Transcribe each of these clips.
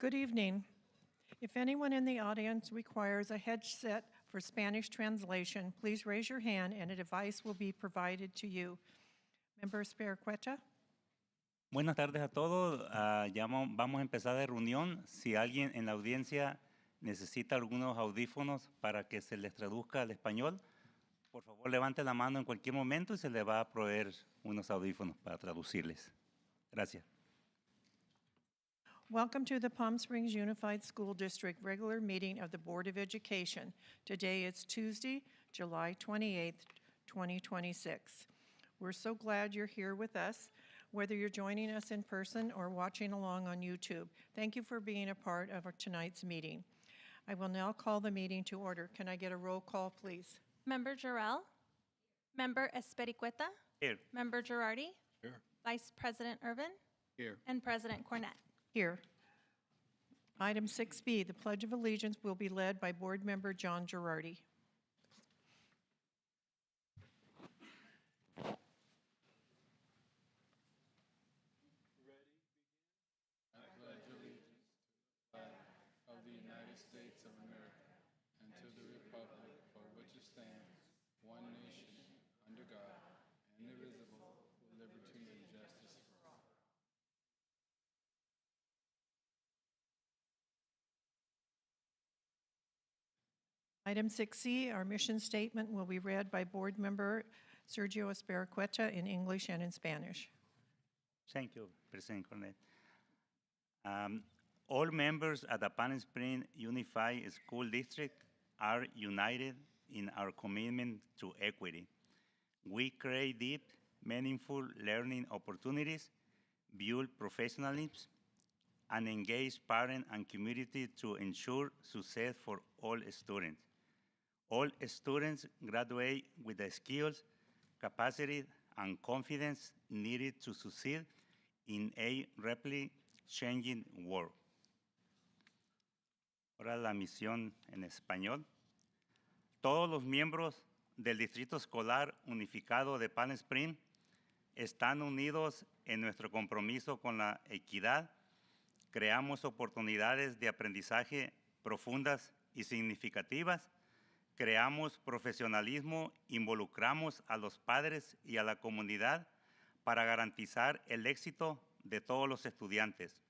Good evening. If anyone in the audience requires a headset for Spanish translation, please raise your hand and a device will be provided to you. Member Speracueta? Buenas tardes a todos. Vamos a empezar la reunión. Si alguien en la audiencia necesita algunos audífonos para que se les traduzca al español, por favor levante la mano en cualquier momento y se le va a proveer unos audífonos para traducirles. Gracias. Welcome to the Palm Springs Unified School District regular meeting of the Board of Education. Today is Tuesday, July 28th, 2026. We're so glad you're here with us, whether you're joining us in person or watching along on YouTube. Thank you for being a part of tonight's meeting. I will now call the meeting to order. Can I get a roll call, please? Member Jarrell? Member Espericueta? Here. Member Girardi? Here. Vice President Irvin? Here. And President Cornett. Here. Item 6B, the Pledge of Allegiance will be led by Board Member John Girardi. I pledge allegiance to the flag of the United States of America and to the republic for which it stands, one nation, under God, indivisible, with liberty and justice for all. Item 6C, our mission statement will be read by Board Member Sergio Espericueta in English and in Spanish. Thank you, President Cornett. All members at the Palm Springs Unified School District are united in our commitment to equity. We create deep, meaningful learning opportunities, build professionalism, and engage parents and community to ensure success for all students. All students graduate with the skills, capacity, and confidence needed to succeed in a rapidly changing world. Ahora la misión en español. Todos los miembros del Distrito Escolar Unificado de Palm Springs están unidos en nuestro compromiso con la equidad. Creamos oportunidades de aprendizaje profundas y significativas. Creamos profesionalismo, involucramos a los padres y a la comunidad para garantizar el éxito de todos los estudiantes.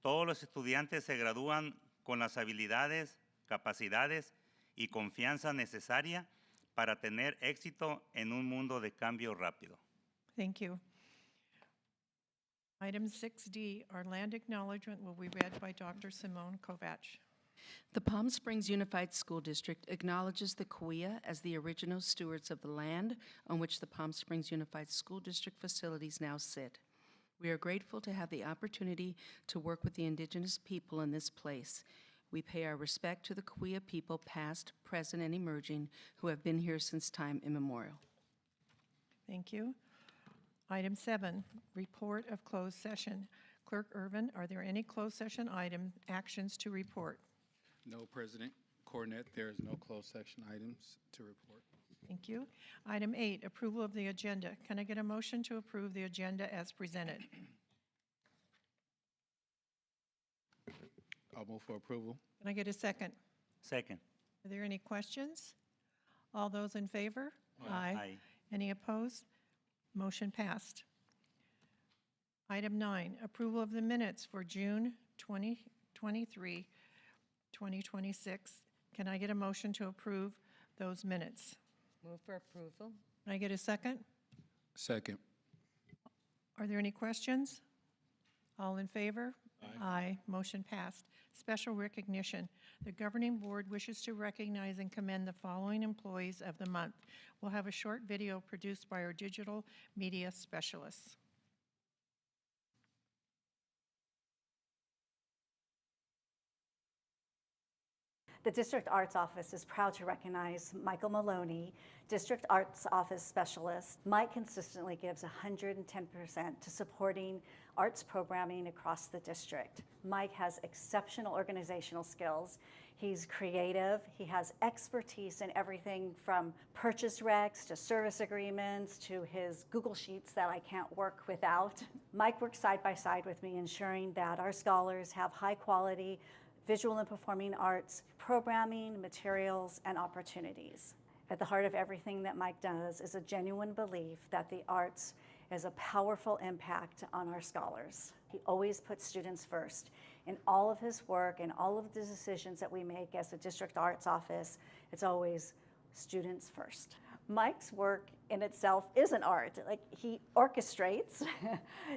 Todos los estudiantes se gradúan con las habilidades, capacidades y confianza necesaria para tener éxito en un mundo de cambio rápido. Thank you. Item 6D, our land acknowledgement will be read by Dr. Simone Kovach. The Palm Springs Unified School District acknowledges the Cahuilla as the original stewards of the land on which the Palm Springs Unified School District facilities now sit. We are grateful to have the opportunity to work with the indigenous people in this place. We pay our respect to the Cahuilla people, past, present, and emerging, who have been here since time immemorial. Thank you. Item 7, report of closed session. Clerk Irvin, are there any closed session item actions to report? No, President Cornett, there is no closed section items to report. Thank you. Item 8, approval of the agenda. Can I get a motion to approve the agenda as presented? I'll move for approval. Can I get a second? Second. Are there any questions? All those in favor? Aye. Any opposed? Motion passed. Item 9, approval of the minutes for June 2023, 2026. Can I get a motion to approve those minutes? Move for approval. Can I get a second? Second. Are there any questions? All in favor? Aye. Motion passed. Special recognition. The governing board wishes to recognize and commend the following employees of the month. We'll have a short video produced by our digital media specialists. The District Arts Office is proud to recognize Michael Maloney, District Arts Office Specialist. Mike consistently gives 110% to supporting arts programming across the district. Mike has exceptional organizational skills. He's creative. He has expertise in everything from purchase recs to service agreements to his Google Sheets that I can't work without. Mike works side by side with me, ensuring that our scholars have high quality visual and performing arts, programming, materials, and opportunities. At the heart of everything that Mike does is a genuine belief that the arts is a powerful impact on our scholars. He always puts students first. In all of his work and all of the decisions that we make as a District Arts Office, it's always students first. Mike's work in itself is an art. Like, he orchestrates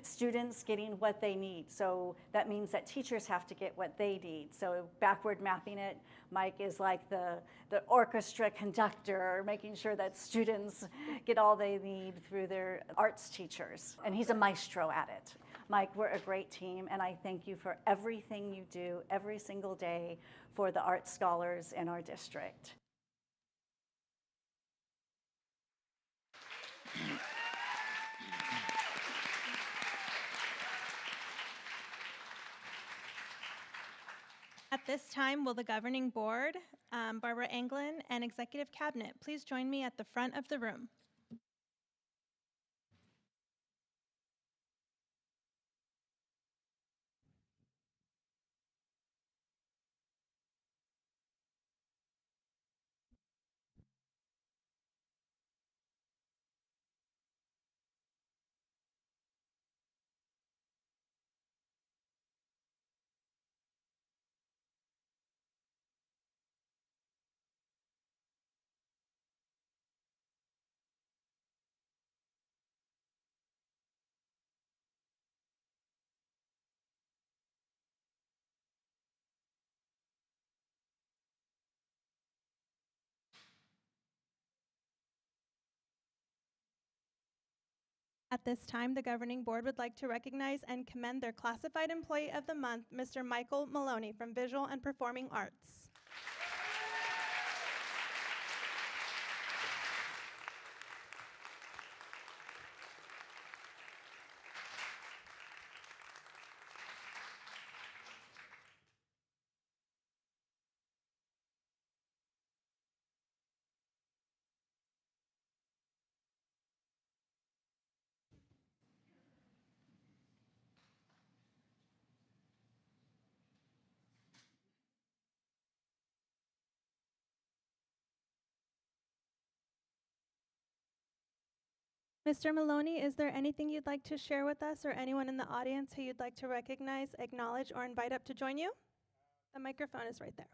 students getting what they need. So that means that teachers have to get what they need. So backward mapping it, Mike is like the orchestra conductor, making sure that students get all they need through their arts teachers. And he's a maestro at it. Mike, we're a great team, and I thank you for everything you do every single day for the art scholars in our district. At this time, will the governing board, Barbara Anglin, and executive cabinet please join me at the front of the room? At this time, the governing board would like to recognize and commend their classified employee of the month, Mr. Michael Maloney from Visual and Performing Arts. Mr. Maloney, is there anything you'd like to share with us or anyone in the audience who you'd like to recognize, acknowledge, or invite up to join you? The microphone is right there.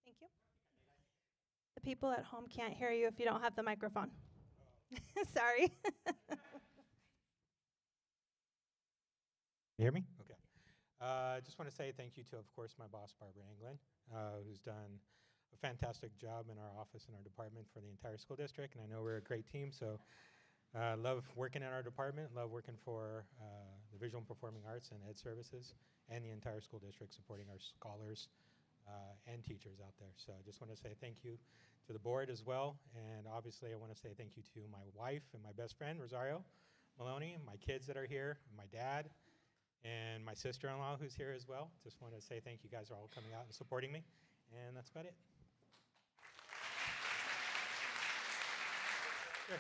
Thank you. The people at home can't hear you if you don't have the microphone. Sorry. You hear me? Okay. I just want to say thank you to, of course, my boss, Barbara Anglin, who's done a fantastic job in our office and our department for the entire school district. And I know we're a great team, so love working in our department, love working for the Visual and Performing Arts and Ed Services and the entire school district, supporting our scholars and teachers out there. So I just want to say thank you to the board as well. And obviously I want to say thank you to my wife and my best friend, Rosario Maloney, my kids that are here, my dad, and my sister-in-law who's here as well. Just want to say thank you. Guys are all coming out and supporting me. And that's about it. Sure.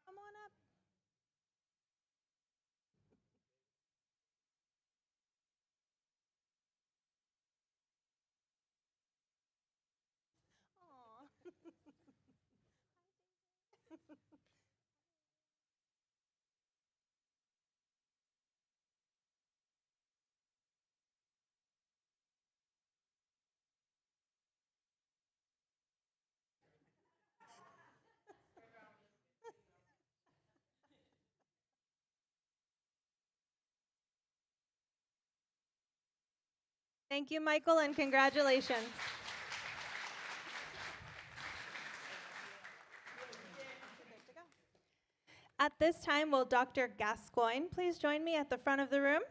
Come on up. Aw. Thank you, Michael, and congratulations. At this time, will Dr. Gascoigne please join me at the front of the room?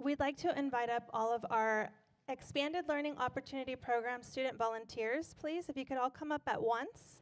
We'd like to invite up all of our Expanded Learning Opportunity Program student volunteers, please, if you could all come up at once.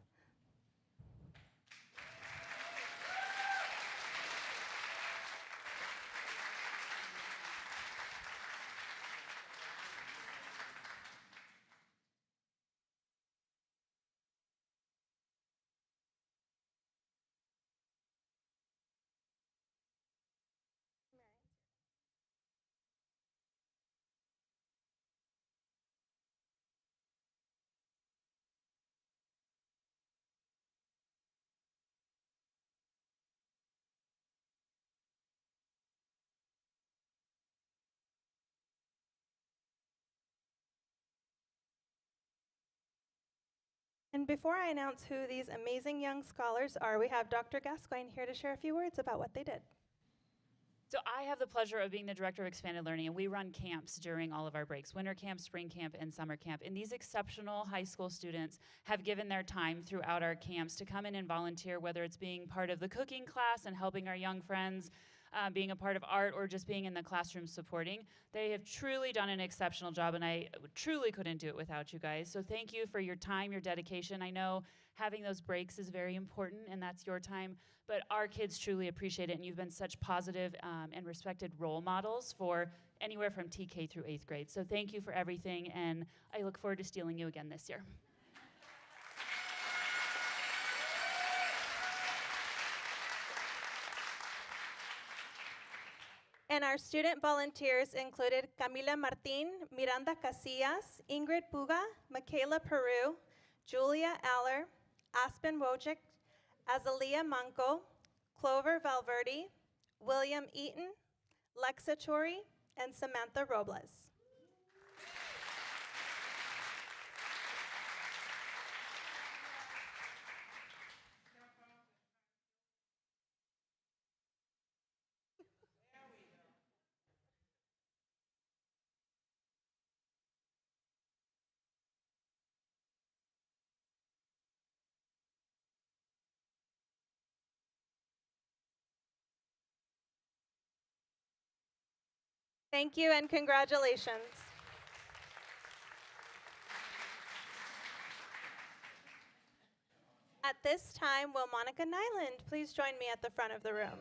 And before I announce who these amazing young scholars are, we have Dr. Gascoigne here to share a few words about what they did. So I have the pleasure of being the director of expanded learning, and we run camps during all of our breaks, winter camp, spring camp, and summer camp. And these exceptional high school students have given their time throughout our camps to come in and volunteer, whether it's being part of the cooking class and helping our young friends, being a part of art, or just being in the classroom supporting. They have truly done an exceptional job, and I truly couldn't do it without you guys. So thank you for your time, your dedication. I know having those breaks is very important, and that's your time, but our kids truly appreciate it, and you've been such positive and respected role models for anywhere from TK through 8th grade. So thank you for everything, and I look forward to stealing you again this year. And our student volunteers included Camila Martin, Miranda Casillas, Ingrid Puga, Michaela Peru, Julia Aller, Aspen Wojcik, Azalea Manco, Clover Valverde, William Eaton, Lexa Chori, and Samantha Robles. Thank you and congratulations. At this time, will Monica Nyland please join me at the front of the room?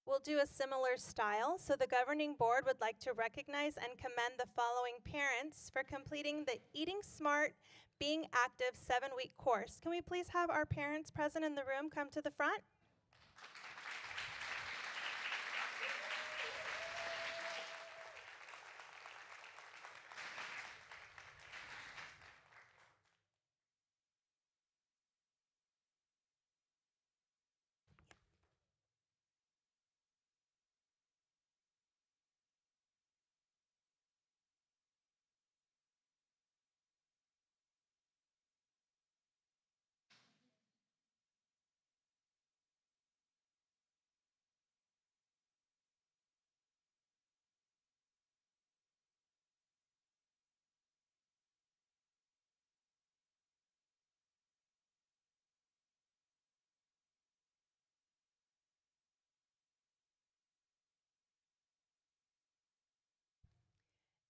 We'll do a similar style. So the governing board would like to recognize and commend the following parents for completing the Eating Smart, Being Active 7-week course. Can we please have our parents present in the room come to the front?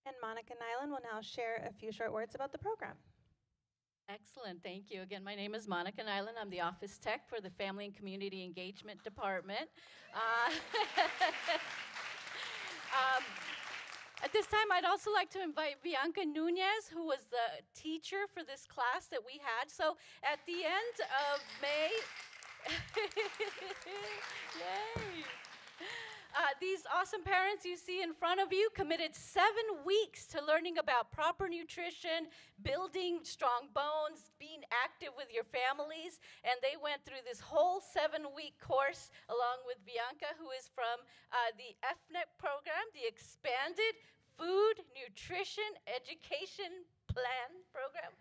And Monica Nyland will now share a few short words about the program. Excellent, thank you. Again, my name is Monica Nyland. I'm the office tech for the Family and Community Engagement Department. At this time, I'd also like to invite Bianca Nunez, who was the teacher for this class that we had. So at the end of May, yay! These awesome parents you see in front of you committed 7 weeks to learning about proper nutrition, building strong bones, being active with your families, and they went through this whole 7-week course along with Bianca, who is from the FNEP program, the Expanded Food Nutrition Education Plan program.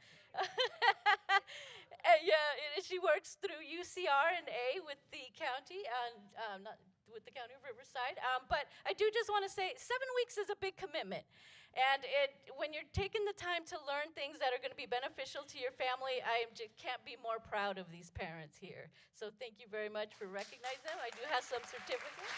She works through UCR and A with the county, and not with the county of Riverside. But I do just want to say 7 weeks is a big commitment. And when you're taking the time to learn things that are going to be beneficial to your family, I just can't be more proud of these parents here. So thank you very much for recognizing them. I do have some certificates.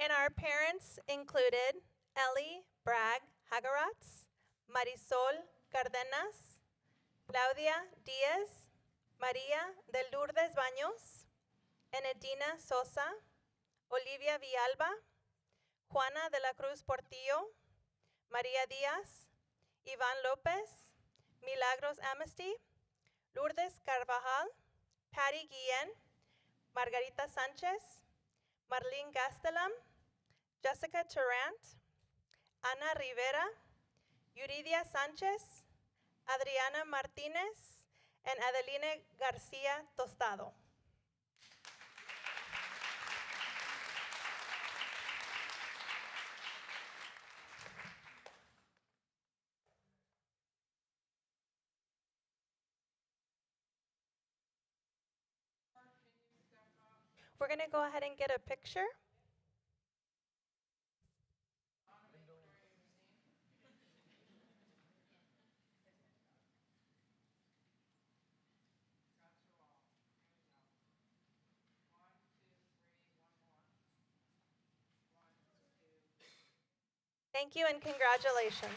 And our parents included Ellie Bragg Hagaratz, Marisol Cardenas, Claudia Diaz, María del Lourdes Baños, Enedina Sosa, Olivia Villalba, Juana de la Cruz Portillo, María Díaz, Iván López, Milagros Amnesty, Lourdes Carvajal, Patty Guillen, Margarita Sánchez, Marlene Gastelam, Jessica Tarrant, Ana Rivera, Yuridia Sánchez, Adriana Martínez, and Adeline Garcia Tostado. We're going to go ahead and get a picture. Thank you and congratulations.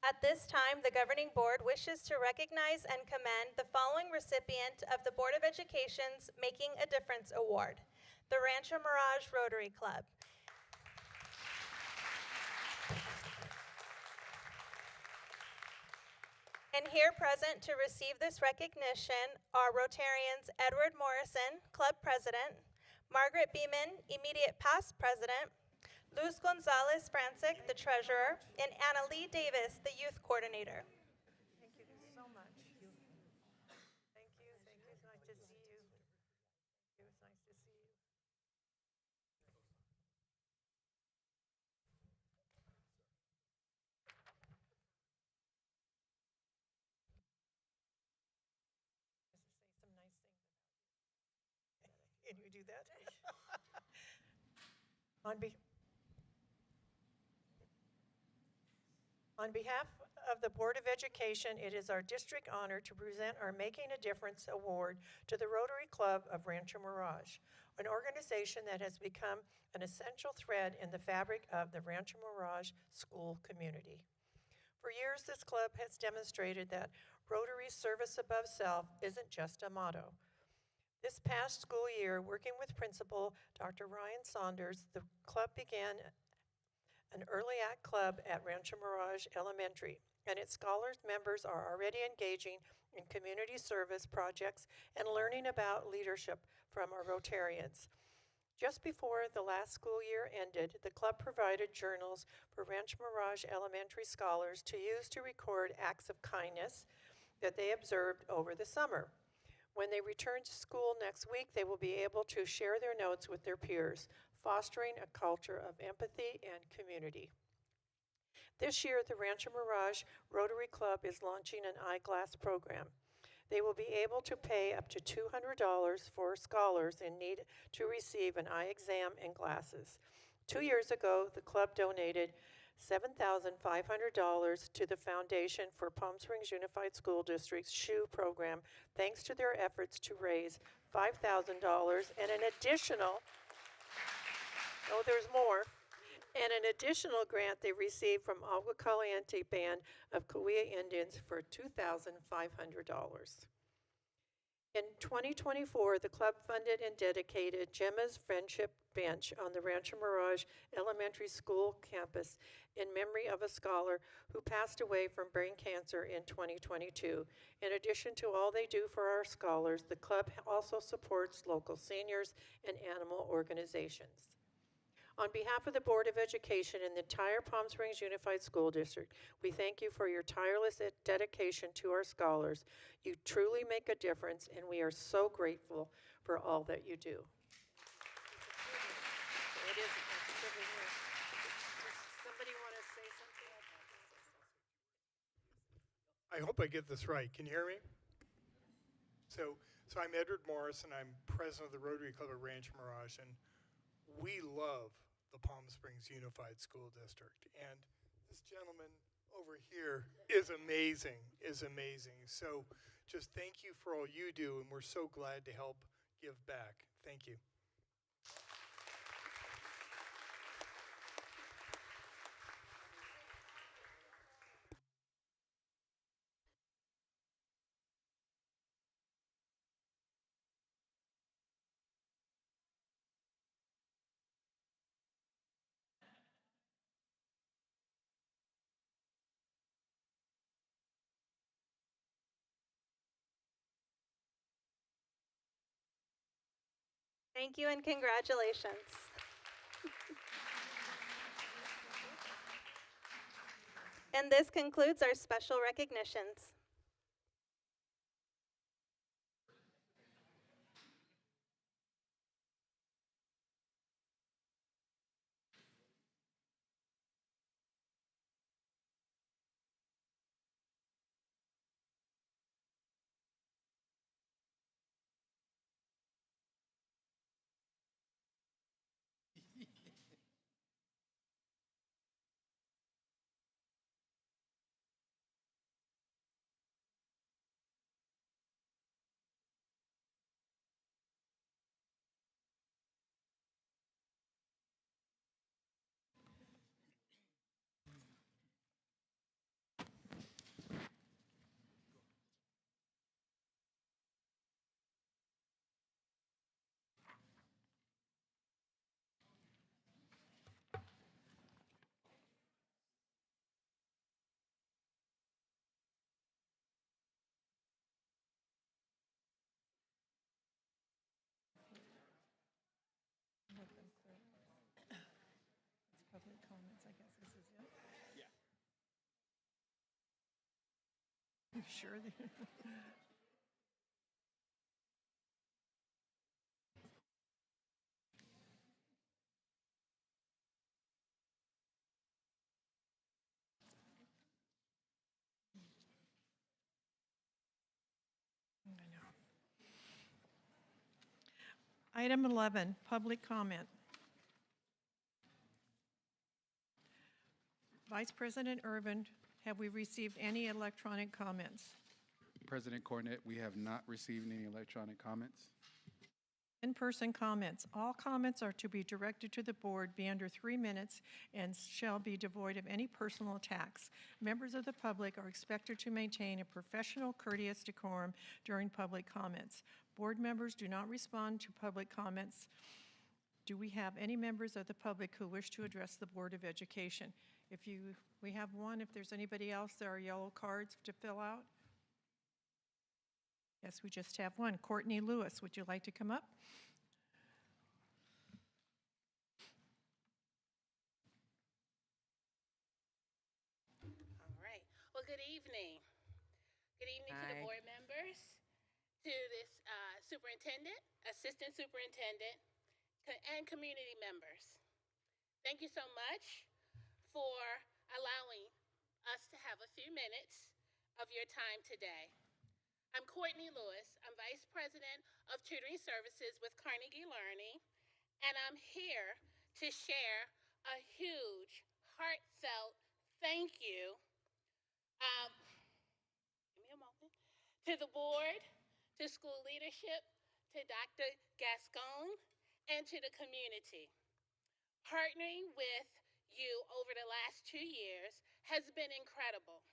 At this time, the governing board wishes to recognize and commend the following recipient of the Board of Education's Making a Difference Award, the Rancho Mirage Rotary Club. And here present to receive this recognition are Rotarians Edward Morrison, Club President, Margaret Beeman, Immediate Past President, Luz Gonzalez Francic, the Treasurer, and Anna Lee Davis, the Youth Coordinator. Thank you so much. Thank you. It's nice to see you. It's nice to see you. Just to say some nice things about you. Can you do that? On behalf of the Board of Education, it is our district honor to present our Making a Difference Award to the Rotary Club of Rancho Mirage, an organization that has become an essential thread in the fabric of the Rancho Mirage school community. For years, this club has demonstrated that Rotary service above self isn't just a motto. This past school year, working with Principal Dr. Ryan Saunders, the club began an early act club at Rancho Mirage Elementary, and its scholars members are already engaging in community service projects and learning about leadership from our Rotarians. Just before the last school year ended, the club provided journals for Rancho Mirage Elementary scholars to use to record acts of kindness that they observed over the summer. When they return to school next week, they will be able to share their notes with their peers, fostering a culture of empathy and community. This year, the Rancho Mirage Rotary Club is launching an eyeglass program. They will be able to pay up to $200 for scholars in need to receive an eye exam and glasses. 2 years ago, the club donated $7,500 to the Foundation for Palm Springs Unified School District's SHOE program, thanks to their efforts to raise $5,000 and an additional there's more. And an additional grant they received from Agua Caliente Band of Cahuilla Indians for $2,500. In 2024, the club funded and dedicated Gemma's Friendship Bench on the Rancho Mirage Elementary School campus in memory of a scholar who passed away from brain cancer in 2022. In addition to all they do for our scholars, the club also supports local seniors and animal organizations. On behalf of the Board of Education and the entire Palm Springs Unified School District, we thank you for your tireless dedication to our scholars. You truly make a difference, and we are so grateful for all that you do. It is a privilege. Does somebody want to say something? I hope I get this right. Can you hear me? So I'm Edward Morris, and I'm president of the Rotary Club of Rancho Mirage, and we love the Palm Springs Unified School District. And this gentleman over here is amazing, So just thank you for all you do, and we're so glad to help give back. Thank you. Thank you and congratulations. And this concludes our special recognitions. Public comments, I guess this is it? Yeah. You sure? I know. Item 11, public comment. Vice President Irvin, have we received any electronic comments? President Cornett, we have not received any electronic comments. In-person comments. All comments are to be directed to the board, be under 3 minutes, and shall be devoid of any personal attacks. Members of the public are expected to maintain a professional, courteous decorum during public comments. Board members do not respond to public comments. Do we have any members of the public who wish to address the Board of Education? We have one. If there's anybody else, there are yellow cards to fill out. Yes, we just have one. Courtney Lewis, would you like to come up? All right. Well, good evening. Good evening to the board members, to this superintendent, assistant superintendent, and community members. Thank you so much for allowing us to have a few minutes of your time today. I'm Courtney Lewis. I'm Vice President of Tutoring Services with Carnegie Learning, and I'm here to share a huge, heartfelt thank you. Give me a moment. To the board, to school leadership, to Dr. Gascon, and to the community. Partnering with you over the last 2 years has been incredible.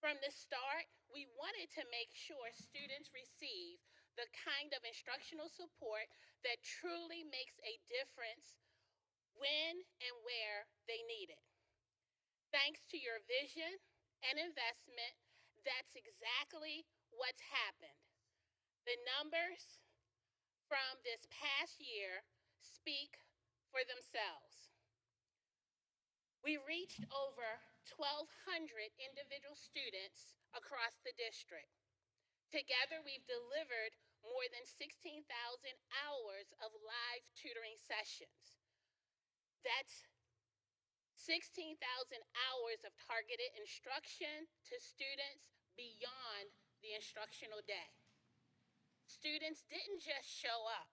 From the start, we wanted to make sure students receive the kind of instructional support that truly makes a difference when and where they need it. Thanks to your vision and investment, that's exactly what's happened. The numbers from this past year speak for themselves. We reached over 1,200 individual students across the district. Together, we've delivered more than 16,000 hours of live tutoring sessions. That's 16,000 hours of targeted instruction to students beyond the instructional day. Students didn't just show up,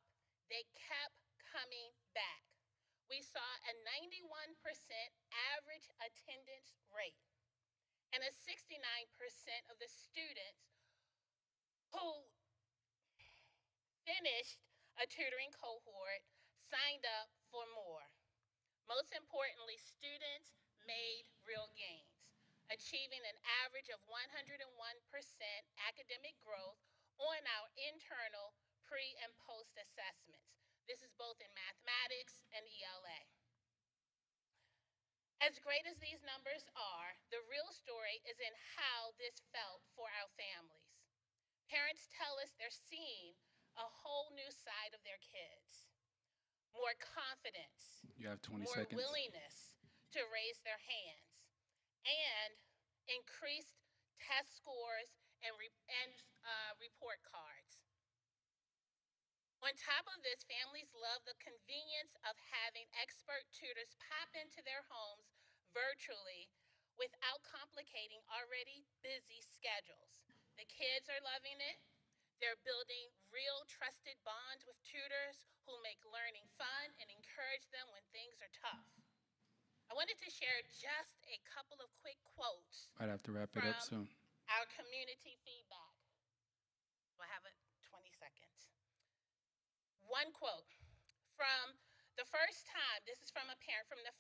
they kept coming back. We saw a 91% average attendance rate, and a 69% of the students who finished a tutoring cohort signed up for more. Most importantly, students made real gains, achieving an average of 101% academic growth on our internal pre and post assessments. This is both in mathematics and ELA. As great as these numbers are, the real story is in how this felt for our families. Parents tell us they're seeing a whole new side of their kids. More confidence, You have 20 more seconds. willingness to raise their hands, and increased test scores and report cards. On top of this, families love the convenience of having expert tutors pop into their homes virtually without complicating already busy schedules. The kids are loving it. They're building real trusted bonds with tutors who make learning fun and encourage them when things are tough. I wanted to share just a couple of quick quotes I'd have to wrap it up soon. our community feedback. Do I have 20 seconds? One quote from the first time, this is from a parent, for the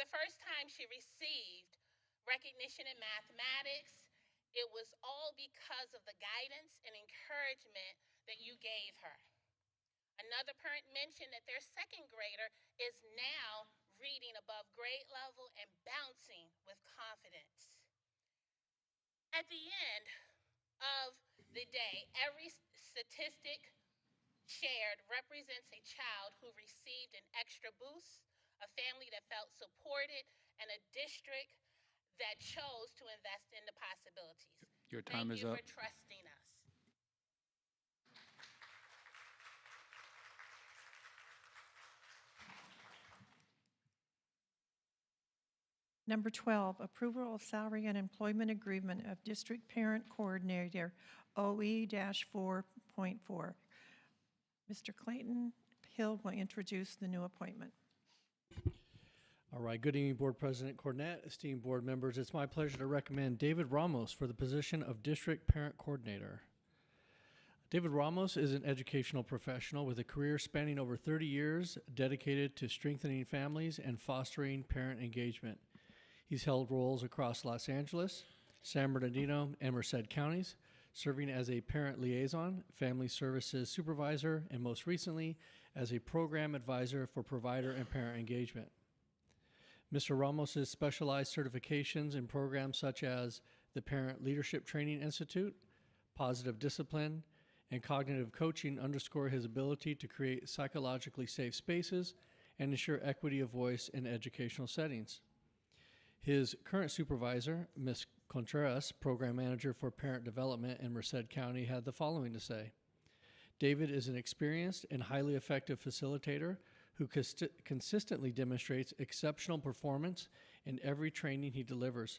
first time she received recognition in mathematics, it was all because of the guidance and encouragement that you gave her. Another parent mentioned that their second grader is now reading above grade level and bouncing with confidence. At the end of the day, every statistic shared represents a child who received an extra boost, a family that felt supported, and a district that chose to invest in the possibilities. Your time is up. Thank you for trusting us. Number 12, approval of salary and employment agreement of District Parent Coordinator OE-4.4. Mr. Clayton Hill will introduce the new appointment. All right, good evening, Board President Cornett, esteemed board members. It's my pleasure to recommend David Ramos for the position of District Parent Coordinator. David Ramos is an educational professional with a career spanning over 30 years dedicated to strengthening families and fostering parent engagement. He's held roles across Los Angeles, San Bernardino, and Merced counties, serving as a parent liaison, family services supervisor, and most recently as a program advisor for provider and parent engagement. Mr. Ramos's specialized certifications in programs such as the Parent Leadership Training Institute, Positive Discipline, and Cognitive Coaching underscore his ability to create psychologically safe spaces and ensure equity of voice in educational settings. His current supervisor, Ms. Contreras, Program Manager for Parent Development in Merced County, had the following to say. David is an experienced and highly effective facilitator who consistently demonstrates exceptional performance in every training he delivers.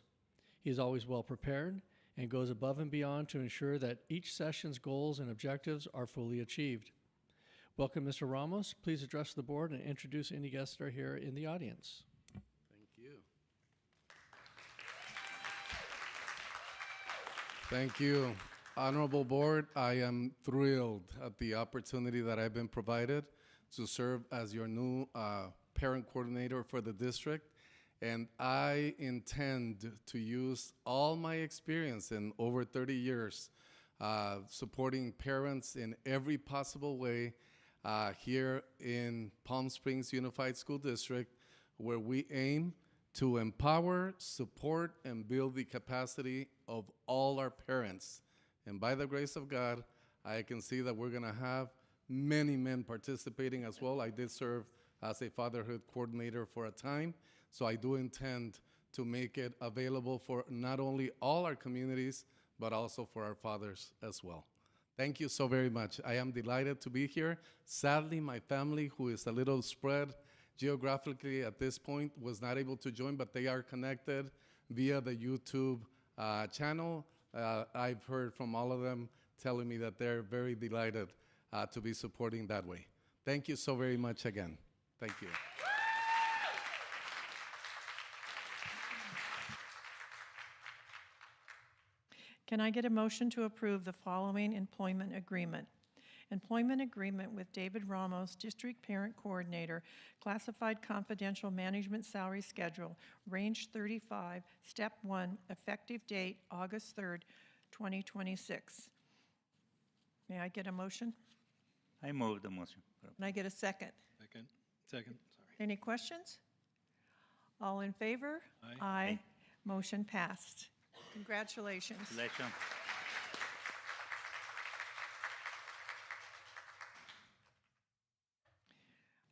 He is always well prepared and goes above and beyond to ensure that each session's goals and objectives are fully achieved. Welcome, Mr. Ramos. Please address the board and introduce any guests that are here in the audience. Thank you. Thank you. Honorable Board, I am thrilled at the opportunity that I've been provided to serve as your new parent coordinator for the district. And I intend to use all my experience in over 30 years supporting parents in every possible way here in Palm Springs Unified School District, where we aim to empower, support, and build the capacity of all our parents. And by the grace of God, I can see that we're going to have many men participating as well. I did serve as a fatherhood coordinator for a time. So I do intend to make it available for not only all our communities, but also for our fathers as well. Thank you so very much. I am delighted to be here. Sadly, my family, who is a little spread geographically at this point, was not able to join, but they are connected via the YouTube channel. I've heard from all of them telling me that they're very delighted to be supporting that way. Thank you so very much again. Thank you. Can I get a motion to approve the following employment agreement? Employment agreement with David Ramos, District Parent Coordinator, Classified Confidential Management Salary Schedule, Range 35, Step 1, effective date August 3rd, 2026. May I get a motion? I move the motion. Can I get a second? Second. Sorry. Any questions? All in favor? Aye. Aye. Motion passed. Congratulations. Election.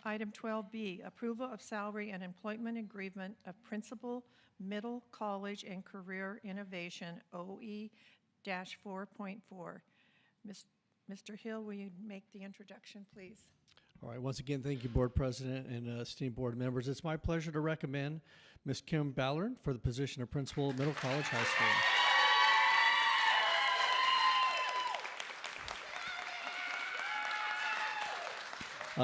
Item 12B, approval of salary and employment agreement of Principal Middle College and Career Innovation, OE-4.4. Mr. Hill, will you make the introduction, please? All right, once again, thank you, Board President and esteemed board members. It's my pleasure to recommend Ms. Kim Ballard for the position of Principal at Middle College High School.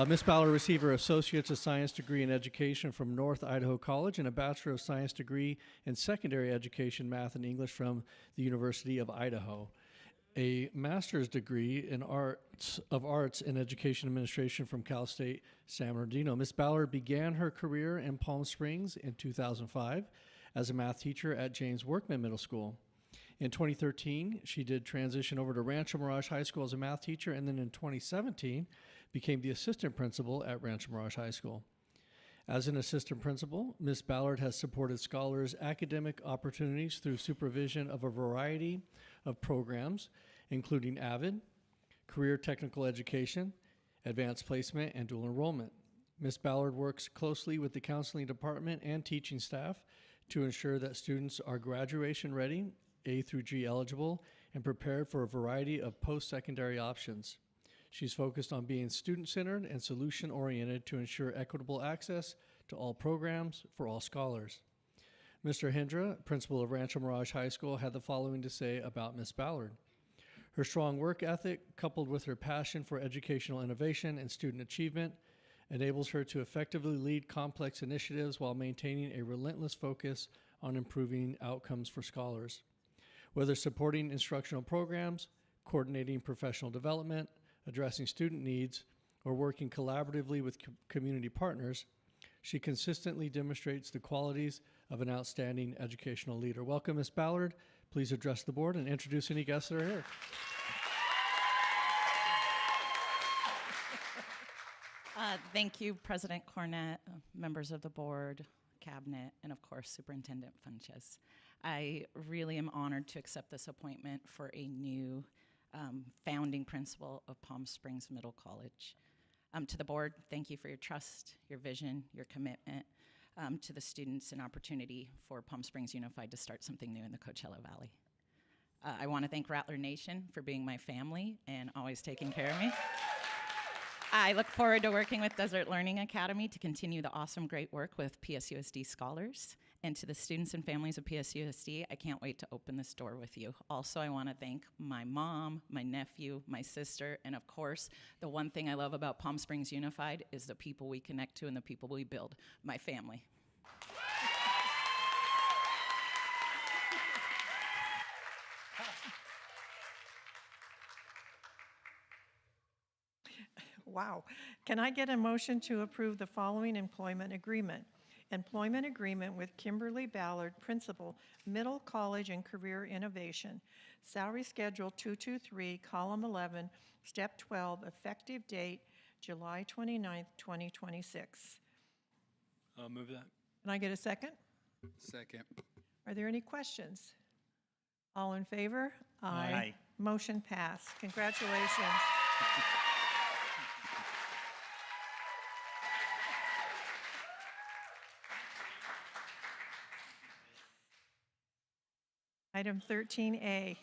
Ms. Ballard received her Associate's of Science degree in Education from North Idaho College and a Bachelor of Science degree in Secondary Education, Math, and English from the University of Idaho. A master's degree in Arts in Education Administration from Cal State San Bernardino. Ms. Ballard began her career in Palm Springs in 2005 as a math teacher at James Workman Middle School. In 2013, she did transition over to Rancho Mirage High School as a math teacher, and then in 2017, became the assistant principal at Rancho Mirage High School. As an assistant principal, Ms. Ballard has supported scholars' academic opportunities through supervision of a variety of programs, including AVID, Career Technical Education, Advanced Placement, and Dual Enrollment. Ms. Ballard works closely with the counseling department and teaching staff to ensure that students are graduation ready, A through G eligible, and prepared for a variety of post-secondary options. She's focused on being student-centered and solution-oriented to ensure equitable access to all programs for all scholars. Mr. Hendra, principal of Rancho Mirage High School, had the following to say about Ms. Ballard. Her strong work ethic, coupled with her passion for educational innovation and student achievement, enables her to effectively lead complex initiatives while maintaining a relentless focus on improving outcomes for scholars. Whether supporting instructional programs, coordinating professional development, addressing student needs, or working collaboratively with community partners, she consistently demonstrates the qualities of an outstanding educational leader. Welcome, Ms. Ballard. Please address the board and introduce any guests that are here. Thank you, President Cornett, members of the board, cabinet, and of course, Superintendent Funches. I really am honored to accept this appointment for a new founding principal of Palm Springs Middle College. To the board, thank you for your trust, your vision, your commitment to the students and opportunity for Palm Springs Unified to start something new in the Coachella Valley. I want to thank Rattler Nation for being my family and always taking care of me. I look forward to working with Desert Learning Academy to continue the awesome, great work with PSUSD scholars. And to the students and families of PSUSD, I can't wait to open this door with you. Also, I want to thank my mom, my nephew, my sister, and of course, the one thing I love about Palm Springs Unified is the people we connect to and the people we build, my family. Wow. Can I get a motion to approve the following employment agreement? Employment agreement with Kimberly Ballard, Principal, Middle College and Career Innovation. Salary Schedule 223, Column 11, Step 12, effective date July 29th, 2026. I'll move that. Can I get a second? Second. Are there any questions? All in favor? Aye. Motion passed. Congratulations. Item 13A.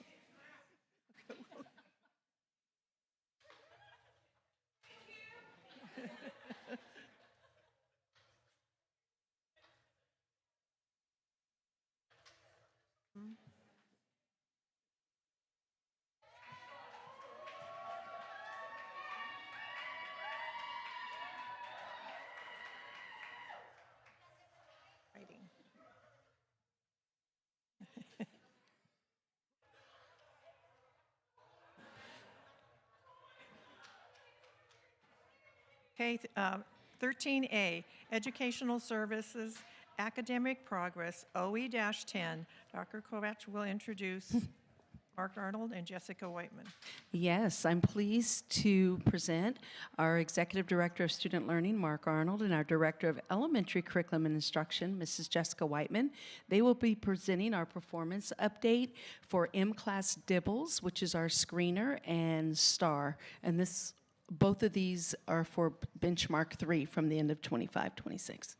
Writing. Okay, 13A, Educational Services, Academic Progress, OE-10. Dr. Kovach will introduce Mark Arnold and Jessica Whiteman. Yes, I'm pleased to present our Executive Director of Student Learning, Mark Arnold, and our Director of Elementary Curriculum and Instruction, Mrs. Jessica Whiteman. They will be presenting our performance update for M-Class Dibbles, which is our screener, and STAR. And both of these are for benchmark 3 from the end of 25-26.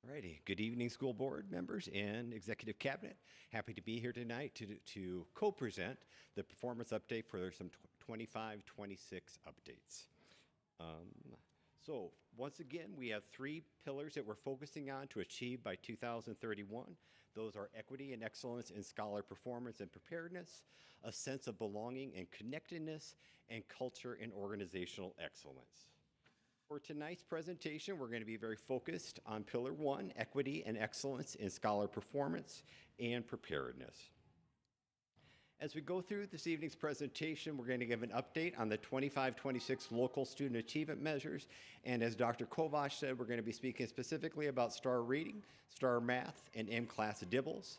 Alrighty, good evening, school board members and executive cabinet. Happy to be here tonight to co-present the performance update for some 25-26 updates. So once again, we have 3 pillars that we're focusing on to achieve by 2031. Those are equity and excellence in scholar performance and preparedness, a sense of belonging and connectedness, and culture and organizational excellence. For tonight's presentation, we're going to be very focused on Pillar 1, equity and excellence in scholar performance and preparedness. As we go through this evening's presentation, we're going to give an update on the 25-26 local student achievement measures. And as Dr. Kovach said, we're going to be speaking specifically about STAR reading, STAR math, and M-Class Dibbles.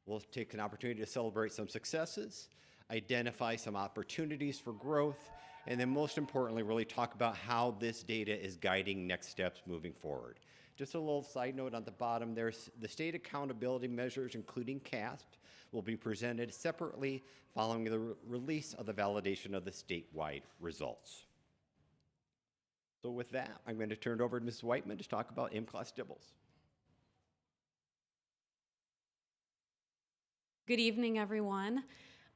We'll take an opportunity to celebrate some successes, identify some opportunities for growth, and then most importantly, really talk about how this data is guiding next steps moving forward. Just a little side note on the bottom, there's the state accountability measures, including CAST, will be presented separately following the release of the validation of the statewide results. So with that, I'm going to turn it over to Ms. Whiteman to talk about M-Class Dibbles. Good evening, everyone.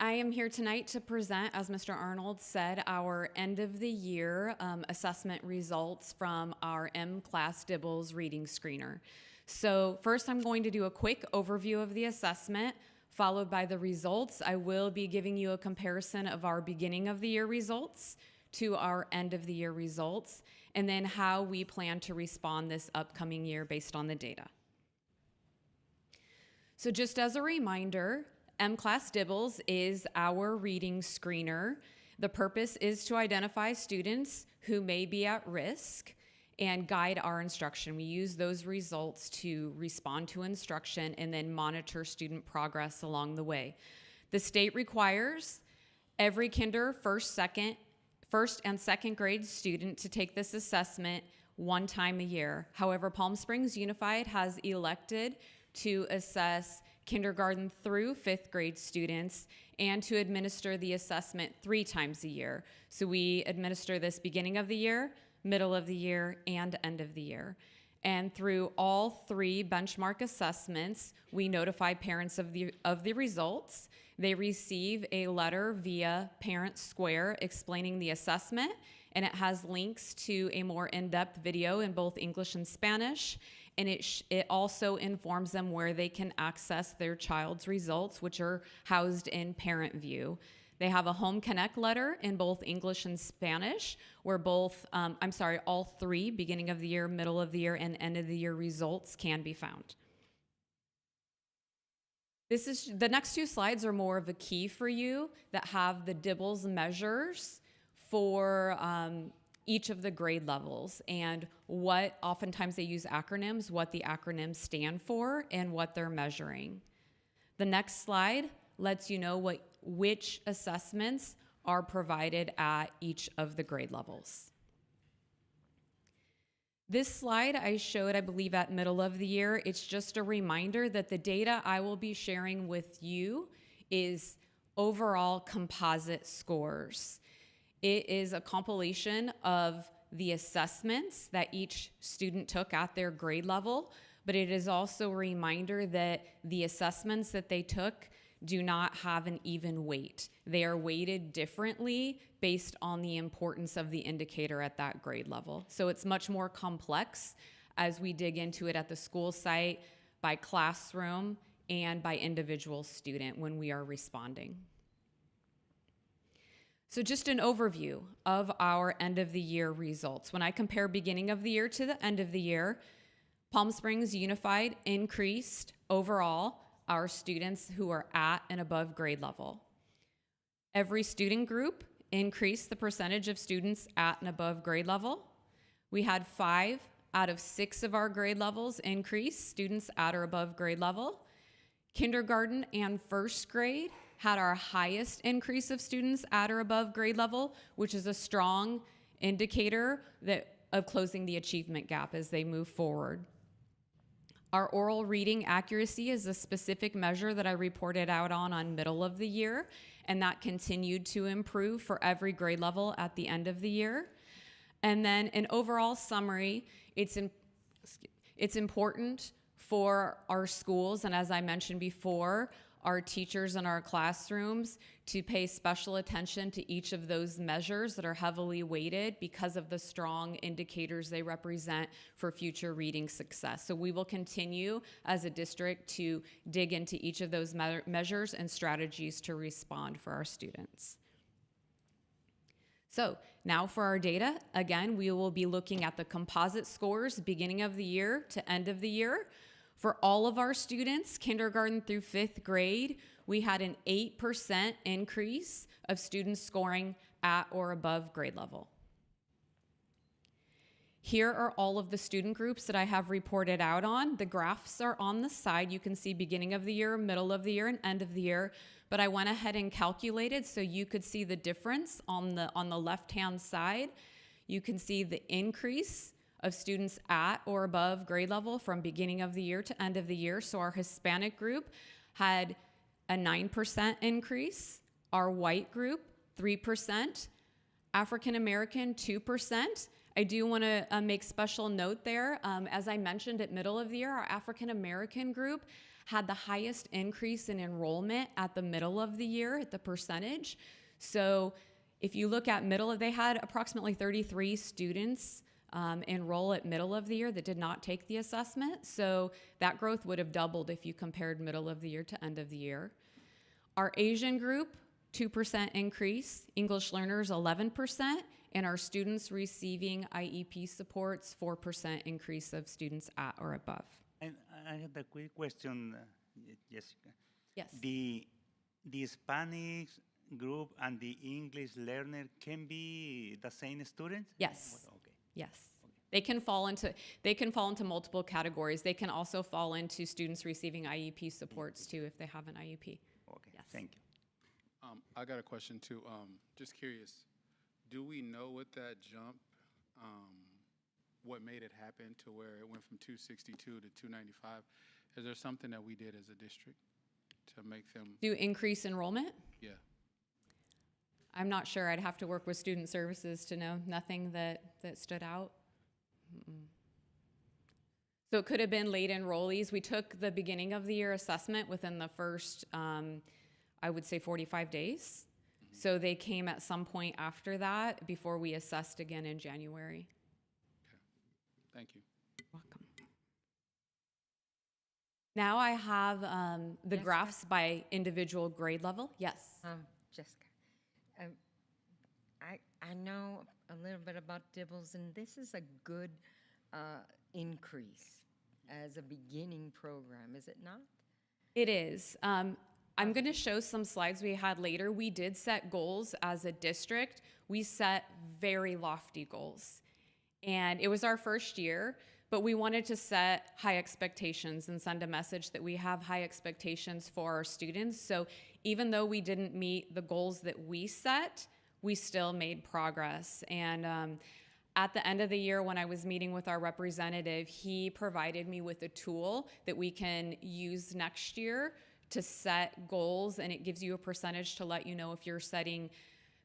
I am here tonight to present, as Mr. Arnold said, our end of the year assessment results from our M-Class Dibbles reading screener. So first I'm going to do a quick overview of the assessment, followed by the results. I will be giving you a comparison of our beginning of the year results to our end of the year results, and then how we plan to respond this upcoming year based on the data. So just as a reminder, M-Class Dibbles is our reading screener. The purpose is to identify students who may be at risk and guide our instruction. We use those results to respond to instruction and then monitor student progress along the way. The state requires every kinder, first and second grade student to take this assessment 1 time a year. However, Palm Springs Unified has elected to assess kindergarten through 5th grade students and to administer the assessment 3 times a year. So we administer this beginning of the year, middle of the year, and end of the year. And through all 3 benchmark assessments, we notify parents of the results. They receive a letter via Parent Square explaining the assessment, and it has links to a more in-depth video in both English and Spanish. And it also informs them where they can access their child's results, which are housed in Parent View. They have a Home Connect letter in both English and Spanish, where all 3, beginning of the year, middle of the year, and end of the year results can be found. The next 2 slides are more of a key for you that have the Dibbles measures for each of the grade levels and what oftentimes they use acronyms, what the acronyms stand for, and what they're measuring. The next slide lets you know which assessments are provided at each of the grade levels. This slide I showed, I believe, at middle of the year. It's just a reminder that the data I will be sharing with you is overall composite scores. It is a compilation of the assessments that each student took at their grade level, but it is also a reminder that the assessments that they took do not have an even weight. They are weighted differently based on the importance of the indicator at that grade level. So it's much more complex as we dig into it at the school site, by classroom, and by individual student when we are responding. So just an overview of our end of the year results. When I compare beginning of the year to the end of the year, Palm Springs Unified increased overall our students who are at and above grade level. Every student group increased the percentage of students at and above grade level. We had 5 out of 6 of our grade levels increase students at or above grade level. Kindergarten and first grade had our highest increase of students at or above grade level, which is a strong indicator of closing the achievement gap as they move forward. Our oral reading accuracy is a specific measure that I reported out on middle of the year, and that continued to improve for every grade level at the end of the year. And then an overall summary, it's important for our schools, and as I mentioned before, our teachers in our classrooms to pay special attention to each of those measures that are heavily weighted because of the strong indicators they represent for future reading success. So we will continue as a district to dig into each of those measures and strategies to respond for our students. So now for our data, again, we will be looking at the composite scores beginning of the year to end of the year. For all of our students, kindergarten through 5th grade, we had an 8% increase of students scoring at or above grade level. Here are all of the student groups that I have reported out on. The graphs are on the side. You can see beginning of the year, middle of the year, and end of the year. But I went ahead and calculated so you could see the difference on the left-hand side. You can see the increase of students at or above grade level from beginning of the year to end of the year. So our Hispanic group had a 9% increase, our white group 3%, African American 2%. I do want to make special note there. As I mentioned at middle of the year, our African American group had the highest increase in enrollment at the middle of the year at the percentage. So if you look at they had approximately 33 students enroll at middle of the year that did not take the assessment. So that growth would have doubled if you compared middle of the year to end of the year. Our Asian group, 2% increase, English learners 11%, and our students receiving IEP supports 4% increase of students at or above. And I have a quick question, Jessica. Yes. The Hispanic group and the English learner can be the same students? Yes. Okay. Yes. They can fall into multiple categories. They can also fall into students receiving IEP supports too if they have an IEP. Okay. Yes. Thank you. I got a question too. Just curious, do we know what that jump, what made it happen to where it went from 262 to 295? Is there something that we did as a district to make them Do increase enrollment? Yeah. I'm not sure. I'd have to work with student services to know. Nothing that stood out. Mm-mm. So it could have been late enrollees. We took the beginning of the year assessment within the first, I would say 45 days. So they came at some point after that before we assessed again in January. Okay. Thank you. Welcome. Now I have the Yes, graphs by individual grade level. Yes. Jessica, I know a little bit about Dibbles, and this is a good increase as a beginning program, is it not? It is. I'm going to show some slides we had later. We did set goals as a district. We set very lofty goals. And it was our first year, but we wanted to set high expectations and send a message that we have high expectations for our students. So even though we didn't meet the goals that we set, we still made progress. And at the end of the year, when I was meeting with our representative, he provided me with a tool that we can use next year to set goals, and it gives you a percentage to let you know if you're setting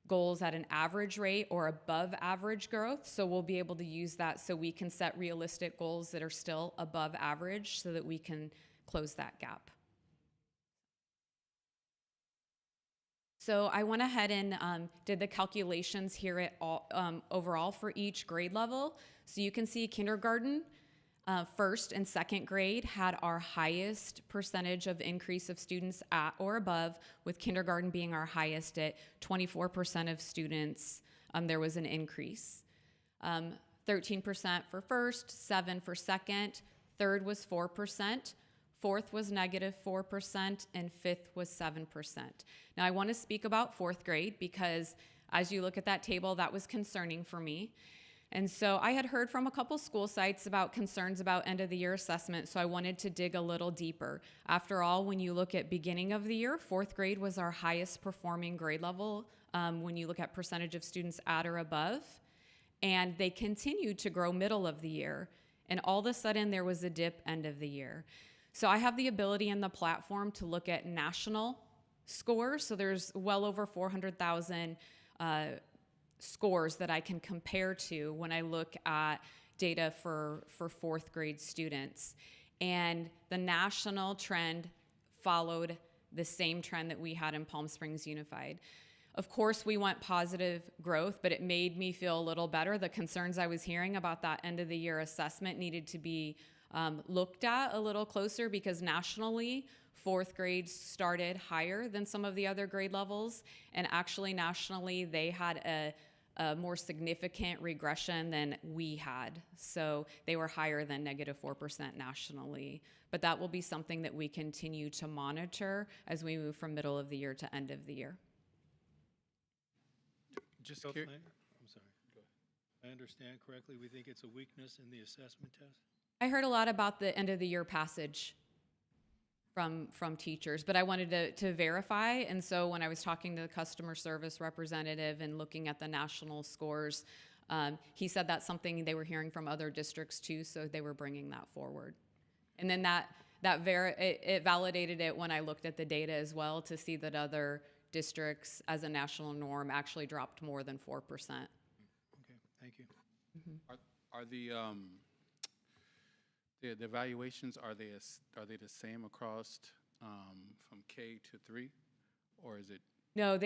goals at an average rate or above average growth. So we'll be able to use that so we can set realistic goals that are still above average so that we can close that gap. So I went ahead and did the calculations here at all, overall for each grade level. So you can see kindergarten, first and second grade had our highest percentage of increase of students at or above, with kindergarten being our highest at 24% of students. There was an increase. 13% for first, 7% for second, third was 4%, fourth was -4%, and fifth was 7%. Now I want to speak about fourth grade because as you look at that table, that was concerning for me. And so I had heard from a couple school sites about concerns about end of the year assessment, so I wanted to dig a little deeper. After all, when you look at beginning of the year, fourth grade was our highest performing grade level when you look at percentage of students at or above, and they continued to grow middle of the year, and all of a sudden there was a dip end of the year. So I have the ability in the platform to look at national scores, so there's well over 400,000 scores that I can compare to when I look at data for fourth grade students. And the national trend followed the same trend that we had in Palm Springs Unified. Of course, we want positive growth, but it made me feel a little better. The concerns I was hearing about that end of the year assessment needed to be looked at a little closer because nationally, fourth grade started higher than some of the other grade levels. And actually, nationally, they had a more significant regression than we had. So they were higher than -4% nationally. But that will be something that we continue to monitor as we move from middle of the year to end of the year. Just I'm sorry, go ahead. I understand correctly, we think it's a weakness in the assessment test? I heard a lot about the end of the year passage from teachers, but I wanted to verify. And so when I was talking to the customer service representative and looking at the national scores, he said that's something they were hearing from other districts too, so they were bringing that forward. And then it validated it when I looked at the data as well to see that other districts as a national norm actually dropped more than 4%. Okay, thank you. Mm-hmm. Are the evaluations, are they the same across from K to 3, or is it? No,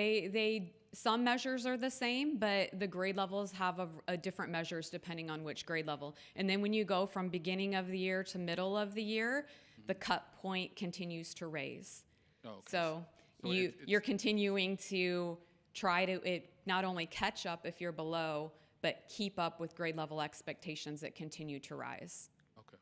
some measures are the same, but the grade levels have a different measures depending on which grade level. And then when you go from beginning of the year to middle of the year, the cut point continues to raise. Oh, okay. So you're continuing to try to not only catch up if you're below, but keep up with grade level expectations that continue to rise. Okay.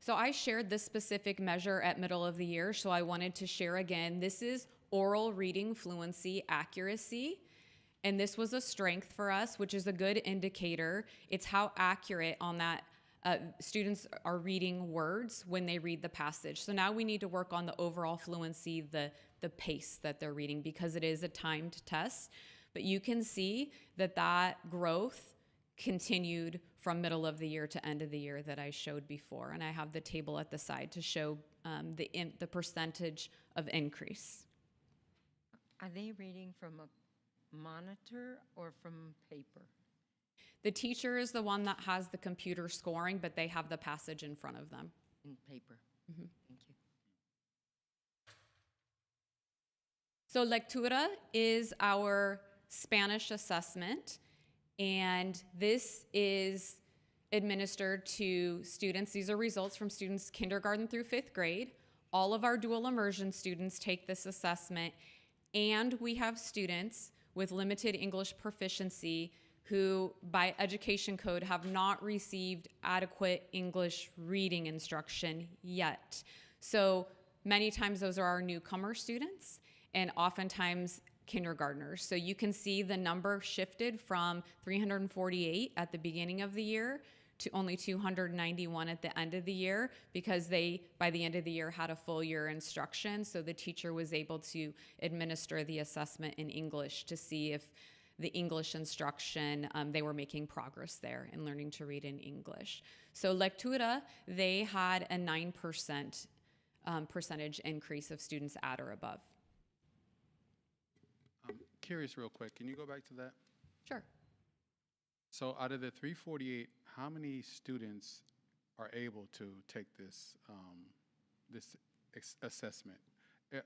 So I shared this specific measure at middle of the year, so I wanted to share again. This is oral reading fluency accuracy, and this was a strength for us, which is a good indicator. It's how accurate on that students are reading words when they read the passage. So now we need to work on the overall fluency, the pace that they're reading, because it is a timed test. But you can see that growth continued from middle of the year to end of the year that I showed before. And I have the table at the side to show the percentage of increase. Are they reading from a monitor or from paper? The teacher is the one that has the computer scoring, but they have the passage in front of them. In paper. Mm-hmm. Thank you. So Lectura is our Spanish assessment, and this is administered to students. These are results from students kindergarten through 5th grade. All of our dual immersion students take this assessment, and we have students with limited English proficiency who, by education code, have not received adequate English reading instruction yet. So many times those are our newcomer students, and oftentimes kindergartners. So you can see the number shifted from 348 at the beginning of the year to only 291 at the end of the year, because they, by the end of the year, had a full year instruction. So the teacher was able to administer the assessment in English to see if the English instruction, they were making progress there in learning to read in English. So Lectura, they had a 9% percentage increase of students at or above. I'm curious real quick, can you go back to that? Sure. So out of the 348, how many students are able to take this, assessment?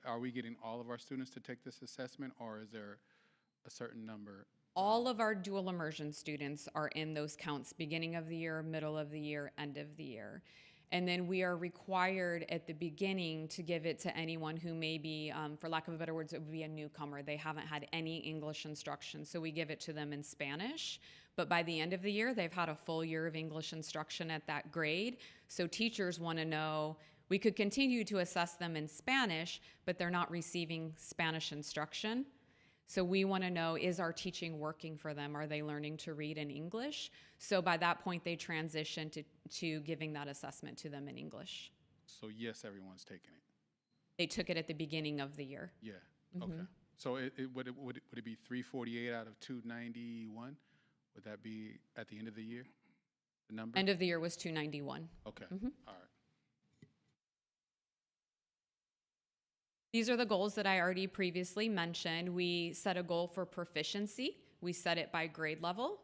Are we getting all of our students to take this assessment, or is there a certain number? All of our dual immersion students are in those counts, beginning of the year, middle of the year, end of the year. And then we are required at the beginning to give it to anyone who may be, for lack of a better words, it would be a newcomer. They haven't had any English instruction, so we give it to them in Spanish. But by the end of the year, they've had a full year of English instruction at that grade. So teachers want to know, we could continue to assess them in Spanish, but they're not receiving Spanish instruction. So we want to know, is our teaching working for them? Are they learning to read in English? So by that point, they transition to giving that assessment to them in English. So yes, everyone's taking it. They took it at the beginning of the year. Yeah. Okay. So would it be 348 out of 291? Would that be at the end of the year? The number? End of the year was 291. Okay. All right. These are the goals that I already previously mentioned. We set a goal for proficiency. We set it by grade level.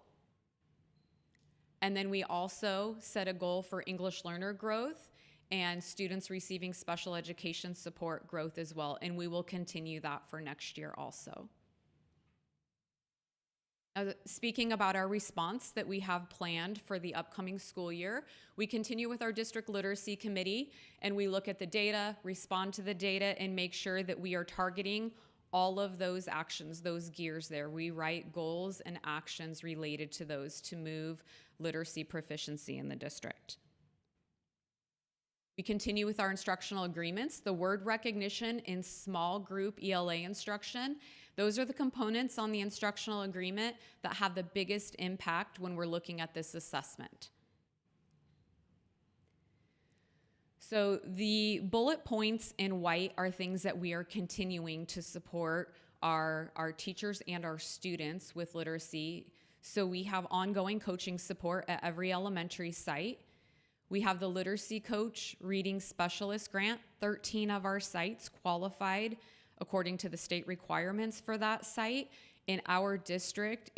And then we also set a goal for English learner growth and students receiving special education support growth as well. And we will continue that for next year also. Speaking about our response that we have planned for the upcoming school year, we continue with our district literacy committee and we look at the data, respond to the data, and make sure that we are targeting all of those actions, those gears there. We write goals and actions related to those to move literacy proficiency in the district. We continue with our instructional agreements, the word recognition in small group ELA instruction. Those are the components on the instructional agreement that have the biggest impact when we're looking at this assessment. So the bullet points in white are things that we are continuing to support our teachers and our students with literacy. So we have ongoing coaching support at every elementary site. We have the Literacy Coach Reading Specialist Grant. 13 of our sites qualified according to the state requirements for that site. In our district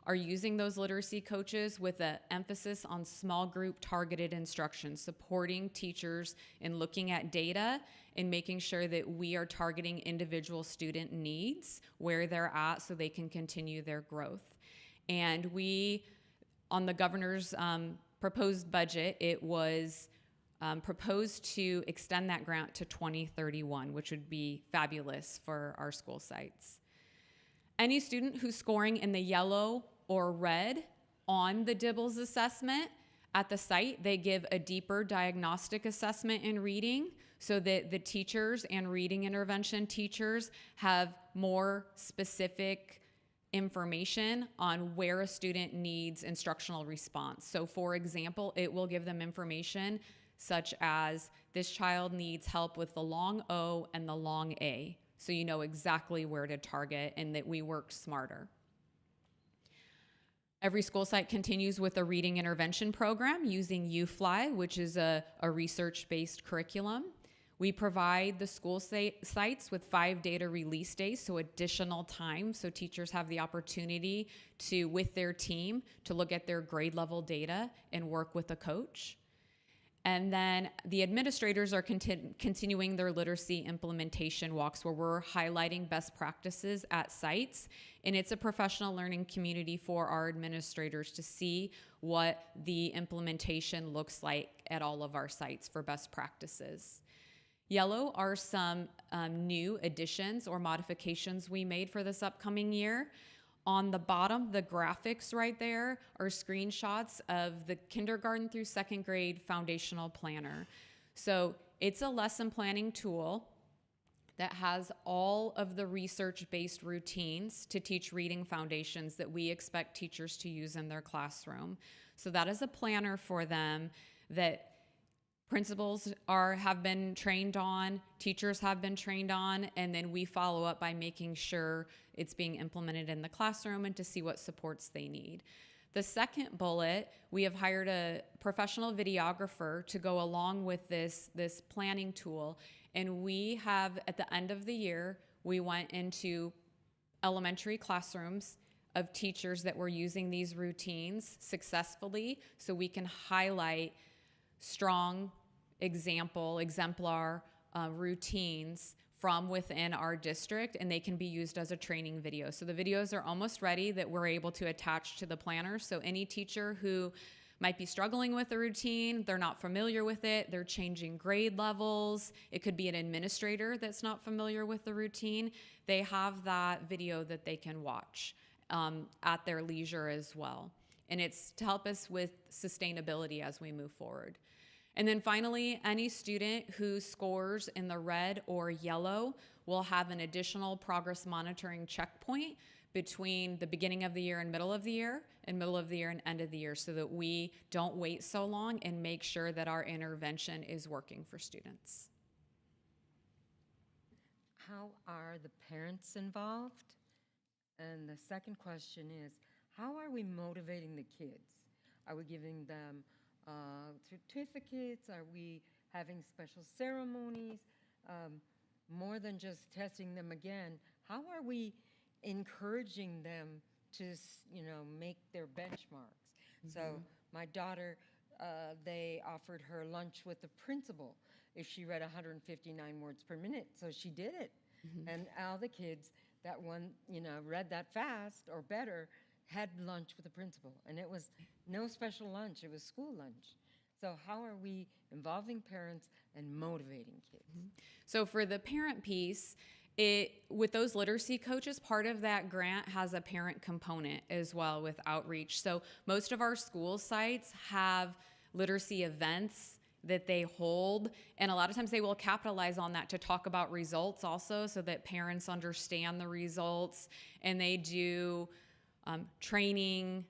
are using those literacy coaches with an emphasis on small group targeted instruction, supporting teachers in looking at data and making sure that we are targeting individual student needs where they're at so they can continue their growth. And we, on the governor's proposed budget, it was proposed to extend that grant to 2031, which would be fabulous for our school sites. Any student who's scoring in the yellow or red on the DIBELS assessment at the site, they give a deeper diagnostic assessment in reading so that the teachers and reading intervention teachers have more specific information on where a student needs instructional response. So for example, it will give them information such as this child needs help with the long O and the long A. So you know exactly where to target and that we work smarter. Every school site continues with a reading intervention program using UFly, which is a research-based curriculum. We provide the school sites with 5 data release days, so additional time, so teachers have the opportunity to, with their team, to look at their grade level data and work with a coach. And then the administrators are continuing their literacy implementation walks where we're highlighting best practices at sites. And it's a professional learning community for our administrators to see what the implementation looks like at all of our sites for best practices. Yellow are some new additions or modifications we made for this upcoming year. On the bottom, the graphics right there are screenshots of the kindergarten through 2nd grade foundational planner. So it's a lesson planning tool that has all of the research-based routines to teach reading foundations that we expect teachers to use in their classroom. So that is a planner for them that principals have been trained on, teachers have been trained on, and then we follow up by making sure it's being implemented in the classroom and to see what supports they need. The second bullet, we have hired a professional videographer to go along with this planning tool. And we have, at the end of the year, we went into elementary classrooms of teachers that were using these routines successfully, so we can highlight strong exemplar routines from within our district, and they can be used as a training video. So the videos are almost ready that we're able to attach to the planner. So any teacher who might be struggling with a routine, they're not familiar with it, they're changing grade levels, it could be an administrator that's not familiar with the routine, they have that video that they can watch at their leisure as well. And it's to help us with sustainability as we move forward. And then finally, any student who scores in the red or yellow will have an additional progress monitoring checkpoint between the beginning of the year and middle of the year, and middle of the year and end of the year, so that we don't wait so long and make sure that our intervention is working for students. How are the parents involved? And the second question is, how are we motivating the kids? Are we giving them certificates? Are we having special ceremonies? More than just testing them again, how are we encouraging them to, make their benchmarks? So my daughter, they offered her lunch with the principal if she read 159 words per minute. So she did it. And all the kids that read that fast or better had lunch with the principal. And it was no special lunch, it was school lunch. So how are we involving parents and motivating kids? So for the parent piece, with those literacy coaches, part of that grant has a parent component as well with outreach. So most of our school sites have literacy events that they hold, and a lot of times they will capitalize on that to talk about results also, so that parents understand the results, and they do training,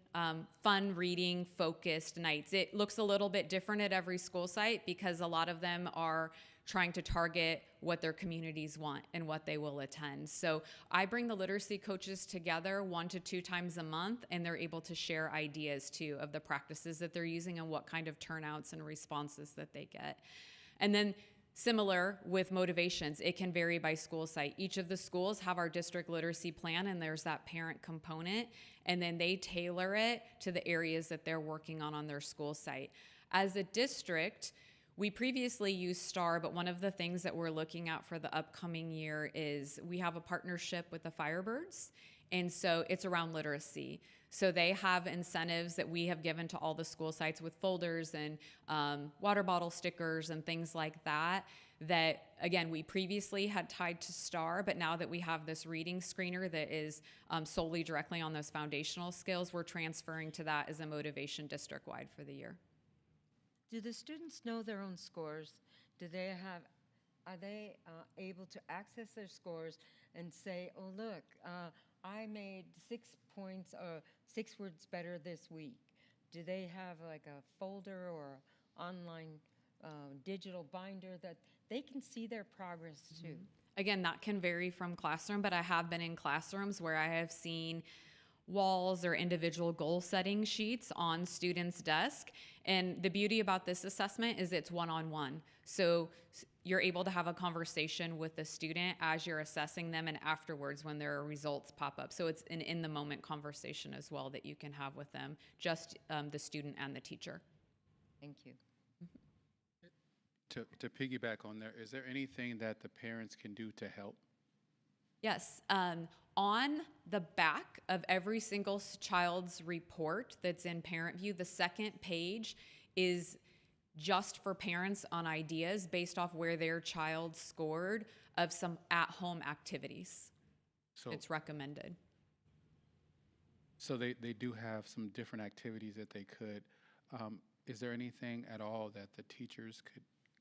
fun reading focused nights. It looks a little bit different at every school site because a lot of them are trying to target what their communities want and what they will attend. So I bring the literacy coaches together 1 to 2 times a month, and they're able to share ideas too of the practices that they're using and what kind of turnouts and responses that they get. And then similar with motivations, it can vary by school site. Each of the schools have our district literacy plan, and there's that parent component, and then they tailor it to the areas that they're working on their school site. As a district, we previously used STAR, but one of the things that we're looking at for the upcoming year is we have a partnership with the Firebirds, and so it's around literacy. So they have incentives that we have given to all the school sites with folders and water bottle stickers and things like that, that, again, we previously had tied to STAR, but now that we have this reading screener that is solely directly on those foundational skills, we're transferring to that as a motivation district-wide for the year. Do the students know their own scores? Are they able to access their scores and say, oh, look, I made 6 points or 6 words better this week? Do they have like a folder or online digital binder that they can see their progress too? Again, that can vary from classroom, but I have been in classrooms where I have seen walls or individual goal setting sheets on students' desk. And the beauty about this assessment is it's one-on-one. So you're able to have a conversation with the student as you're assessing them and afterwards when their results pop up. So it's an in-the-moment conversation as well that you can have with them, just the student and the teacher. Thank you. To piggyback on there, is there anything that the parents can do to help? Yes. On the back of every single child's report that's in Parent View, the second page is just for parents on ideas based off where their child scored of some at-home activities. So it's recommended. So they do have some different activities that they could. Is there anything at all that the teachers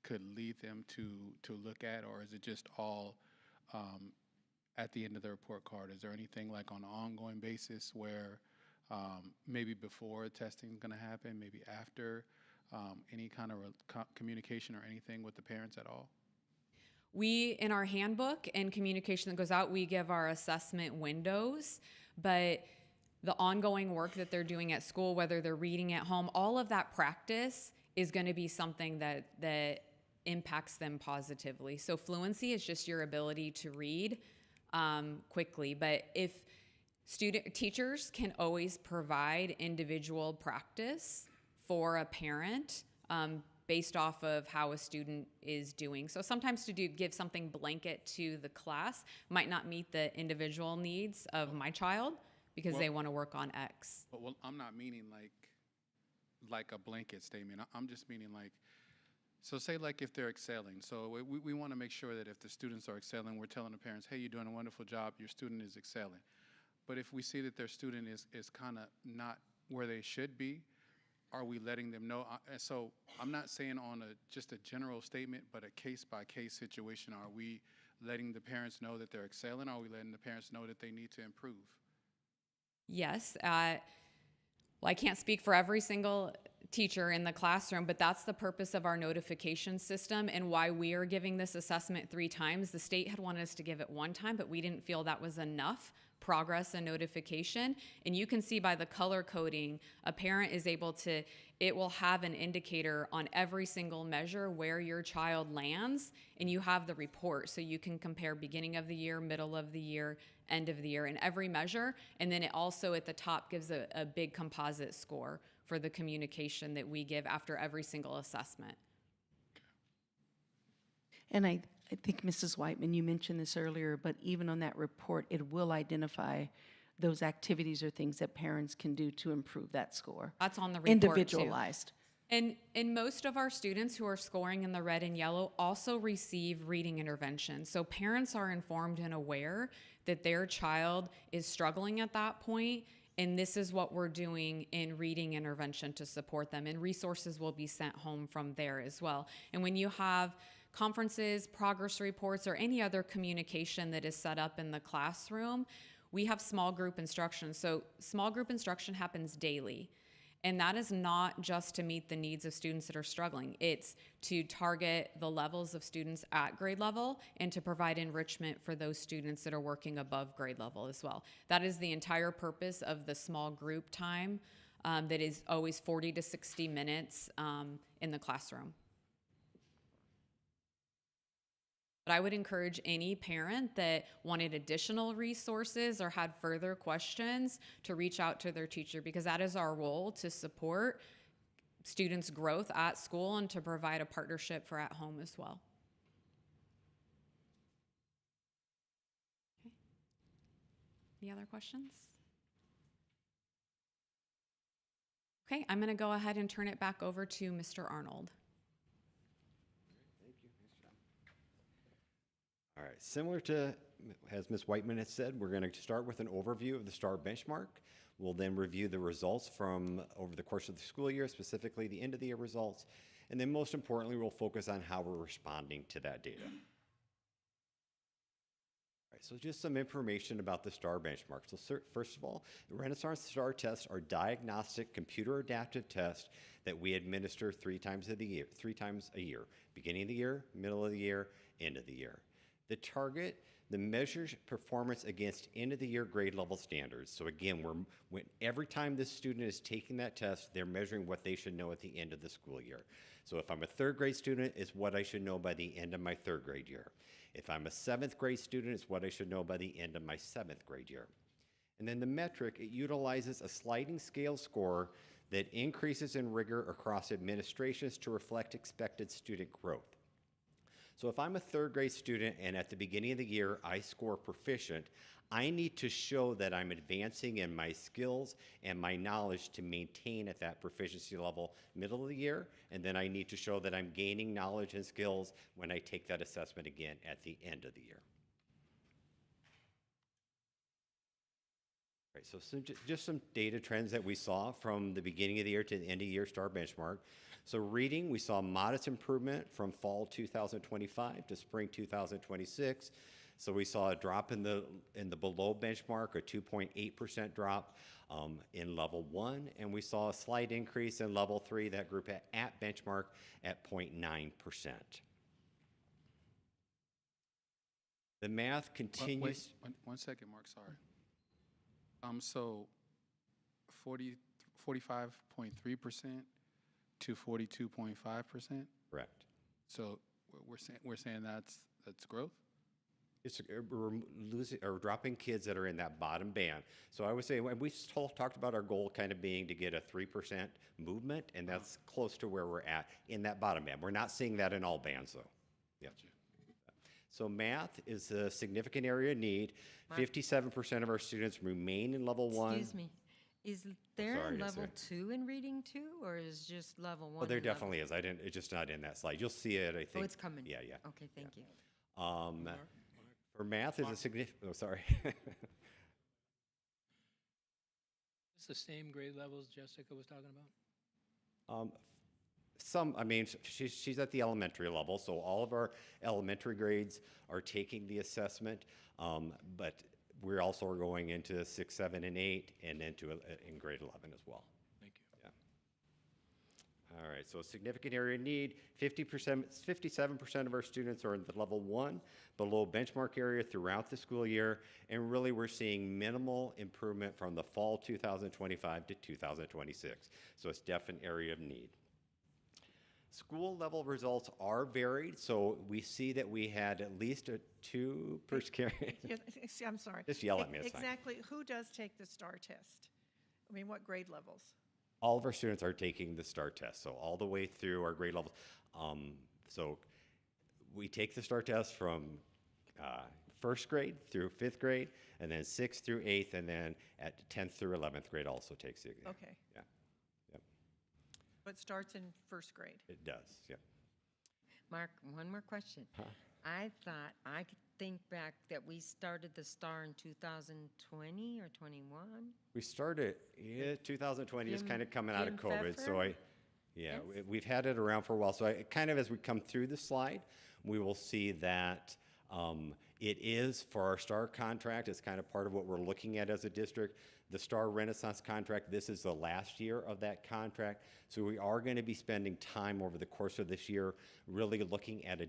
could lead them to look at, or is it just all at the end of the report card? Is there anything like on an ongoing basis where maybe before testing is going to happen, maybe after, any kind of communication or anything with the parents at all? We, in our handbook and communication that goes out, we give our assessment windows, but the ongoing work that they're doing at school, whether they're reading at home, all of that practice is going to be something that impacts them positively. So fluency is just your ability to read quickly. But if teachers can always provide individual practice for a parent based off of how a student is doing. So sometimes to give something blanket to the class might not meet the individual needs of my child because they want to work on X. Well, I'm not meaning like a blanket statement. I'm just meaning like, so say like if they're excelling. So we want to make sure that if the students are excelling, we're telling the parents, hey, you're doing a wonderful job, your student is excelling. But if we see that their student is kind of not where they should be, are we letting them know? So I'm not saying on just a general statement, but a case-by-case situation. Are we letting the parents know that they're excelling? Are we letting the parents know that they need to improve? Yes. Well, I can't speak for every single teacher in the classroom, but that's the purpose of our notification system and why we are giving this assessment 3 times. The state had wanted us to give it 1 time, but we didn't feel that was enough progress and notification. And you can see by the color coding, a parent is able to, it will have an indicator on every single measure where your child lands, and you have the report. So you can compare beginning of the year, middle of the year, end of the year, in every measure. And then it also at the top gives a big composite score for the communication that we give after every single assessment. And I think, Mrs. Whiteman, you mentioned this earlier, but even on that report, it will identify those activities or things that parents can do to improve that score. That's on the report, individualized. Too. And most of our students who are scoring in the red and yellow also receive reading intervention. So parents are informed and aware that their child is struggling at that point, and this is what we're doing in reading intervention to support them. And resources will be sent home from there as well. And when you have conferences, progress reports, or any other communication that is set up in the classroom, we have small group instruction. So small group instruction happens daily. And that is not just to meet the needs of students that are struggling. It's to target the levels of students at grade level and to provide enrichment for those students that are working above grade level as well. That is the entire purpose of the small group time that is always 40 to 60 minutes in the classroom. But I would encourage any parent that wanted additional resources or had further questions to reach out to their teacher, because that is our role, to support students' growth at school and to provide a partnership for at home as well. Okay. Any other questions? Okay, I'm going to go ahead and turn it back over to Mr. Arnold. All right, similar to, as Ms. Whiteman has said, we're going to start with an overview of the STAR benchmark. We'll then review the results from over the course of the school year, specifically the end of the year results. And then most importantly, we'll focus on how we're responding to that data. All right, so just some information about the STAR benchmark. So first of all, the Renaissance STAR tests are diagnostic computer adaptive tests that we administer 3 times a year, beginning of the year, middle of the year, end of the year. The target, the measures performance against end of the year grade level standards. So again, every time this student is taking that test, they're measuring what they should know at the end of the school year. So if I'm a 3rd grade student, it's what I should know by the end of my 3rd grade year. If I'm a 7th grade student, it's what I should know by the end of my 7th grade year. And then the metric, it utilizes a sliding scale score that increases in rigor across administrations to reflect expected student growth. So if I'm a 3rd grade student and at the beginning of the year I score proficient, I need to show that I'm advancing in my skills and my knowledge to maintain at that proficiency level middle of the year, and then I need to show that I'm gaining knowledge and skills when I take that assessment again at the end of the year. Right, so just some data trends that we saw from the beginning of the year to the end of the year STAR benchmark. So reading, we saw modest improvement from fall 2025 to spring 2026. So we saw a drop in the below benchmark, a 2.8% drop in level 1, and we saw a slight increase in level 3, that group at benchmark at 0.9%. The math continues. Wait, one second, Mark, sorry. So 45.3% to 42.5%. Correct. So we're saying that's growth. It's we're losing or dropping kids that are in that bottom band. So I would say when we talked about our goal kind of being to get a 3% movement, and that's close to where we're at in that bottom band. We're not seeing that in all bands though. Yeah. So math is a significant area of need. 57% of our students remain in level 1. Excuse me. Is there a level 2 in reading too, or is just level 1? Well, there definitely is. It's just not in that slide. You'll see it, I think. Oh, it's coming. Yeah. Okay, thank you. For math is a significant, oh, sorry. It's the same grade levels Jessica was talking about? I mean, she's at the elementary level, so all of our elementary grades are taking the assessment, but we're also going into 6, 7, and 8, and into in grade 11 as well. Thank you. Yeah. All right, so significant area of need. 57% of our students are in the level 1, below benchmark area throughout the school year, and really we're seeing minimal improvement from the fall 2025 to 2026. So it's definite area of need. School level results are varied, so we see that we had at least a 2 per scary. I'm sorry. Just yell at me, it's fine. Exactly. Who does take the STAR test? I mean, what grade levels? All of our students are taking the STAR test, so all the way through our grade levels. So we take the STAR test from first grade through 5th grade, and then 6th through 8th, and then at 10th through 11th grade also takes the exam. Okay. Yeah. Yep. But starts in first grade. It does, yeah. Mark, one more question. I thought I could think back that we started the STAR in 2020 or 21. We started, 2020 is Jim- kind of coming out of Jim COVID, so Pfeffer? yeah, we've had it around for a while. So kind of as we come through the slide, we will see that it is for our STAR contract. It's kind of part of what we're looking at as a district. The STAR Renaissance contract, this is the last year of that contract. So we are going to be spending time over the course of this year really looking at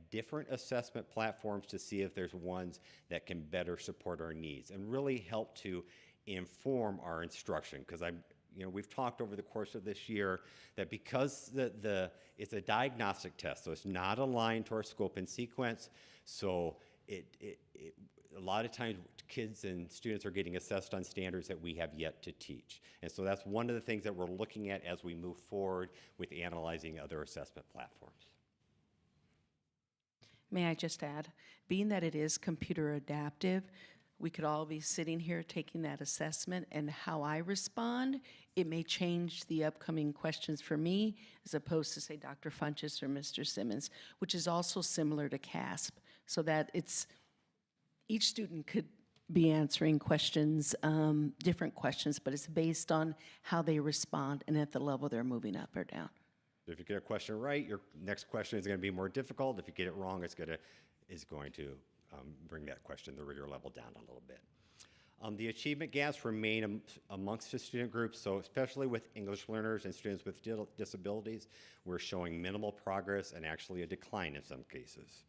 different assessment platforms to see if there's ones that can better support our needs and really help to inform our instruction. Because we've talked over the course of this year that because it's a diagnostic test, so it's not aligned to our scope and sequence, so a lot of times kids and students are getting assessed on standards that we have yet to teach. And so that's one of the things that we're looking at as we move forward with analyzing other assessment platforms. May I just add, being that it is computer adaptive, we could all be sitting here taking that assessment, and how I respond, it may change the upcoming questions for me as opposed to, say, Dr. Funches or Mr. Simmons, which is also similar to CASP, so that each student could be answering questions, different questions, but it's based on how they respond and at the level they're moving up or down. So if you get a question right, your next question is going to be more difficult. If you get it wrong, it's going to bring that question, the rigor level, down a little bit. The achievement gaps remain amongst the student groups, so especially with English learners and students with disabilities, we're showing minimal progress and actually a decline in some cases.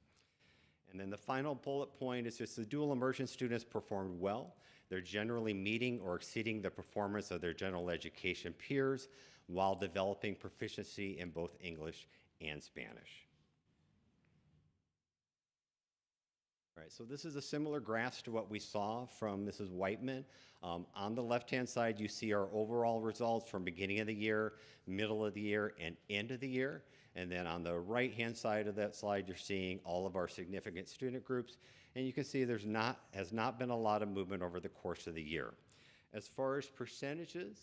And then the final bullet point is just the dual immersion students performed well. They're generally meeting or exceeding the performance of their general education peers while developing proficiency in both English and Spanish. All right, so this is a similar graph to what we saw from Mrs. Whiteman. On the left-hand side, you see our overall results from beginning of the year, middle of the year, and end of the year. And then on the right-hand side of that slide, you're seeing all of our significant student groups. And you can see has not been a lot of movement over the course of the year. As far as percentages,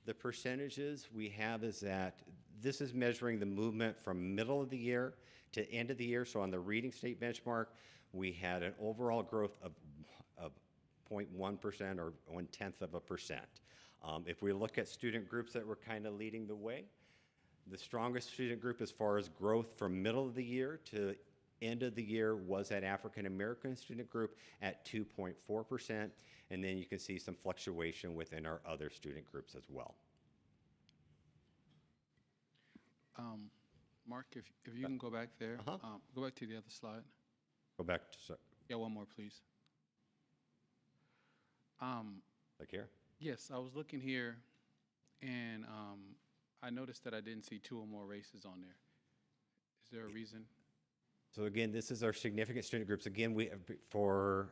the percentages we have is that this is measuring the movement from middle of the year to end of the year. So on the reading state benchmark, we had an overall growth of 0.1% or 0.1%. If we look at student groups that were kind of leading the way, the strongest student group as far as growth from middle of the year to end of the year was that African American student group at 2.4%, and then you can see some fluctuation within our other student groups as well. Mark, if you can go back there, go back to the other slide. Go back to, Yeah, one more, please. Like here? Yes, I was looking here, and I noticed that I didn't see 2 or more races on there. Is there a reason? So again, this is our significant student groups. Again, for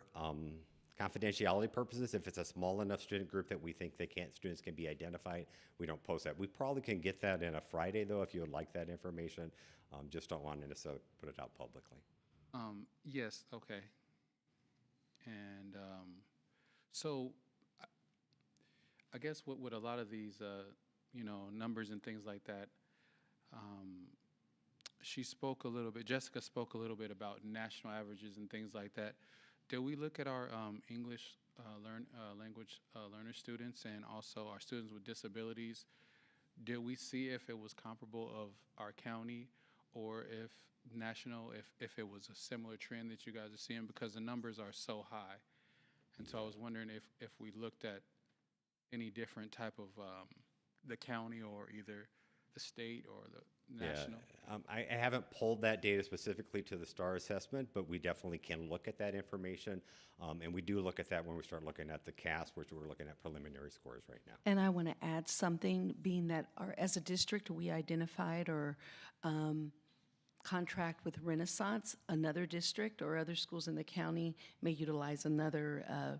confidentiality purposes, if it's a small enough student group that we think students can be identified, we don't post that. We probably can get that in a Friday, though, if you would like that information. Just don't want to necessarily put it out publicly. Yes, okay. And so I guess with a lot of these, numbers and things like that, Jessica spoke a little bit about national averages and things like that. Did we look at our English language learner students and also our students with disabilities? Did we see if it was comparable of our county or if if it was a similar trend that you guys are seeing? Because the numbers are so high. And so I was wondering if we looked at any different type of the county or either the state or the national. Yeah, I haven't pulled that data specifically to the STAR assessment, but we definitely can look at that information. And we do look at that when we start looking at the CAS, which we're looking at preliminary scores right now. And I want to add something, being that as a district, we identified or contract with Renaissance, another district or other schools in the county may utilize another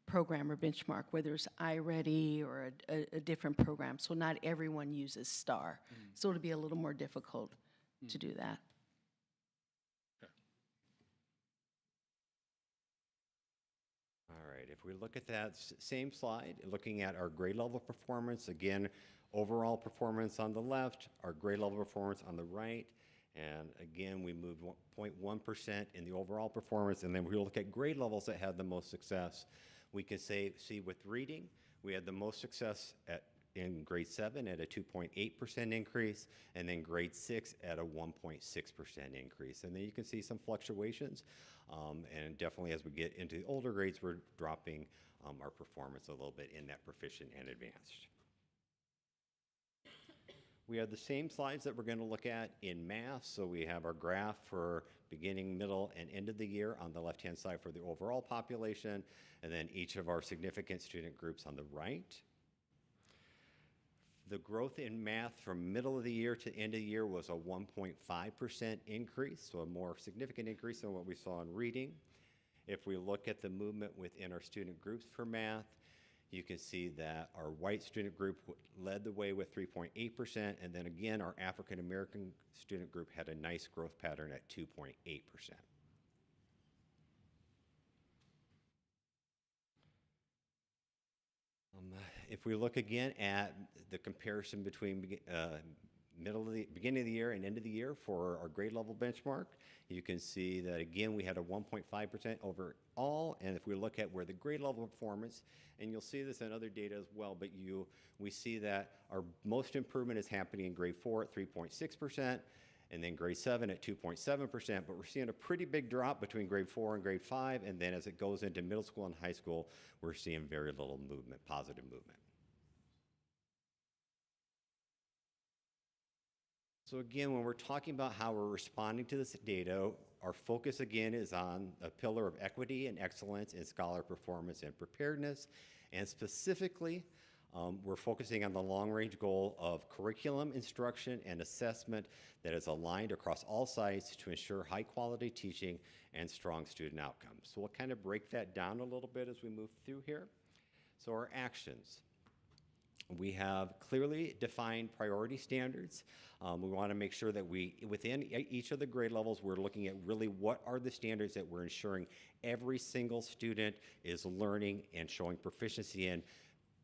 program or benchmark, whether it's iReady or a different program. So not everyone uses STAR. So it'll be a little more difficult to do that. All right, if we look at that same slide, looking at our grade level performance, again, overall performance on the left, our grade level performance on the right, and again, we moved 0.1% in the overall performance, and then we look at grade levels that had the most success. We can see with reading, we had the most success in grade 7 at a 2.8% increase, and then grade 6 at a 1.6% increase. And then you can see some fluctuations, and definitely as we get into the older grades, we're dropping our performance a little bit in that proficient and advanced. We have the same slides that we're going to look at in math. So we have our graph for beginning, middle, and end of the year on the left-hand side for the overall population, and then each of our significant student groups on the right. The growth in math from middle of the year to end of the year was a 1.5% increase, so a more significant increase than what we saw in reading. If we look at the movement within our student groups for math, you can see that our white student group led the way with 3.8%, and then again, our African American student group had a nice growth pattern at 2.8%. If we look again at the comparison between beginning of the year and end of the year for our grade level benchmark, you can see that again we had a 1.5% overall, and if we look at where the grade level performance, and you'll see this in other data as well, but we see that our most improvement is happening in grade 4 at 3.6%, and then grade 7 at 2.7%, but we're seeing a pretty big drop between grade 4 and grade 5, and then as it goes into middle school and high school, we're seeing very little movement, positive movement. So again, when we're talking about how we're responding to this data, our focus again is on a pillar of equity and excellence in scholar performance and preparedness, and specifically, we're focusing on the long-range goal of curriculum instruction and assessment that is aligned across all sites to ensure high-quality teaching and strong student outcomes. So we'll kind of break that down a little bit as we move through here. So our actions. We have clearly defined priority standards. We want to make sure that within each of the grade levels, we're looking at really what are the standards that we're ensuring every single student is learning and showing proficiency in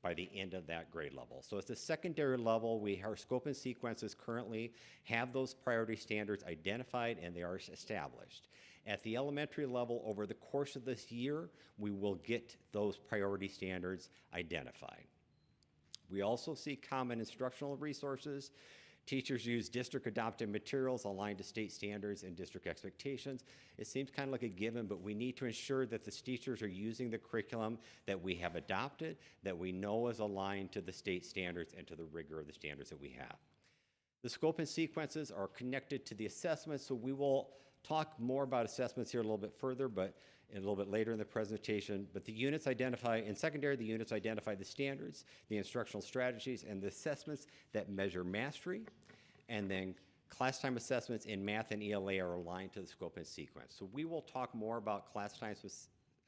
by the end of that grade level. So at the secondary level, our scope and sequences currently have those priority standards identified and they are established. At the elementary level, over the course of this year, we will get those priority standards identified. We also see common instructional resources. Teachers use district-adopted materials aligned to state standards and district expectations. It seems kind of like a given, but we need to ensure that the teachers are using the curriculum that we have adopted, that we know is aligned to the state standards and to the rigor of the standards that we have. The scope and sequences are connected to the assessments, so we will talk more about assessments here a little bit further, but a little bit later in the presentation, but the units identify, in secondary, the units identify the standards, the instructional strategies, and the assessments that measure mastery, and then class time assessments in math and ELA are aligned to the scope and sequence. So we will talk more about class time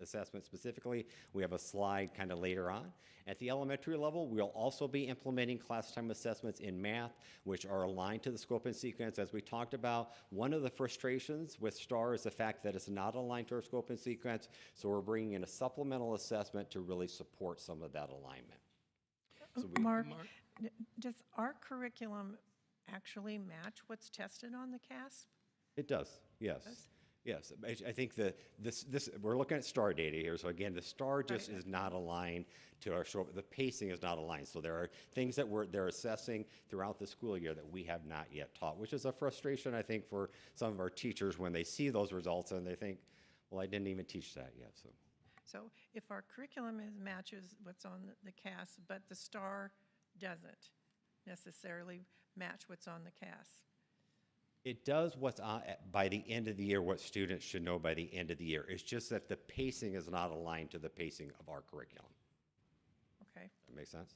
assessment specifically. We have a slide kind of later on. At the elementary level, we'll also be implementing class time assessments in math, which are aligned to the scope and sequence. As we talked about, one of the frustrations with STAR is the fact that it's not aligned to our scope and sequence, so we're bringing in a supplemental assessment to really support some of that alignment. So Mark, does our curriculum actually match what's tested on the CASP? It does, yes. Yes, I think we're looking at STAR data here. So again, the STAR just is not aligned to our the pacing is not aligned. So there are things that they're assessing throughout the school year that we have not yet taught, which is a frustration, I think, for some of our teachers when they see those results and they think, well, I didn't even teach that yet. So if our curriculum matches what's on the CASP, but the STAR doesn't necessarily match what's on the CASP. It does what's on by the end of the year, what students should know by the end of the year. It's just that the pacing is not aligned to the pacing of our curriculum. Okay. That makes sense?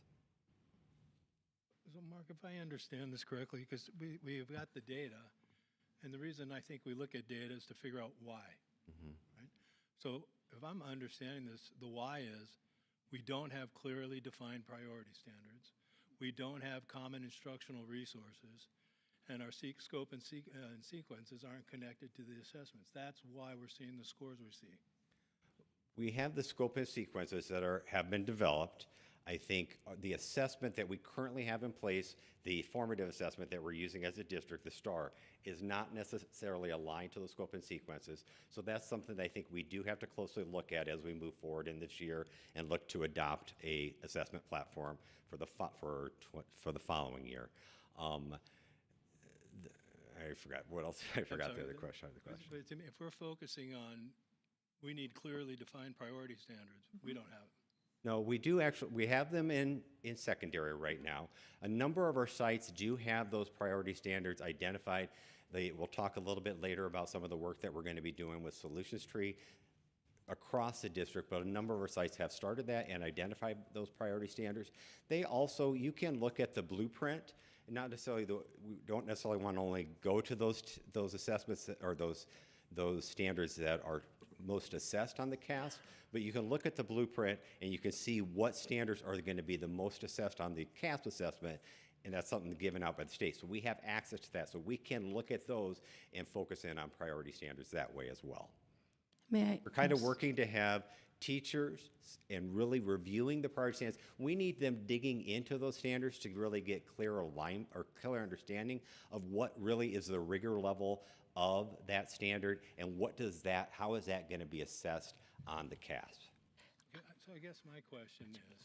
So Mark, if I understand this correctly, because we've got the data, and the reason I think we look at data is to figure out why, right? So if I'm understanding this, the why is we don't have clearly defined priority standards. We don't have common instructional resources. And our scope and sequences aren't connected to the assessments. That's why we're seeing the scores we see. We have the scope and sequences that have been developed. I think the assessment that we currently have in place, the formative assessment that we're using as a district, the STAR, is not necessarily aligned to the scope and sequences. So that's something that I think we do have to closely look at as we move forward in this year and look to adopt a assessment platform for the following year. I forgot what else. I forgot the other question. But to me, if we're focusing on, we need clearly defined priority standards. We don't have it. No, we do actually. We have them in secondary right now. A number of our sites do have those priority standards identified. We'll talk a little bit later about some of the work that we're going to be doing with Solutions Tree across the district, but a number of our sites have started that and identified those priority standards. They also, you can look at the blueprint. Not necessarily, we don't necessarily want to only go to those assessments or those standards that are most assessed on the CASP, but you can look at the blueprint and you can see what standards are going to be the most assessed on the CASP assessment, and that's something given out by the state. So we have access to that, so we can look at those and focus in on priority standards that way as well. We're kind of working to have teachers and really reviewing the priority standards. We need them digging into those standards to really get clear understanding of what really is the rigor level of that standard and how is that going to be assessed on the CASP. So I guess my question is,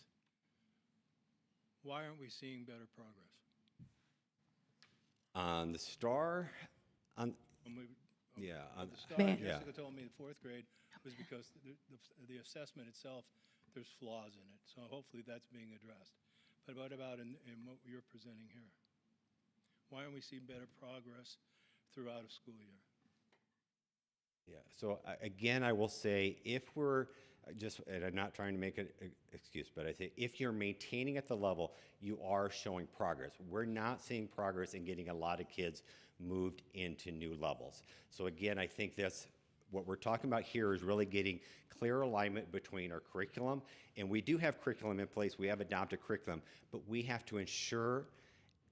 why aren't we seeing better progress? On the STAR, The STAR, Jessica told me the fourth grade was because the assessment itself, there's flaws in it. So hopefully that's being addressed. But what about in what you're presenting here? Why aren't we seeing better progress throughout a school year? Yeah, so again, I will say if we're and I'm not trying to make an excuse, but I think if you're maintaining at the level, you are showing progress. We're not seeing progress in getting a lot of kids moved into new levels. So again, I think that's what we're talking about here is really getting clear alignment between our curriculum, and we do have curriculum in place. We have adopted curriculum, but we have to ensure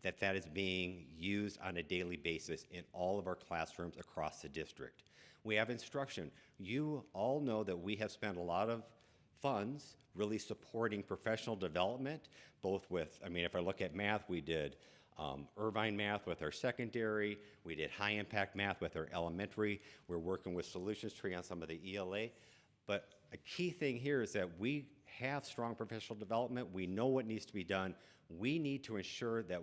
that that is being used on a daily basis in all of our classrooms across the district. We have instruction. You all know that we have spent a lot of funds really supporting professional development, both with, if I look at math, we did Irvine math with our secondary, we did high impact math with our elementary, we're working with Solutions Tree on some of the ELA, but a key thing here is that we have strong professional development, we know what needs to be done, we need to ensure that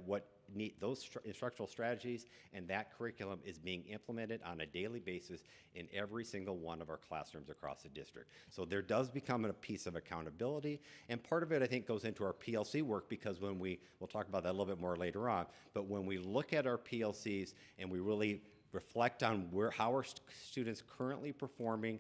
those instructional strategies and that curriculum is being implemented on a daily basis in every single one of our classrooms across the district. So there does become a piece of accountability, and part of it I think goes into our PLC work because we'll talk about that a little bit more later on, but when we look at our PLCs and we really reflect on how our students currently performing,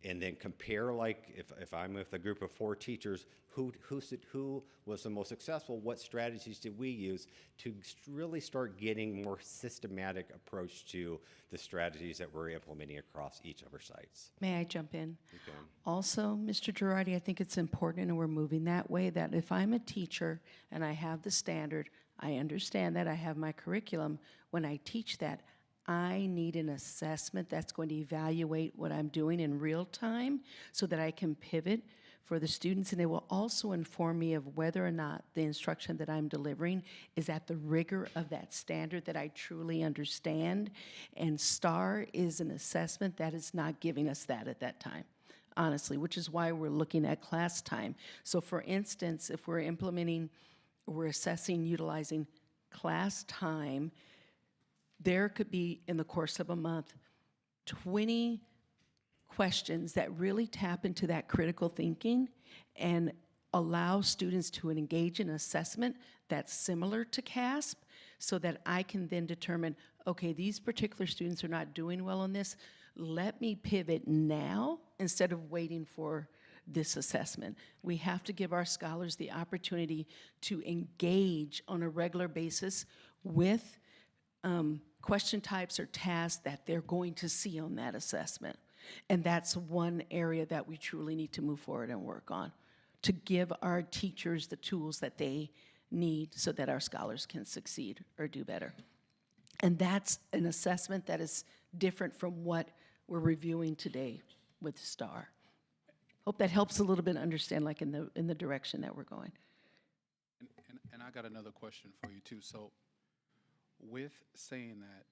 and then compare, like if I'm with a group of 4 teachers, who was the most successful, what strategies did we use to really start getting more systematic approach to the strategies that we're implementing across each of our sites. May I jump in? You can. Also, Mr. Girardi, I think it's important, and we're moving that way, that if I'm a teacher and I have the standard, I understand that I have my curriculum. When I teach that, I need an assessment that's going to evaluate what I'm doing in real time so that I can pivot for the students, and it will also inform me of whether or not the instruction that I'm delivering is at the rigor of that standard that I truly understand. And STAR is an assessment that is not giving us that at that time, honestly, which is why we're looking at class time. So for instance, if we're assessing utilizing class time, there could be, in the course of a month, 20 questions that really tap into that critical thinking and allow students to engage in assessment that's similar to CASP, so that I can then determine, okay, these particular students are not doing well on this. Let me pivot now instead of waiting for this assessment. We have to give our scholars the opportunity to engage on a regular basis with question types or tasks that they're going to see on that assessment. And that's one area that we truly need to move forward and work on, to give our teachers the tools that they need so that our scholars can succeed or do better. And that's an assessment that is different from what we're reviewing today with STAR. Hope that helps a little bit understand, like in the direction that we're going. And I got another question for you too. So with saying that,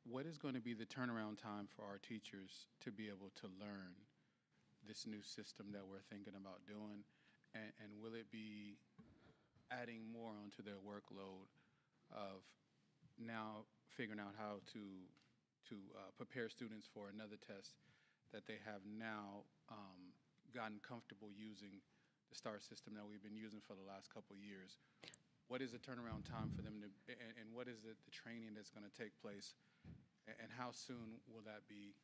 what is going to be the turnaround time for our teachers to be able to learn this new system that we're thinking about doing? And will it be adding more onto their workload of now figuring out how to prepare students for another test that they have now gotten comfortable using the STAR system that we've been using for the last couple of years? What is the turnaround time for them to, and what is the training that's going to take place, and how soon will that be,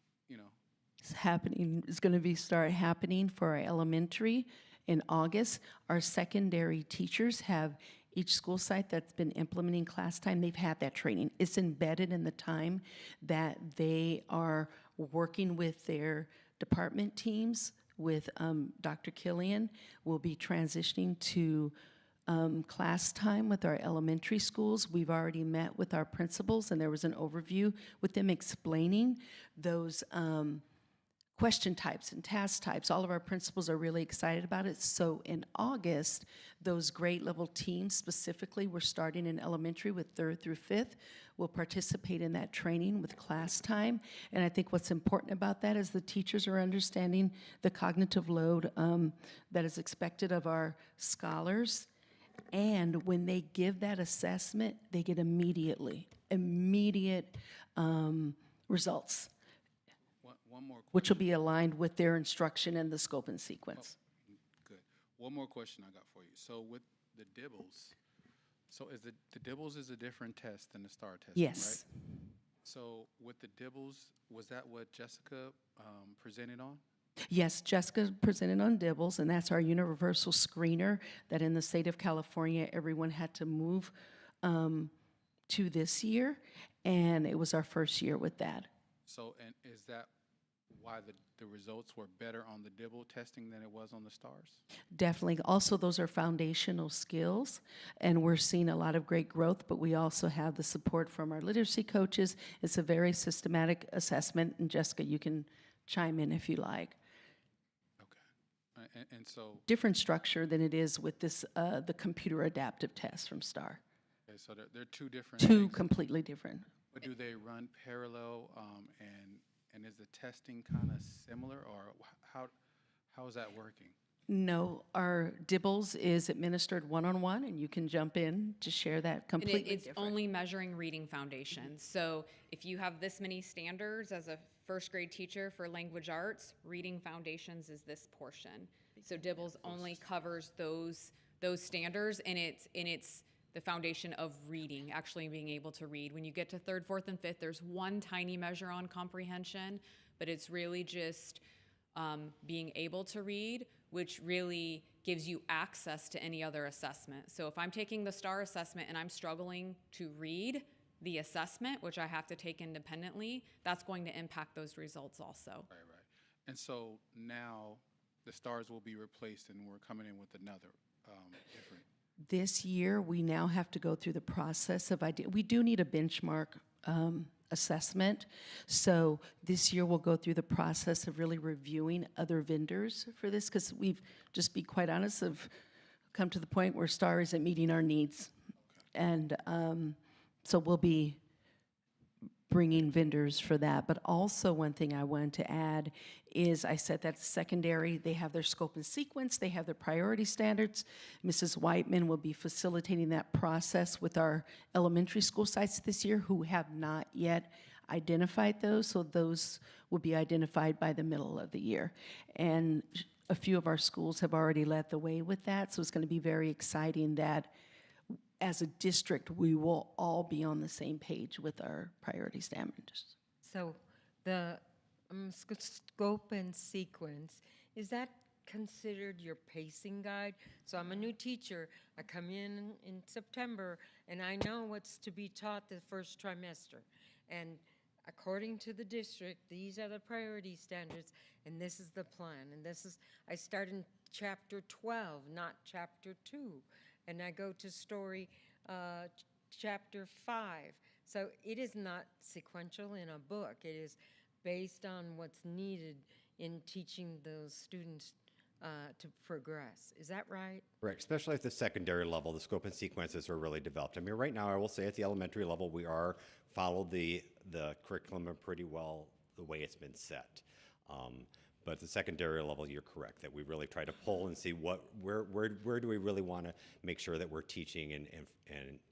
It's going to start happening for our elementary in August. Our secondary teachers have, each school site that's been implementing class time, they've had that training. It's embedded in the time that they are working with their department teams. With Dr. Killian, we'll be transitioning to class time with our elementary schools. We've already met with our principals, and there was an overview with them explaining those question types and task types. All of our principals are really excited about it. So in August, those grade level teams, specifically, we're starting in elementary with 3rd through 5th, will participate in that training with class time. And I think what's important about that is the teachers are understanding the cognitive load that is expected of our scholars. And when they give that assessment, they get immediate results, one more question. which will be aligned with their instruction and the scope and sequence. Oh, good. One more question I got for you. So with the DIBELS, so is the DIBELS is a different test than the STAR test, Yes. right? So with the DIBELS, was that what Jessica presented on? Yes, Jessica presented on DIBELS, and that's our universal screener that in the state of California, everyone had to move to this year, and it was our first year with that. So, and is that why the results were better on the DIBEL testing than it was on the STARS? Definitely. Also, those are foundational skills, and we're seeing a lot of great growth, but we also have the support from our literacy coaches. It's a very systematic assessment, and Jessica, you can chime in if you like. And so Different structure than it is with this, the computer adaptive test from STAR. okay, so they're two different Two things. completely different. But do they run parallel? And is the testing kind of similar, or how is that working? No, our DIBELS is administered one-on-one, and you can jump in to share that completely And it's different. only measuring reading foundation. So if you have this many standards as a first grade teacher for language arts, reading foundations is this portion. So DIBELS only covers those standards, and it's the foundation of reading, actually being able to read. When you get to 3rd, 4th, and 5th, there's one tiny measure on comprehension, but it's really just being able to read, which really gives you access to any other assessment. So if I'm taking the STAR assessment and I'm struggling to read the assessment, which I have to take independently, that's going to impact those results also. Right. And so now the stars will be replaced and we're coming in with another different. This year, we now have to go through the process of we do need a benchmark assessment. So this year, we'll go through the process of really reviewing other vendors for this, because we've, just be quite honest, have come to the point where STAR isn't meeting our needs. And so we'll be bringing vendors for that. But also one thing I wanted to add is I said that secondary, they have their scope and sequence, they have their priority standards. Mrs. Whiteman will be facilitating that process with our elementary school sites this year who have not yet identified those. So those will be identified by the middle of the year. And a few of our schools have already led the way with that. So it's going to be very exciting that as a district, we will all be on the same page with our priority standards. So the scope and sequence, is that considered your pacing guide? So I'm a new teacher. I come in September, and I know what's to be taught the first trimester. And according to the district, these are the priority standards, and this is the plan. And this is, I start in chapter 12, not chapter 2. And I go to story chapter 5. So it is not sequential in a book. It is based on what's needed in teaching those students to progress. Is that right? Right, especially at the secondary level, the scope and sequences are really developed. I mean, right now, I will say at the elementary level, we are followed the curriculum pretty well the way it's been set. But at the secondary level, you're correct, that we really try to pull and see where do we really want to make sure that we're teaching and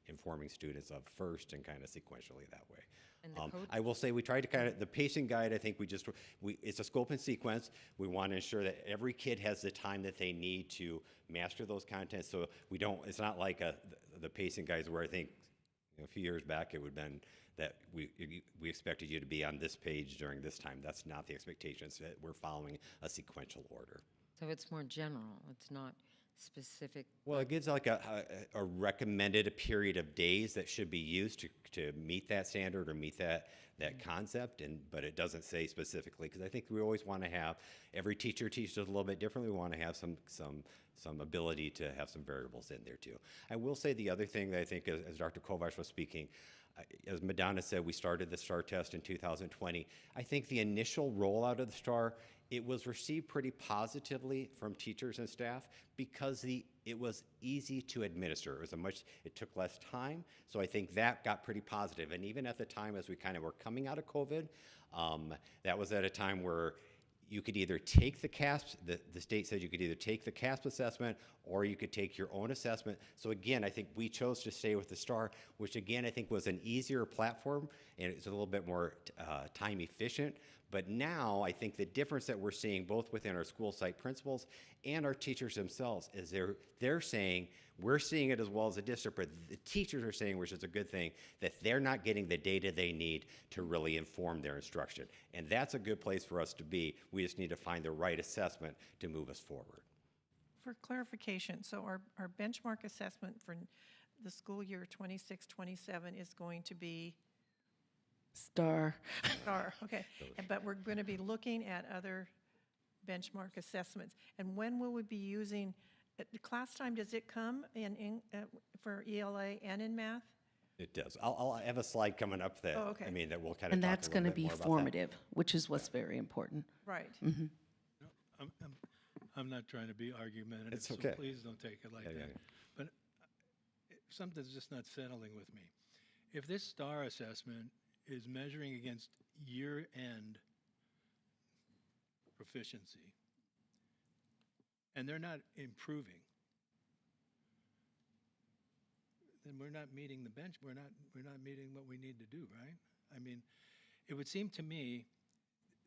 informing students of first and kind of sequentially that way. And I will say we tried to kind of, the pacing guide, I think it's a scope and sequence. We want to ensure that every kid has the time that they need to master those contents. So it's not like the pacing guides where I think a few years back it would have been that we expected you to be on this page during this time. That's not the expectation. It's that we're following a sequential order. So it's more general. It's not specific. Well, it gives like a recommended period of days that should be used to meet that standard or meet that concept, but it doesn't say specifically, because I think we always want to have, every teacher teaches a little bit differently. We want to have some ability to have some variables in there too. I will say the other thing that I think, as Dr. Kovacs was speaking, as Madonna said, we started the STAR test in 2020. I think the initial rollout of the STAR, it was received pretty positively from teachers and staff because it was easy to administer. It took less time, so I think that got pretty positive. And even at the time as we kind of were coming out of COVID, that was at a time where you could either take the CASP, the state said you could either take the CASP assessment or you could take your own assessment. So again, I think we chose to stay with the STAR, which again, I think was an easier platform and it's a little bit more time efficient. But now I think the difference that we're seeing both within our school site principals and our teachers themselves is they're saying, we're seeing it as well as the district, but the teachers are saying, which is a good thing, that they're not getting the data they need to really inform their instruction. And that's a good place for us to be. We just need to find the right assessment to move us forward. For clarification, so our benchmark assessment for the school year 26-27 is going to be? STAR. STAR, okay. But we're going to be looking at other benchmark assessments. And when will we be using, the class time, does it come for ELA and in math? It does. I'll have a slide coming up that, Oh, okay. I mean, that will kind of And talk that's a little going to bit be more about that. formative, which is what's very important. Right. Mm-hmm. No, I'm not trying to be argumentative, It's so okay. please don't take it like that. Yeah. But something's just not settling with me. If this STAR assessment is measuring against year-end proficiency, and they're not improving, then we're not meeting the bench. We're not meeting what we need to do, right? I mean, it would seem to me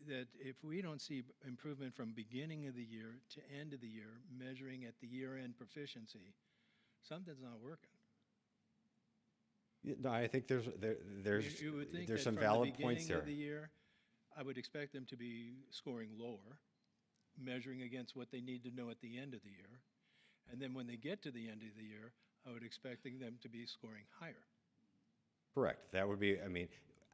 that if we don't see improvement from beginning of the year to end of the year, measuring at the year-end proficiency, something's not working. No, I think there's You would think there's that some from valid the points beginning there. of the year, I would expect them to be scoring lower, measuring against what they need to know at the end of the year. And then when they get to the end of the year, I would expecting them to be scoring higher. Correct. That would be, I mean,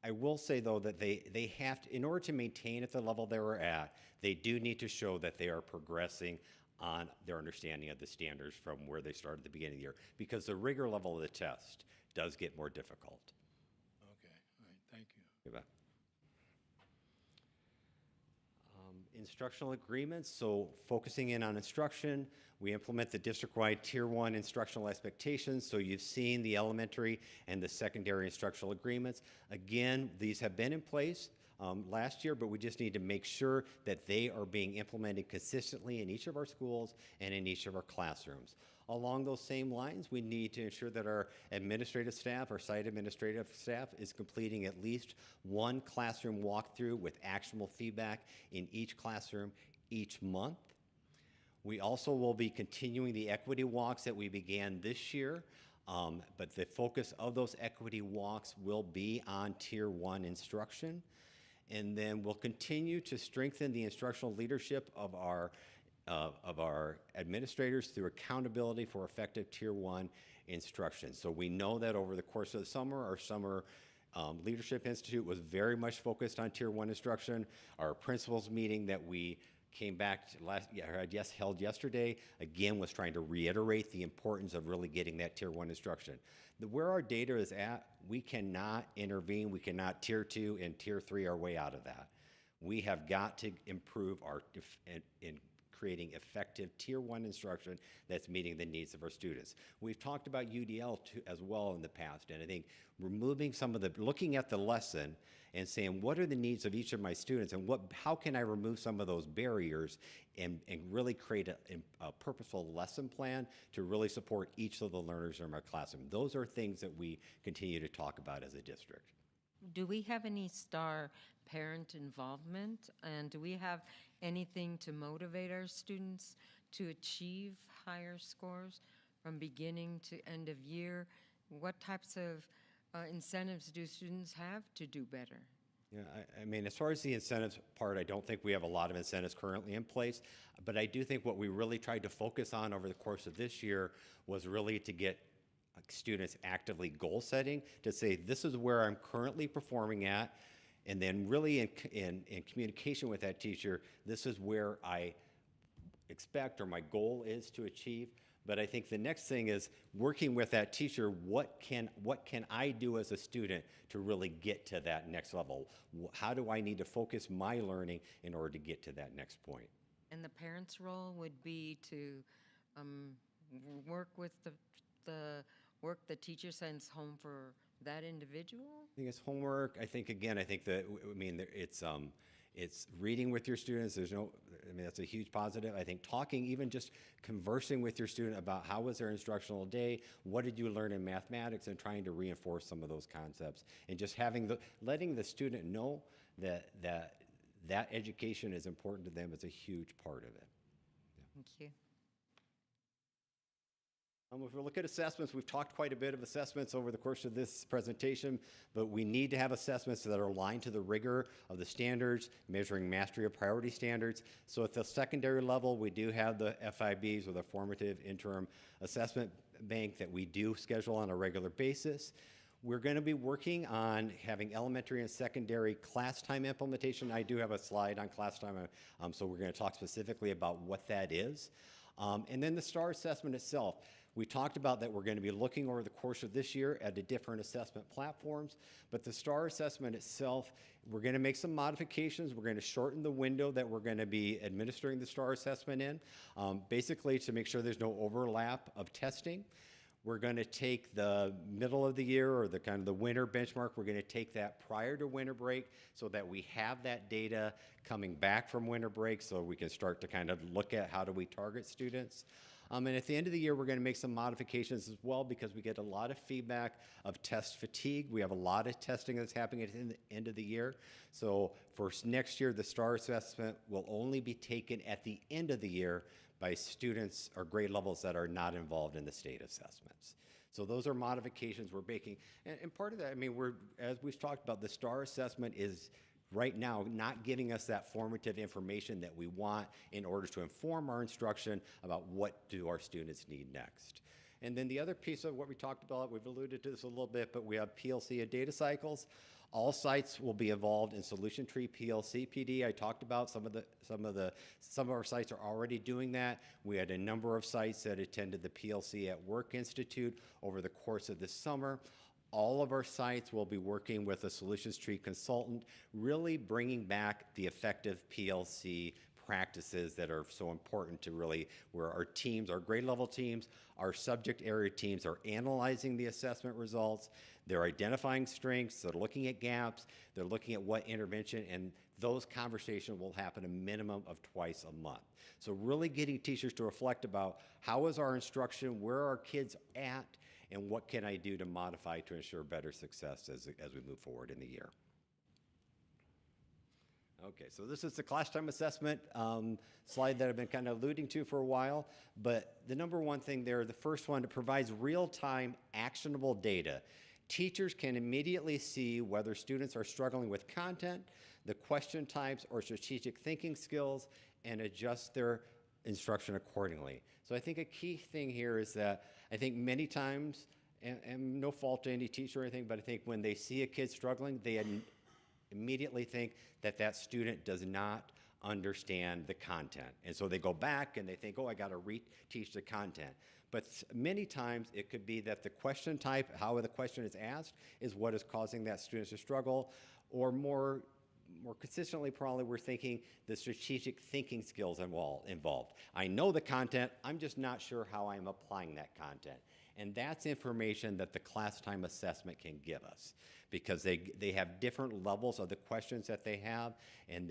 I will say though that they have to, in order to maintain at the level they were at, they do need to show that they are progressing on their understanding of the standards from where they started at the beginning of the year, because the rigor level of the test does get more difficult. Okay, all right, thank you. You bet. Instructional agreements, so focusing in on instruction, we implement the district-wide Tier 1 instructional expectations, so you've seen the elementary and the secondary instructional agreements. Again, these have been in place last year, but we just need to make sure that they are being implemented consistently in each of our schools and in each of our classrooms. Along those same lines, we need to ensure that our administrative staff, our site administrative staff, is completing at least one classroom walkthrough with actionable feedback in each classroom each month. We also will be continuing the equity walks that we began this year, but the focus of those equity walks will be on Tier 1 instruction. And then we'll continue to strengthen the instructional leadership of our administrators through accountability for effective Tier 1 instruction. So we know that over the course of the summer, our Summer Leadership Institute was very much focused on Tier 1 instruction. Our principals meeting that we came back to held yesterday, again, was trying to reiterate the importance of really getting that Tier 1 instruction. Where our data is at, we cannot intervene, we cannot Tier 2 and Tier 3 our way out of that. We have got to improve in creating effective Tier 1 instruction that's meeting the needs of our students. We've talked about UDL too, as well in the past, and I think removing some of looking at the lesson and saying, what are the needs of each of my students, and how can I remove some of those barriers and really create a purposeful lesson plan to really support each of the learners in our classroom. Those are things that we continue to talk about as a district. Do we have any STAR parent involvement? And do we have anything to motivate our students to achieve higher scores from beginning to end of year? What types of incentives do students have to do better? Yeah, I mean, as far as the incentives part, I don't think we have a lot of incentives currently in place, but I do think what we really tried to focus on over the course of this year was really to get students actively goal setting, to say this is where I'm currently performing at, and then really in communication with that teacher, this is where I expect or my goal is to achieve. But I think the next thing is working with that teacher, what can I do as a student to really get to that next level? How do I need to focus my learning in order to get to that next point? And the parent's role would be to work with the work the teacher sends home for that individual? I think it's homework. I think that, I mean, it's reading with your students. That's a huge positive. I think talking, even just conversing with your student about how was their instructional day, what did you learn in mathematics, and trying to reinforce some of those concepts, and just letting the student know that education is important to them is a huge part of it. Yeah. Thank you. If we look at assessments, we've talked quite a bit of assessments over the course of this presentation, but we need to have assessments that are aligned to the rigor of the standards, measuring mastery of priority standards. So at the secondary level, we do have the FIBs, or the Formative Interim Assessment Bank, that we do schedule on a regular basis. We're going to be working on having elementary and secondary class time implementation. I do have a slide on class time, so we're going to talk specifically about what that is. And then the STAR assessment itself. We talked about that we're going to be looking over the course of this year at the different assessment platforms, but the STAR assessment itself, we're going to make some modifications. We're going to shorten the window that we're going to be administering the STAR assessment in, basically to make sure there's no overlap of testing. We're going to take the middle of the year, or the kind of the winter benchmark, we're going to take that prior to winter break so that we have that data coming back from winter break, so we can start to kind of look at how do we target students. And at the end of the year, we're going to make some modifications as well, because we get a lot of feedback of test fatigue. We have a lot of testing that's happening at the end of the year. So for next year, the STAR assessment will only be taken at the end of the year by students or grade levels that are not involved in the state assessments. So those are modifications we're making. And part of that, I mean, as we've talked about, the STAR assessment is right now not giving us that formative information that we want in order to inform our instruction about what do our students need next. And then the other piece of what we talked about, we've alluded to this a little bit, but we have PLC and data cycles. All sites will be involved in Solution Tree PLC PD. I talked about some of our sites are already doing that. We had a number of sites that attended the PLC at Work Institute over the course of this summer. All of our sites will be working with a Solutions Tree consultant, really bringing back the effective PLC practices that are so important to really where our teams, our grade level teams, our subject area teams are analyzing the assessment results, they're identifying strengths, they're looking at gaps, they're looking at what intervention, and those conversations will happen a minimum of twice a month. So really getting teachers to reflect about how is our instruction, where are our kids at, and what can I do to modify to ensure better success as we move forward in the year. Okay, so this is the class time assessment slide that I've been kind of alluding to for a while, but the number one thing there, the first one, it provides real-time actionable data. Teachers can immediately see whether students are struggling with content, the question types, or strategic thinking skills, and adjust their instruction accordingly. So I think a key thing here is that I think many times, and no fault to any teacher or anything, but I think when they see a kid struggling, they immediately think that that student does not understand the content. And so they go back and they think, oh, I got to reteach the content. But many times it could be that the question type, how the question is asked, is what is causing that student to struggle, or more consistently, probably we're thinking the strategic thinking skills involved. I know the content, I'm just not sure how I'm applying that content. And that's information that the class time assessment can give us, because they have different levels of the questions that they have, and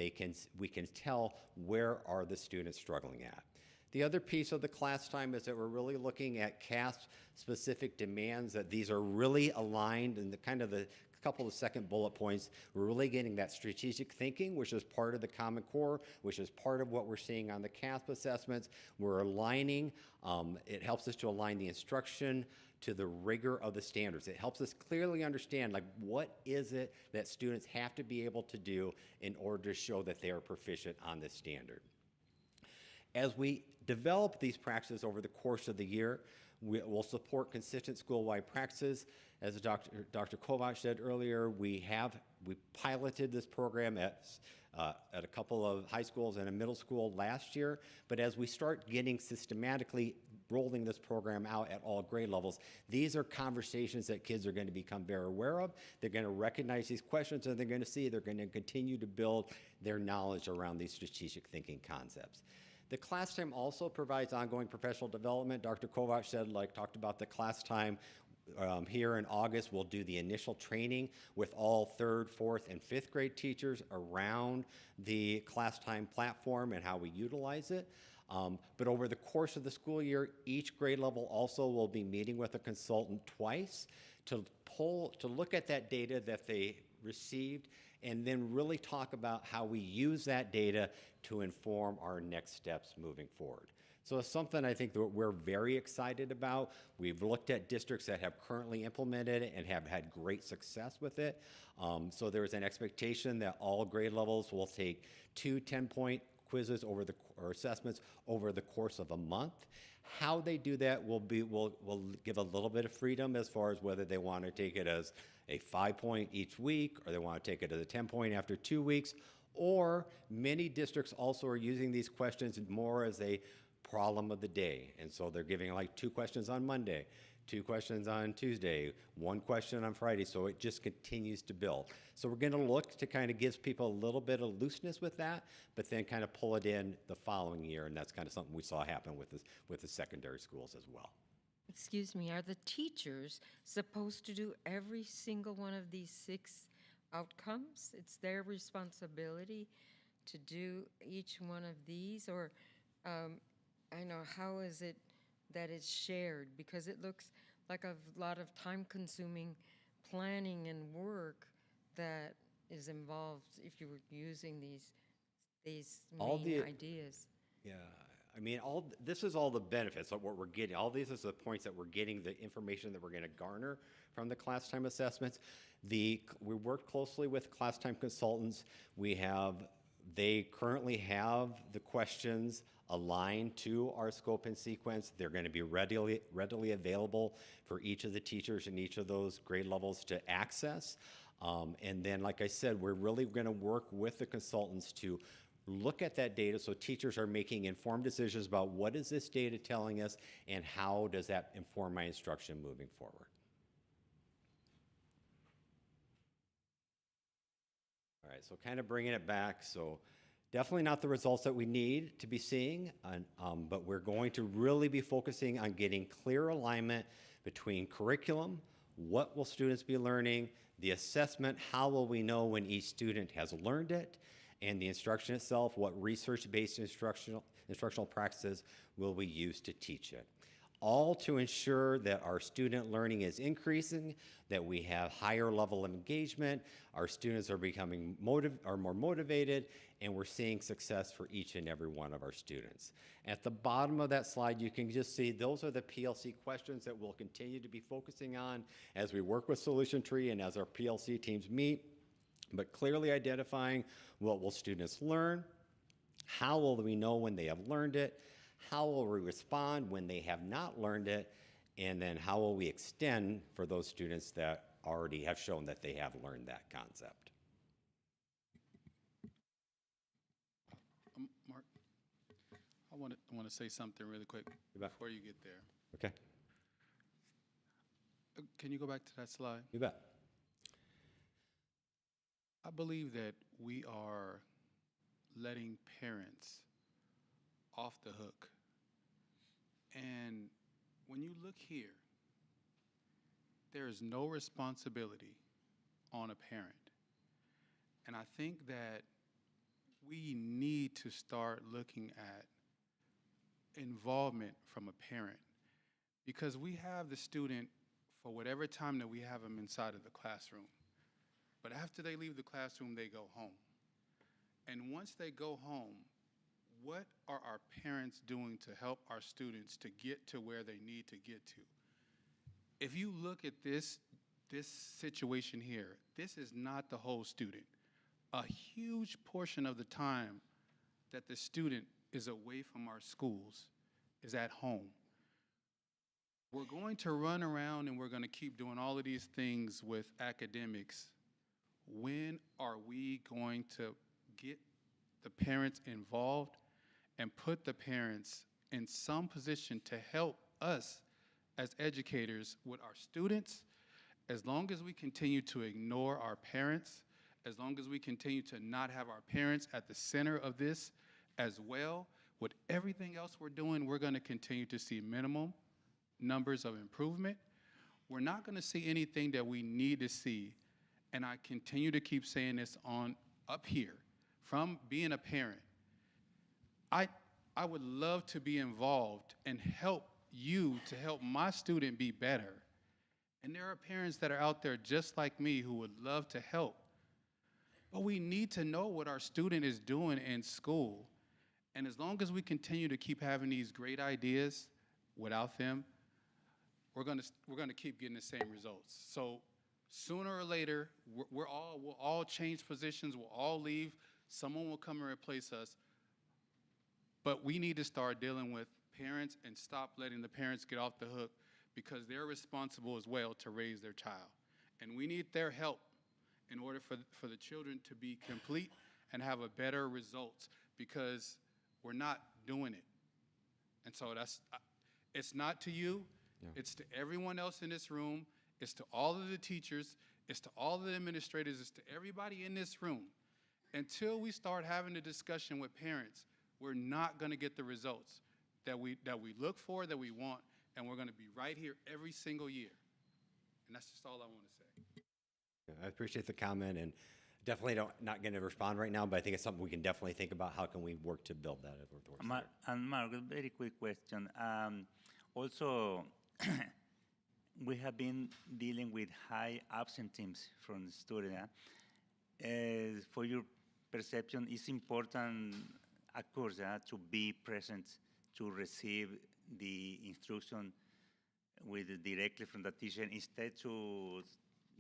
we can tell where are the students struggling at. The other piece of the class time is that we're really looking at CASP-specific demands, that these are really aligned, and the couple of second bullet points, we're really getting that strategic thinking, which is part of the Common Core, which is part of what we're seeing on the CASP assessments. We're aligning, it helps us to align the instruction to the rigor of the standards. It helps us clearly understand, like, what is it that students have to be able to do in order to show that they are proficient on this standard. As we develop these practices over the course of the year, we will support consistent school-wide practices. As Dr. Kovac said earlier, we piloted this program at a couple of high schools and a middle school last year, but as we start getting systematically rolling this program out at all grade levels, these are conversations that kids are going to become very aware of. They're going to recognize these questions, and they're going to continue to build their knowledge around these strategic thinking concepts. The class time also provides ongoing professional development. Dr. Kovac talked about the class time. Here in August, we'll do the initial training with all 3rd, 4th, and 5th grade teachers around the class time platform and how we utilize it. But over the course of the school year, each grade level also will be meeting with a consultant twice to look at that data that they received, and then really talk about how we use that data to inform our next steps moving forward. So it's something I think that we're very excited about. We've looked at districts that have currently implemented it and have had great success with it. So there's an expectation that all grade levels will take 2 10-point quizzes or assessments over the course of a month. How they do that will give a little bit of freedom as far as whether they want to take it as a 5-point each week, or they want to take it as a 10-point after 2 weeks, or many districts also are using these questions more as a problem of the day. And so they're giving like 2 questions on Monday, 2 questions on Tuesday, 1 question on Friday, so it just continues to build. So we're going to look to kind of give people a little bit of looseness with that, but then kind of pull it in the following year, and that's kind of something we saw happen with the secondary schools as well. Excuse me, are the teachers supposed to do every single one of these 6 outcomes? It's their responsibility to do each one of these, or I know, how is it that it's shared? Because it looks like a lot of time-consuming planning and work that is involved if you were using these main ideas. Yeah, I mean, this is all the benefits of what we're getting. All these is the points that we're getting, the information that we're going to garner from the class time assessments. We work closely with class time consultants. They currently have the questions aligned to our scope and sequence. They're going to be readily available for each of the teachers in each of those grade levels to access. And then, like I said, we're really going to work with the consultants to look at that data so teachers are making informed decisions about what is this data telling us and how does that inform my instruction moving forward. All right, so kind of bringing it back. So definitely not the results that we need to be seeing, but we're going to really be focusing on getting clear alignment between curriculum, what will students be learning, the assessment, how will we know when each student has learned it, and the instruction itself, what research-based instructional practices will we use to teach it. All to ensure that our student learning is increasing, that we have higher level of engagement, our students are becoming more motivated, and we're seeing success for each and every one of our students. At the bottom of that slide, you can just see those are the PLC questions that we'll continue to be focusing on as we work with Solution Tree and as our PLC teams meet, but clearly identifying what will students learn, how will we know when they have learned it, how will we respond when they have not learned it, and then how will we extend for those students that already have shown that they have learned that concept. Mark, I want to say something really quick before you get there. Okay. Can you go back to that slide? You bet. I believe that we are letting parents off the hook. And when you look here, there is no responsibility on a parent. And I think that we need to start looking at involvement from a parent, because we have the student for whatever time that we have them inside of the classroom. But after they leave the classroom, they go home. And once they go home, what are our parents doing to help our students to get to where they need to get to? If you look at this situation here, this is not the whole student. A huge portion of the time that the student is away from our schools is at home. We're going to run around and we're going to keep doing all of these things with academics. When are we going to get the parents involved and put the parents in some position to help us as educators with our students? As long as we continue to ignore our parents, as long as we continue to not have our parents at the center of this as well, with everything else we're doing, we're going to continue to see minimum numbers of improvement. We're not going to see anything that we need to see. And I continue to keep saying this on up here, from being a parent. I would love to be involved and help you to help my student be better. And there are parents that are out there just like me who would love to help. But we need to know what our student is doing in school. And as long as we continue to keep having these great ideas without them, we're going to keep getting the same results. So sooner or later, we'll all change positions, we'll all leave, someone will come and replace us. But we need to start dealing with parents and stop letting the parents get off the hook, because they're responsible as well to raise their child. And we need their help in order for the children to be complete and have a better results, because we're not doing it. And so it's not to you, it's to everyone else in this room, it's to all of the teachers, it's to all of the administrators, it's to everybody in this room. Until we start having a discussion with parents, we're not going to get the results that we look for, that we want, and we're going to be right here every single year. And that's just all I want to say. Yeah, I appreciate the comment, and definitely not going to respond right now, but I think it's something we can definitely think about. How can we work to build that over the course? And Mark, a very quick question. Also, we have been dealing with high absenteeism from the student. For your perception, it's important, of course, to be present to receive the instruction directly from the teacher instead to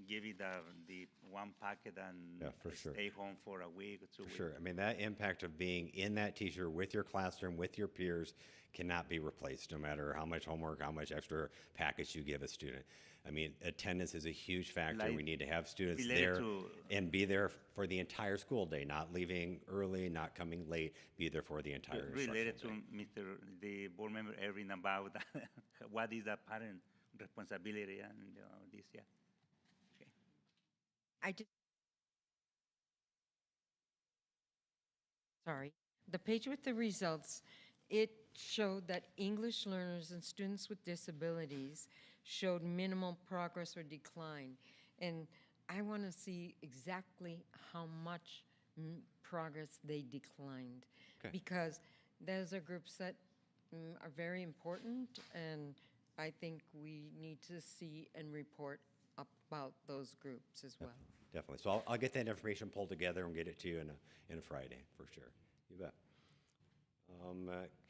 give it the one packet and Yeah, for sure. stay home for a week or 2 For weeks. sure. I mean, that impact of being in that teacher with your classroom, with your peers, cannot be replaced, no matter how much homework, how much extra package you give a student. I mean, attendance is a huge factor. Like, We need to have students related there to- and be there for the entire school day, not leaving early, not coming late, be there for the entire Related instructional to day. the board member Erin about what is the parent responsibility and this, yeah. Okay. I just, sorry, the page with the results, it showed that English learners and students with disabilities showed minimal progress or decline. And I want to see exactly how much progress they declined. Okay. Because those are groups that are very important, and I think we need to see and report about those groups as well. Definitely. So I'll get that information pulled together and get it to you in a Friday, for sure. You bet.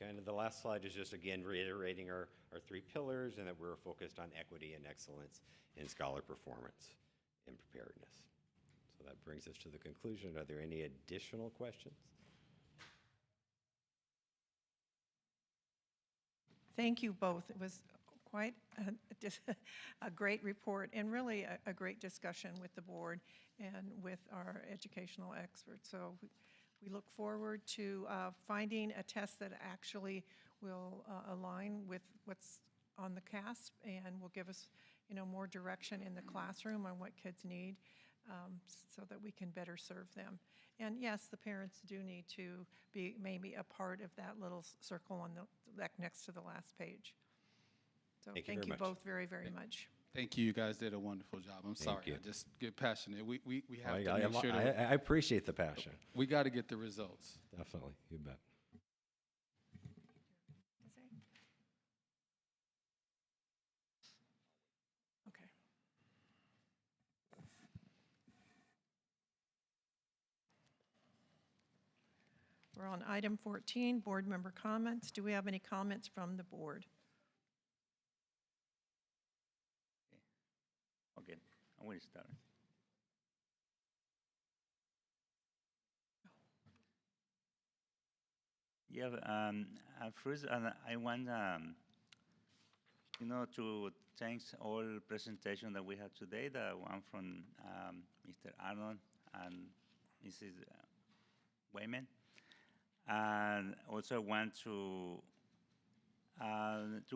Kind of the last slide is just, again, reiterating our 3 pillars and that we're focused on equity and excellence in scholar performance and preparedness. So that brings us to the conclusion. Are there any additional questions? Thank you both. It was quite a great report and really a great discussion with the board and with our educational experts. So we look forward to finding a test that actually will align with what's on the CASP and will give us, more direction in the classroom on what kids need, so that we can better serve them. And yes, the parents do need to be maybe a part of that little circle on the next to the last page. So Thank you thank very you much. both very, very much. Thank you. You guys did a wonderful job. I'm sorry. you. I just get passionate. We have to I make sure that I appreciate the passion. we got to get the results. Definitely. You bet. Okay. We're on item 14, board member comments. Do we have any comments from the board? Okay, I will start. Yeah, first, I want, to thank all presentation that we had today, the one from Mr. Arnold and Mrs. Wayman. And also I want to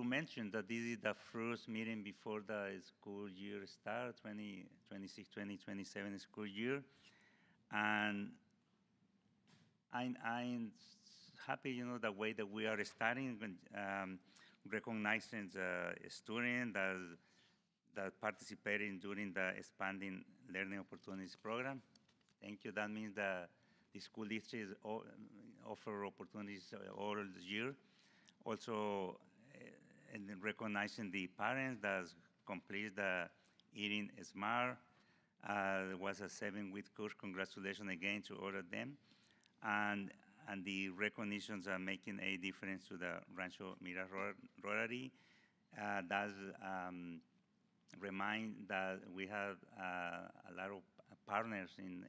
mention that this is the first meeting before the school year start, 2026-2027 school year. And I'm happy, the way that we are starting, recognizing the students that participating during the expanding learning opportunities program. Thank you. That means that the school districts offer opportunities all the year. Also, and recognizing the parents that complete the Eating Smart. It was a 7-week course. Congratulations again to all of them. And the recognitions are making a difference to the Rancho Mirage Rotary. That remind that we have a lot of partners in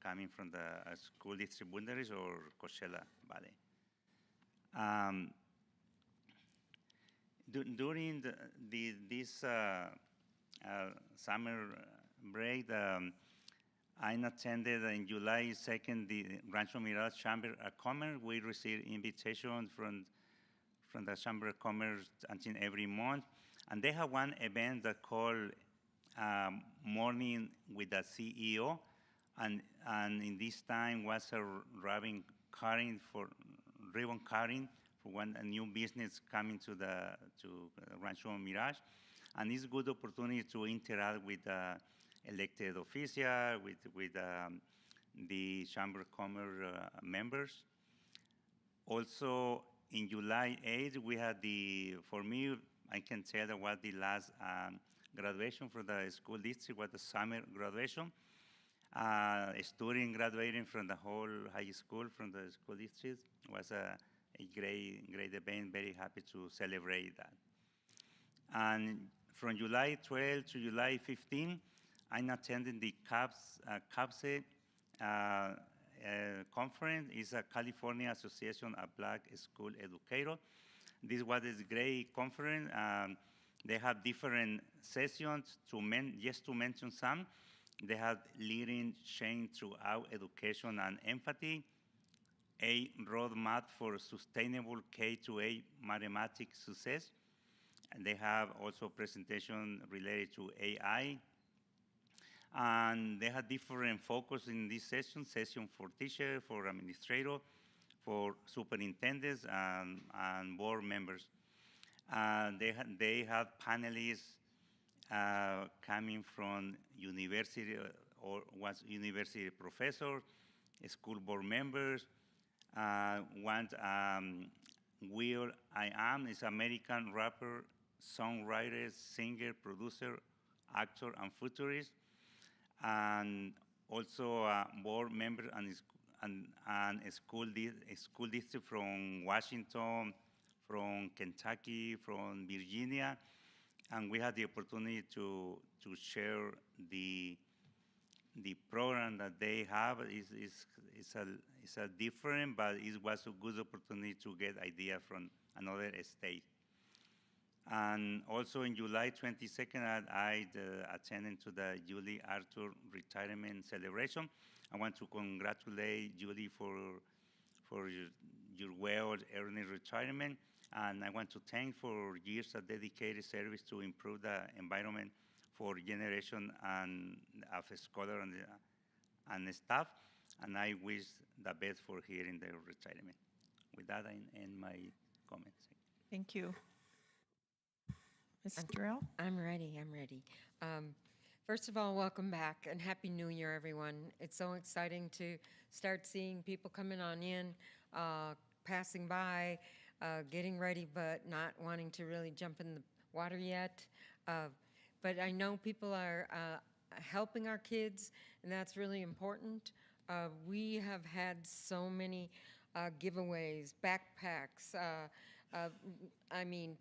coming from the school district boundaries or Coachella Valley. During this summer break, I attended in July 2nd the Rancho Mirage Chamber of Commerce. We received invitations from the Chamber of Commerce until every month, and they have one event that called Morning with the CEO, and in this time was a ribbon cutting for a new business coming to Rancho Mirage, and it's a good opportunity to interact with elected officials, with the Chamber of Commerce members. Also, in July 8th, we had for me, I can tell that was the last graduation for the school district, was the summer graduation. A student graduating from the whole high school, from the school district, was a great event. Very happy to celebrate that. And from July 12 to July 15, I'm attending the CAPSE conference. It's a California Association of Black School Educators. This was a great conference. They have different sessions. Just to mention some, they have leading change throughout education and empathy, a roadmap for sustainable K-8 mathematics success. And they have also presentation related to AI. And they have different focus in this session for teacher, for administrator, for superintendents, and board members. They have panelists coming from university or was university professor, school board members. One Will I Am is American rapper, songwriter, singer, producer, actor, and futurist, and also a board member and a school district from Washington, from Kentucky, from Virginia, and we had the opportunity to share the program that they have. Is a different, but it was a good opportunity to get idea from another state. And also in July 22nd, I attended to the Julie Arthur retirement celebration. I want to congratulate Julie for your well-earned retirement, and I want to thank for years of dedicated service to improve the environment for generation and of scholars and staff, and I wish the best for here in the retirement. With that, I end my comments. Thank you. Ms. Durrell? I'm ready. First of all, welcome back and Happy New Year, everyone. It's so exciting to start seeing people coming on in, passing by, getting ready, but not wanting to really jump in the water yet. But I know people are helping our kids, and that's really important. We have had so many giveaways, backpacks,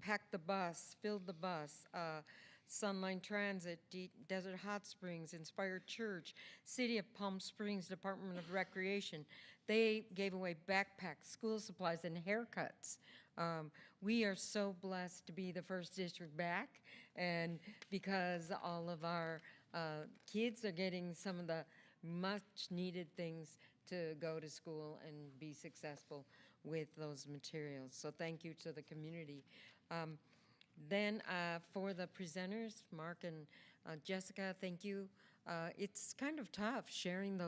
pack the bus, fill the bus, Sunline Transit, Desert Hot Springs, Inspired Church, City of Palm Springs Department of Recreation. They gave away backpacks, school supplies, and haircuts. We are so blessed to be the first district back, and because all of our kids are getting some of the much needed things to go to school and be successful with those materials. So thank you to the community. Then for the presenters, Mark and Jessica, thank you. It's kind of tough sharing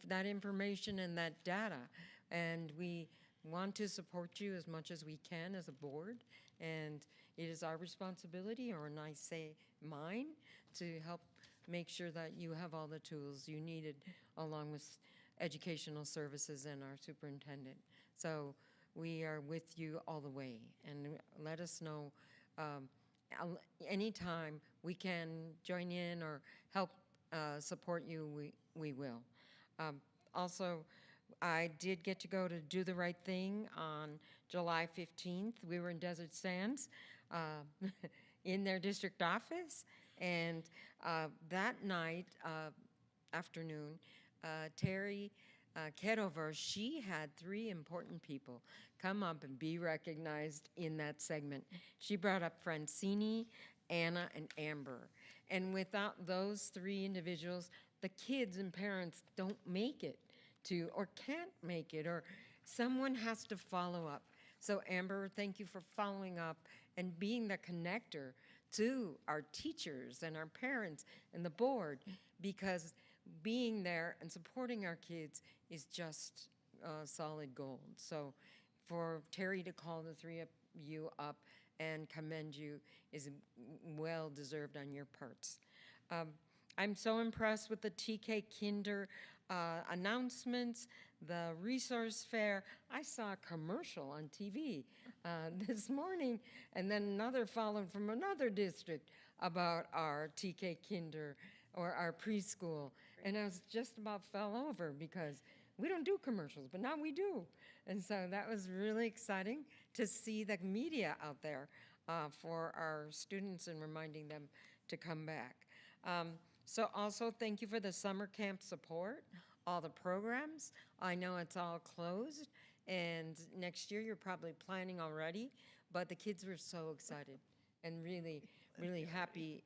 that information and that data, and we want to support you as much as we can as a board, and it is our responsibility, or I say mine, to help make sure that you have all the tools you needed, along with educational services and our superintendent. So we are with you all the way, and let us know anytime we can join in or help support you, we will. Also, I did get to go to Do the Right Thing on July 15th. We were in Desert Sands in their district office, and that night, afternoon, Terry Kedover, she had 3 important people come up and be recognized in that segment. She brought up Francini, Anna, and Amber. And without those 3 individuals, the kids and parents don't make it to, or can't make it, or someone has to follow up. So Amber, thank you for following up and being the connector to our teachers and our parents and the board, because being there and supporting our kids is just solid gold. So for Terry to call the 3 of you up and commend you is well deserved on your parts. I'm so impressed with the TK Kinder announcements, the resource fair. I saw a commercial on TV this morning, and then another followed from another district about our TK Kinder or our preschool. And I was just about fell over because we don't do commercials, but now we do. And so that was really exciting to see the media out there for our students and reminding them to come back. So also thank you for the summer camp support, all the programs. I know it's all closed, and next year you're probably planning already, but the kids were so excited and really, really happy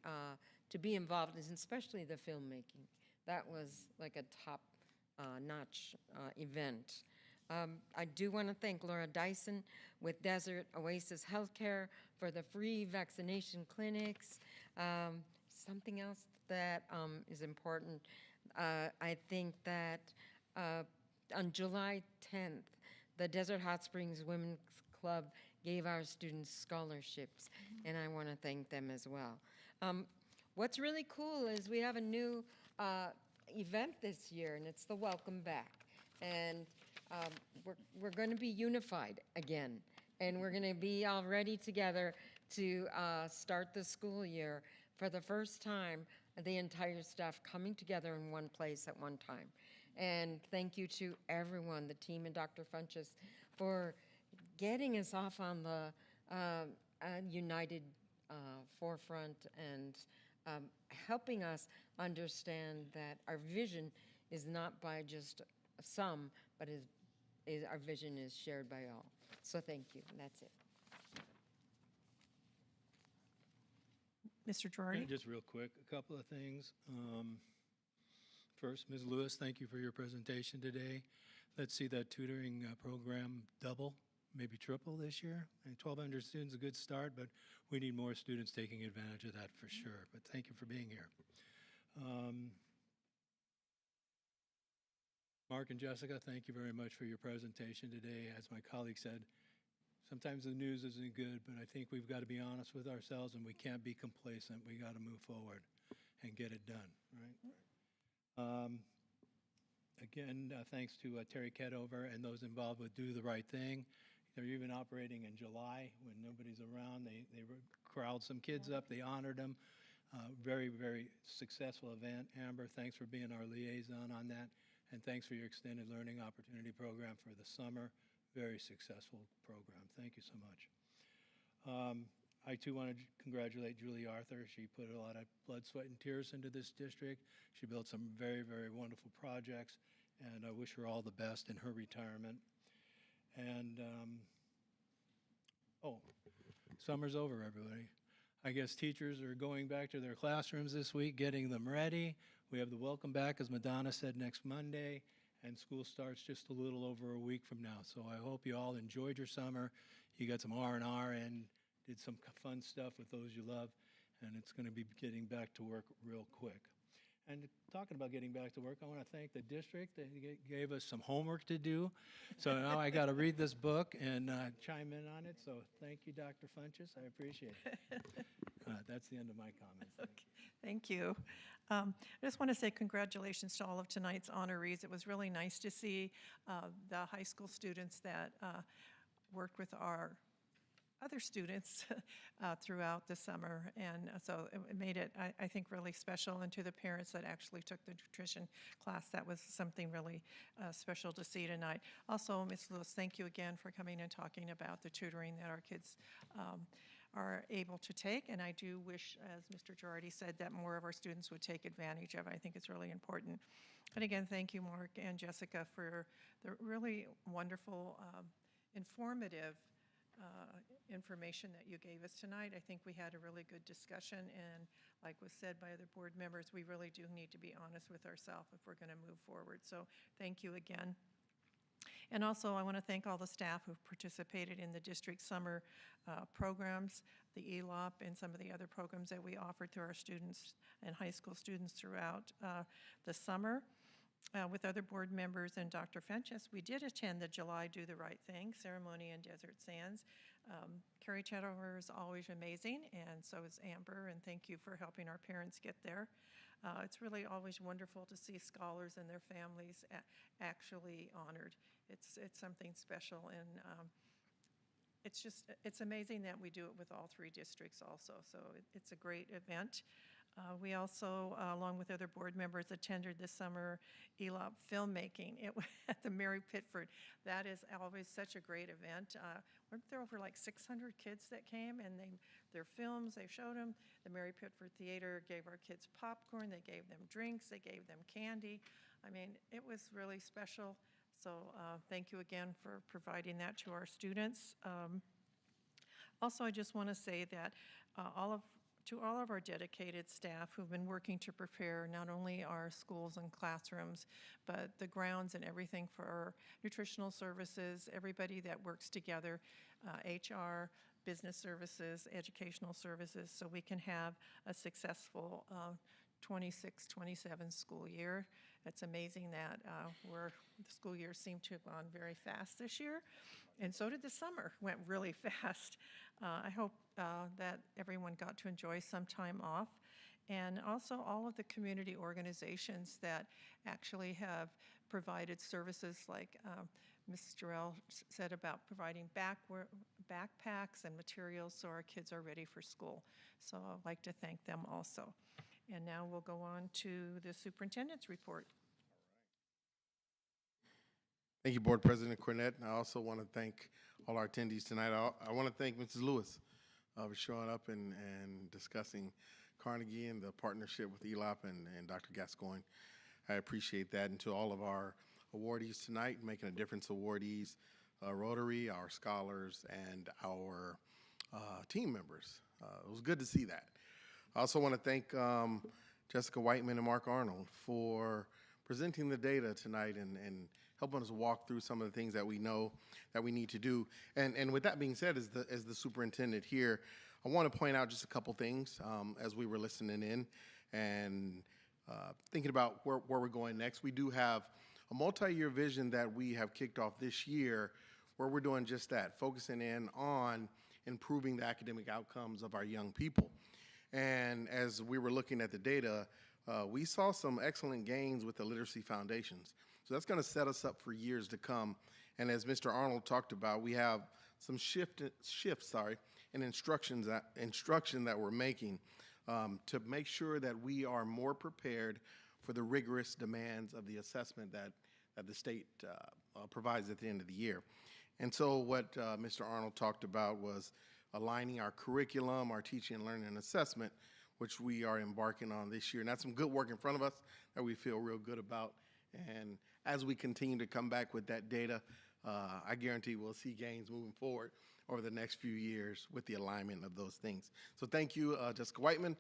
to be involved, and especially the filmmaking. That was like a top-notch event. I do want to thank Laura Dyson with Desert Oasis Healthcare for the free vaccination clinics. Something else that is important, I think that on July 10th, the Desert Hot Springs Women's Club gave our students scholarships, and I want to thank them as well. What's really cool is we have a new event this year, and it's the Welcome Back. And we're going to be unified again, and we're going to be all ready together to start the school year for the first time, the entire staff coming together in one place at one time. And thank you to everyone, the team and Dr. Funches, for getting us off on the united forefront and helping us understand that our vision is not by just some, but our vision is shared by all. So thank you, and that's it. Mr. Girardi? Just real quick, a couple of things. First, Ms. Lewis, thank you for your presentation today. Let's see that tutoring program double, maybe triple this year. And 1,200 students, a good start, but we need more students taking advantage of that for sure. But thank you for being here. Mark and Jessica, thank you very much for your presentation today. As my colleague said, sometimes the news isn't good, but I think we've got to be honest with ourselves, and we can't be complacent. We got to move forward and get it done, right? Again, thanks to Terry Kedover and those involved with Do the Right Thing. They're even operating in July when nobody's around. They crowd some kids up. They honored them. Very, very successful event. Amber, thanks for being our liaison on that. And thanks for your extended learning opportunity program for the summer. Very successful program. Thank you so much. I too want to congratulate Julie Arthur. She put a lot of blood, sweat, and tears into this district. She built some very, very wonderful projects, and I wish her all the best in her retirement. And, summer's over, everybody. I guess teachers are going back to their classrooms this week, getting them ready. We have the Welcome Back, as Madonna said, next Monday, and school starts just a little over a week from now. So I hope you all enjoyed your summer. You got some R&R and did some fun stuff with those you love, and it's going to be getting back to work real quick. And talking about getting back to work, I want to thank the district. They gave us some homework to do. So now I got to read this book and chime in on it. So thank you, Dr. Funches. I appreciate it. That's the end of my comments. Okay, thank you. I just want to say congratulations to all of tonight's honorees. It was really nice to see the high school students that worked with our other students throughout the summer, and so it made it, I think, really special. And to the parents that actually took the nutrition class, that was something really special to see tonight. Also, Ms. Lewis, thank you again for coming and talking about the tutoring that our kids are able to take, and I do wish, as Mr. Girardi said, that more of our students would take advantage of it. I think it's really important. And again, thank you, Mark and Jessica, for the really wonderful, informative information that you gave us tonight. I think we had a really good discussion, and like was said by other board members, we really do need to be honest with ourselves if we're going to move forward. So thank you again. And also, I want to thank all the staff who've participated in the district summer programs, the ELOP, and some of the other programs that we offered to our students and high school students throughout the summer. With other board members and Dr. Funches, we did attend the July Do the Right Thing ceremony in Desert Sands. Carrie Chedover is always amazing, and so is Amber, and thank you for helping our parents get there. It's really always wonderful to see scholars and their families actually honored. It's something special, and it's amazing that we do it with all three districts also. So it's a great event. We also, along with other board members, attended this summer ELOP filmmaking at the Mary Pittford. That is always such a great event. Weren't there over like 600 kids that came, and their films, they showed them. The Mary Pittford Theater gave our kids popcorn, they gave them drinks, they gave them candy. I mean, it was really special. So thank you again for providing that to our students. Also, I just want to say that to all of our dedicated staff who've been working to prepare not only our schools and classrooms, but the grounds and everything for our nutritional services, everybody that works together, HR, business services, educational services, so we can have a successful 26-27 school year. It's amazing that the school year seemed to have gone very fast this year, and so did the summer, went really fast. I hope that everyone got to enjoy some time off, and also all of the community organizations that actually have provided services like Ms. Jarrell said about providing backpacks and materials so our kids are ready for school. So I'd like to thank them also. And now we'll go on to the superintendent's report. Thank you, Board President Cornett. And I also want to thank all our attendees tonight. I want to thank Mrs. Lewis for showing up and discussing Carnegie and the partnership with ELOP and Dr. Gascoigne. I appreciate that. And to all of our awardees tonight, Making a Difference awardees, Rotary, our scholars, and our team members. It was good to see that. I also want to thank Jessica Whiteman and Mark Arnold for presenting the data tonight and helping us walk through some of the things that we know that we need to do. And with that being said, as the superintendent here, I want to point out just a couple things as we were listening in and thinking about where we're going next. We do have a multi-year vision that we have kicked off this year where we're doing just that, focusing in on improving the academic outcomes of our young people. And as we were looking at the data, we saw some excellent gains with the literacy foundations. So that's going to set us up for years to come. And as Mr. Arnold talked about, we have some shifts in instruction that we're making to make sure that we are more prepared for the rigorous demands of the assessment that the state provides at the end of the year. And so what Mr. Arnold talked about was aligning our curriculum, our teaching and learning and assessment, which we are embarking on this year. And that's some good work in front of us that we feel real good about. And as we continue to come back with that data, I guarantee we'll see gains moving forward over the next few years with the alignment of those things. So thank you, Jessica Whiteman.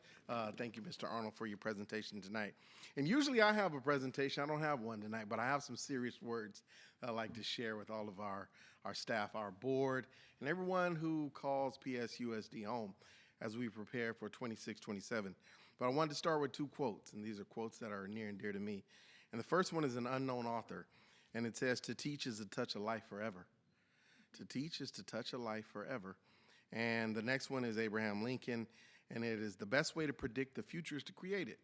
Thank you, Mr. Arnold, for your presentation tonight. And usually I have a presentation. I don't have one tonight, but I have some serious words I'd like to share with all of our staff, our board, and everyone who calls PSUSD home as we prepare for 26-27. But I wanted to start with two quotes, and these are quotes that are near and dear to me. And the first one is an unknown author, and it says, "To teach is to touch a life forever." To teach is to touch a life forever. And the next one is Abraham Lincoln, and it is, "The best way to predict the future is to create it."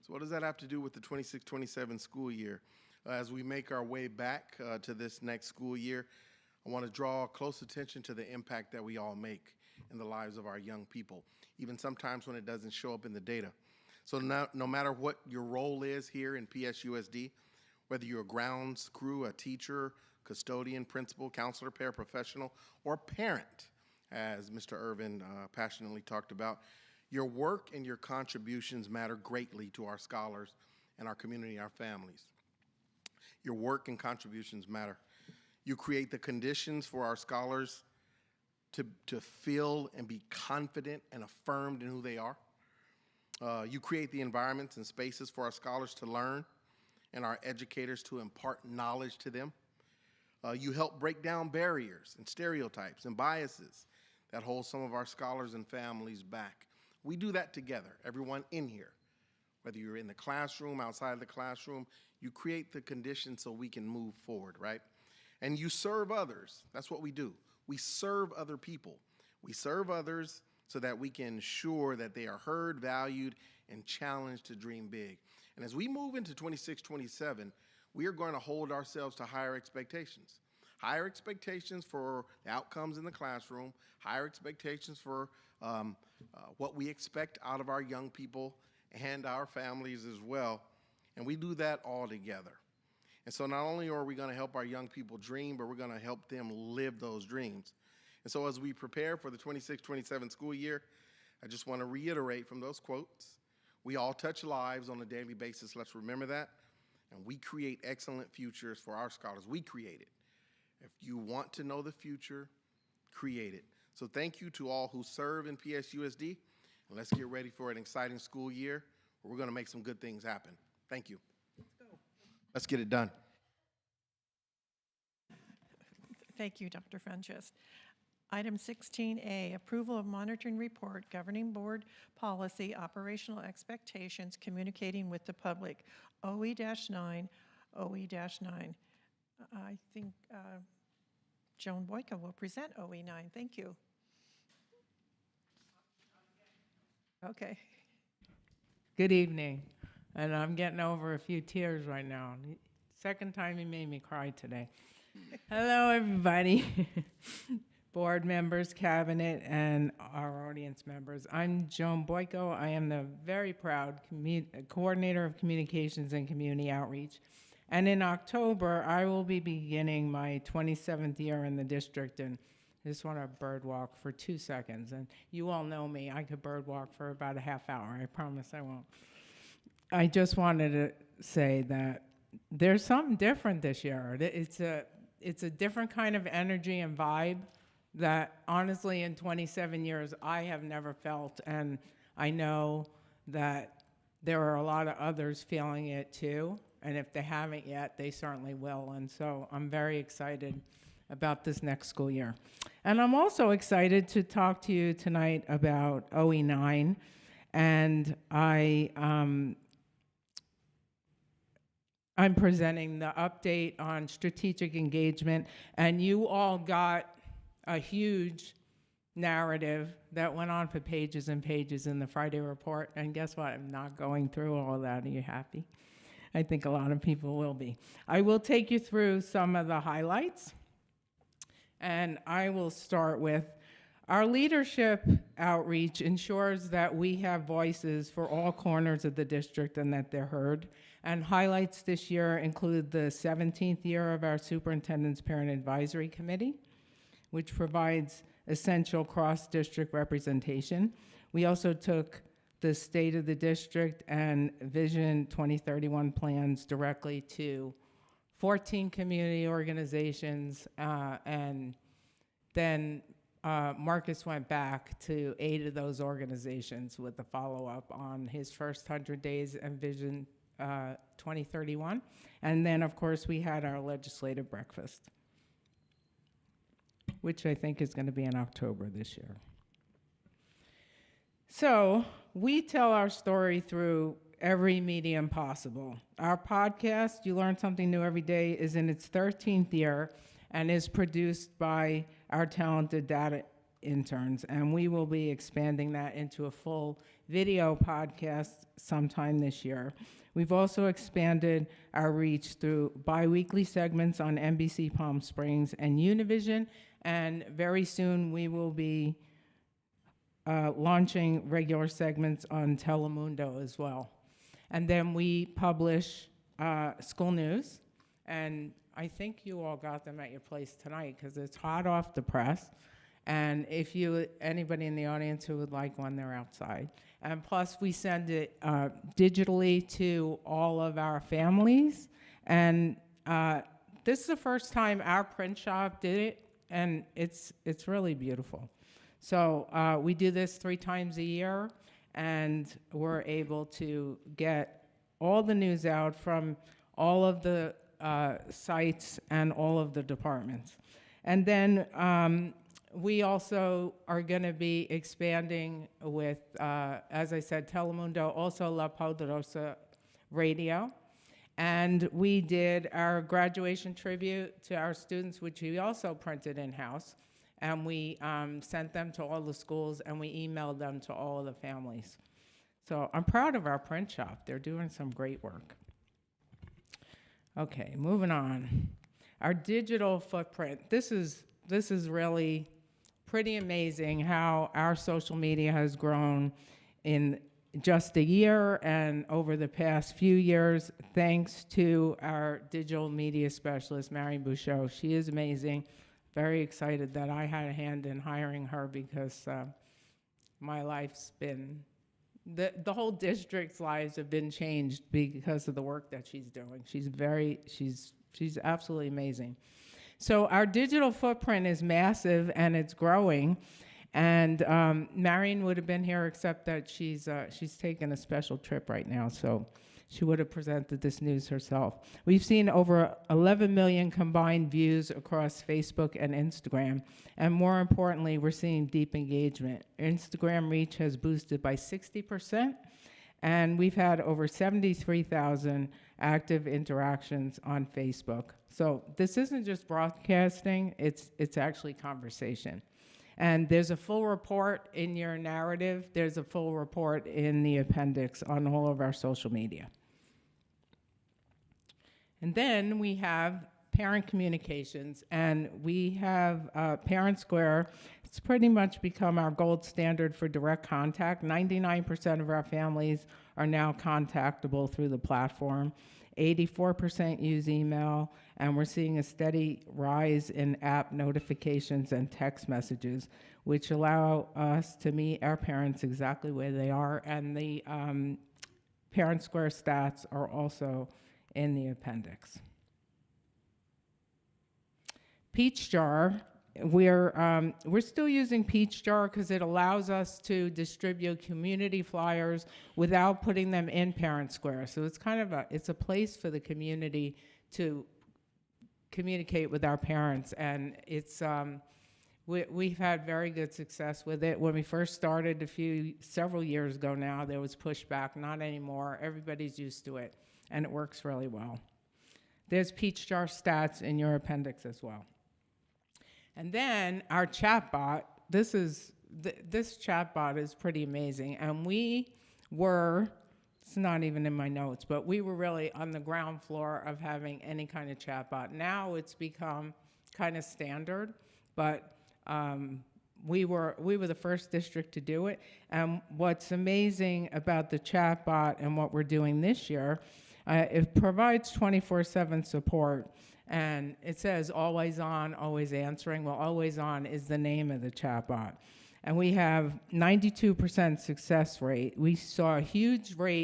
So what does that have to do with the 26-27 school year? As we make our way back to this next school year, I want to draw close attention to the impact that we all make in the lives of our young people, even sometimes when it doesn't show up in the data. So no matter what your role is here in PSUSD, whether you're a grounds crew, a teacher, custodian, principal, counselor, paraprofessional, or parent, as Mr. Irvin passionately talked about, your work and your contributions matter greatly to our scholars and our community, our families. Your work and contributions matter. You create the conditions for our scholars to feel and be confident and affirmed in who they are. You create the environments and spaces for our scholars to learn and our educators to impart knowledge to them. You help break down barriers and stereotypes and biases that hold some of our scholars and families back. We do that together, everyone in here. Whether you're in the classroom, outside of the classroom, you create the conditions so we can move forward, right? And you serve others. That's what we do. We serve other people. We serve others so that we can ensure that they are heard, valued, and challenged to dream big. And as we move into 26-27, we are going to hold ourselves to higher expectations. higher expectations for the outcomes in the classroom, higher expectations for what we expect out of our young people and our families as well. And we do that all together. And so not only are we going to help our young people dream, but we're going to help them live those dreams. And so as we prepare for the 26-27 school year, I just want to reiterate from those quotes, we all touch lives on a daily basis. Let's remember that. And we create excellent futures for our scholars. We create it. If you want to know the future, create it. So thank you to all who serve in PSUSD. And let's get ready for an exciting school year where we're going to make some good things happen. Thank you. Let's go. Let's get it done. Thank you, Dr. Funches. Item 16A, approval of monitoring report, governing board policy, operational expectations, communicating with the public, OE-9, OE-9. I think Joan Boyka will present OE-9. Thank you. Okay. Good evening. And I'm getting over a few tears right now. Second time he made me cry today. Hello, everybody. Board members, cabinet, and our audience members. I'm Joan Boyko. I am the very proud coordinator of communications and community outreach. And in October, I will be beginning my 27th year in the district, and I just want to bird walk for 2 seconds. And you all know me. I could bird walk for about a half hour. I promise I won't. I just wanted to say that there's something different this year. It's a different kind of energy and vibe that honestly in 27 years I have never felt, and I know that there are a lot of others feeling it too, and if they haven't yet, they certainly will. And so I'm very excited about this next school year. And I'm also excited to talk to you tonight about OE-9, and I'm presenting the update on strategic engagement, and you all got a huge narrative that went on for pages and pages in the Friday report. And guess what? I'm not going through all of that. Are you happy? I think a lot of people will be. I will take you through some of the highlights. And I will start with our leadership outreach ensures that we have voices for all corners of the district and that they're heard. And highlights this year include the 17th year of our Superintendent's Parent Advisory Committee, which provides essential cross-district representation. We also took the State of the District and Vision 2031 plans directly to 14 community organizations, and then Marcus went back to 8 of those organizations with a follow-up on his first 100 days and Vision 2031. And then, of course, we had our legislative breakfast, which I think is going to be in October this year. So we tell our story through every medium possible. Our podcast, You Learn Something New Every Day, is in its 13th year and is produced by our talented data interns. And we will be expanding that into a full video podcast sometime this year. We've also expanded our reach through bi-weekly segments on NBC Palm Springs and Univision. And very soon we will be launching regular segments on Telemundo as well. And then we publish school news, and I think you all got them at your place tonight because it's hot off the press. And if anybody in the audience who would like one, they're outside. And plus we send it digitally to all of our families. And this is the first time our print shop did it, and it's really beautiful. So we do this 3 times a year, and we're able to get all the news out from all of the sites and all of the departments. And then we also are going to be expanding with, as I said, Telemundo, also La Poderosa Radio. And we did our graduation tribute to our students, which we also printed in-house. And we sent them to all the schools, and we emailed them to all of the families. So I'm proud of our print shop. They're doing some great work. Okay, moving on. Our digital footprint, this is really pretty amazing how our social media has grown in just a year and over the past few years, thanks to our digital media specialist, Mary Bouchot. She is amazing. Very excited that I had a hand in hiring her because my life's been, the whole district's lives have been changed because of the work that she's doing. She's absolutely amazing. So our digital footprint is massive and it's growing. And Marion would have been here, except that she's taking a special trip right now, so she would have presented this news herself. We've seen over 11 million combined views across Facebook and Instagram, and more importantly, we're seeing deep engagement. Instagram reach has boosted by 60%, and we've had over 73,000 active interactions on Facebook. So this isn't just broadcasting, it's actually conversation. And there's a full report in your narrative. There's a full report in the appendix on all of our social media. And then we have parent communications, and we have Parent Square. It's pretty much become our gold standard for direct contact. 99% of our families are now contactable through the platform. 84% use email, and we're seeing a steady rise in app notifications and text messages, which allow us to meet our parents exactly where they are, and the Parent Square stats are also in the appendix. Peach Jar, we're still using Peach Jar because it allows us to distribute community flyers without putting them in Parent Square. So it's kind of it's a place for the community to communicate with our parents, and it's we've had very good success with it. When we first started several years ago now, there was pushback. Not anymore. Everybody's used to it, and it works really well. There's Peach Jar stats in your appendix as well. And then our chatbot, this chatbot is pretty amazing. And it's not even in my notes, but we were really on the ground floor of having any kind of chatbot. Now it's become kind of standard, but we were the first district to do it. And what's amazing about the chatbot and what we're doing this year, it provides 24/7 support. And it says always on, always answering. Well, always on is the name of the chatbot. And we have 92% success rate. We saw a huge a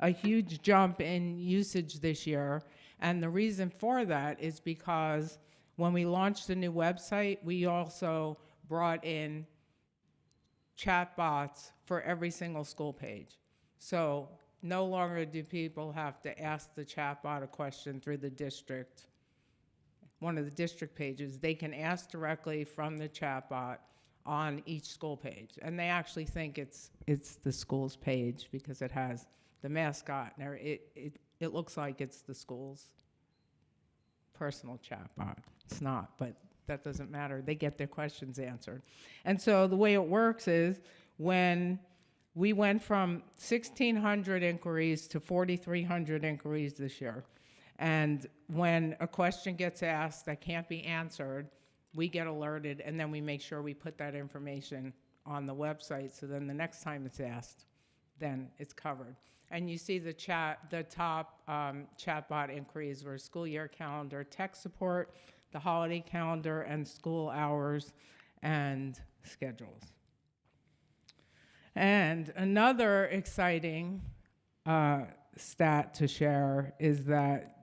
huge jump in usage this year. And the reason for that is because when we launched the new website, we also brought in chatbots for every single school page. So no longer do people have to ask the chatbot a question through the district, one of the district pages. They can ask directly from the chatbot on each school page. And they actually think it's the school's page because it has the mascot. And it looks like it's the school's personal chatbot. It's not, but that doesn't matter. They get their questions answered. And so the way it works is when we went from 1,600 inquiries to 4,300 inquiries this year. And when a question gets asked that can't be answered, we get alerted, and then we make sure we put that information on the website, so then the next time it's asked, then it's covered. And you see the top chatbot inquiries were school year calendar, tech support, the holiday calendar, and school hours and schedules. And another exciting stat to share is that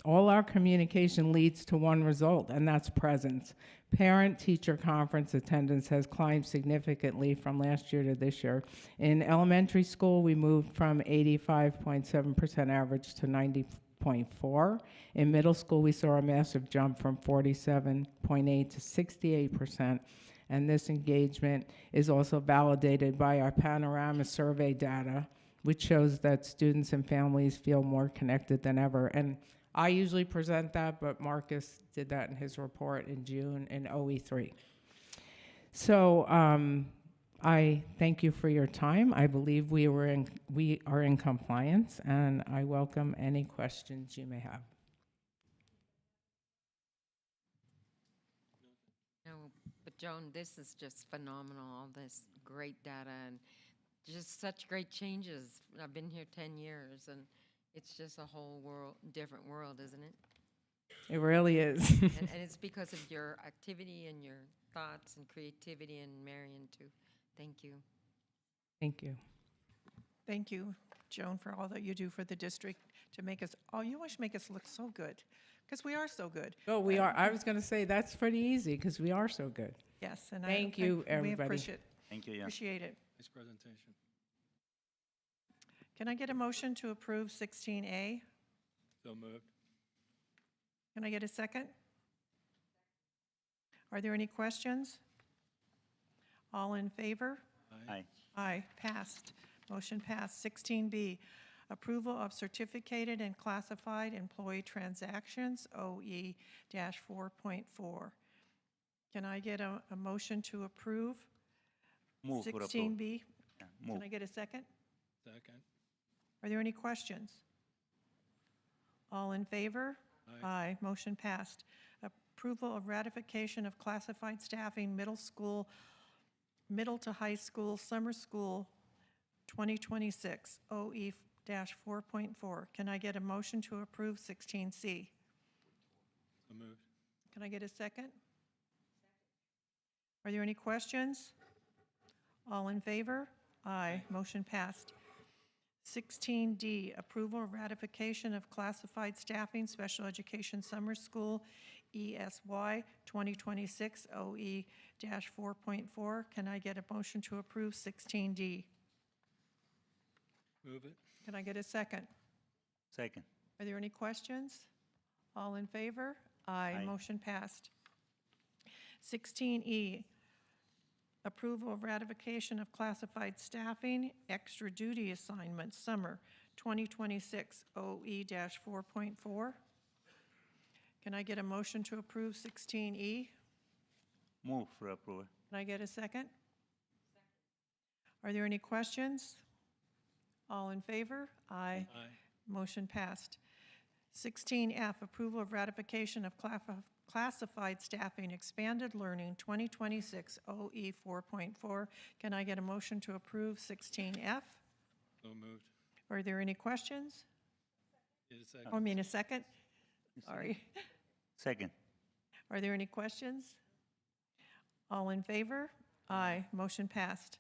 all our communication leads to one result, and that's presence. Parent-teacher conference attendance has climbed significantly from last year to this year. In elementary school, we moved from 85.7% average to 90.4%. In middle school, we saw a massive jump from 47.8% to 68%. And this engagement is also validated by our Panorama survey data, which shows that students and families feel more connected than ever. And I usually present that, but Marcus did that in his report in June in OE3. So I thank you for your time. I believe we are in compliance, and I welcome any questions you may have. Joan, this is just phenomenal, all this great data and just such great changes. I've been here 10 years, and it's just a whole world, different world, isn't it? It really is. And it's because of your activity and your thoughts and creativity, and Marion, too. Thank you. Thank you. Thank you, Joan, for all that you do for the district to make us, oh, you always make us look so good, because we are so good. Oh, we are. I was going to say that's pretty easy because we are so good. Yes, and Thank you, we everybody. appreciate, Thank you, yeah. appreciate it. Nice presentation. Can I get a motion to approve 16A? So moved. Can I get a second? Are there any questions? All in favor? Aye. Aye, passed. Motion passed. 16B, approval of certificated and classified employee transactions, OE-4.4. Can I get a motion to approve? Move for approval. 16B? Yeah, move. Can I get a second? Second. Are there any questions? All in favor? Aye. Motion passed. Approval of ratification of classified staffing, middle to high school, summer school 2026, OE-4.4. Can I get a motion to approve 16C? So moved. Can I get a second? Are there any questions? All in favor? Aye. Motion passed. 16D, approval of ratification of classified staffing, special education summer school, ESY 2026, OE-4.4. Can I get a motion to approve 16D? Move it. Can I get a second? Second. Are there any questions? All in favor? Aye. Aye. Motion passed. 16E, approval of ratification of classified staffing, extra duty assignments, summer 2026, OE-4.4. Can I get a motion to approve 16E? Move for approval. Can I get a second? Are there any questions? All in favor? Aye. Aye. Motion passed. 16F, approval of ratification of classified staffing, expanded learning 2026, OE-4.4. Can I get a motion to approve 16F? So moved. Are there any questions? Need a second. Oh, I mean, a second? Sorry. Second. Are there any questions? All in favor? Aye. Motion passed.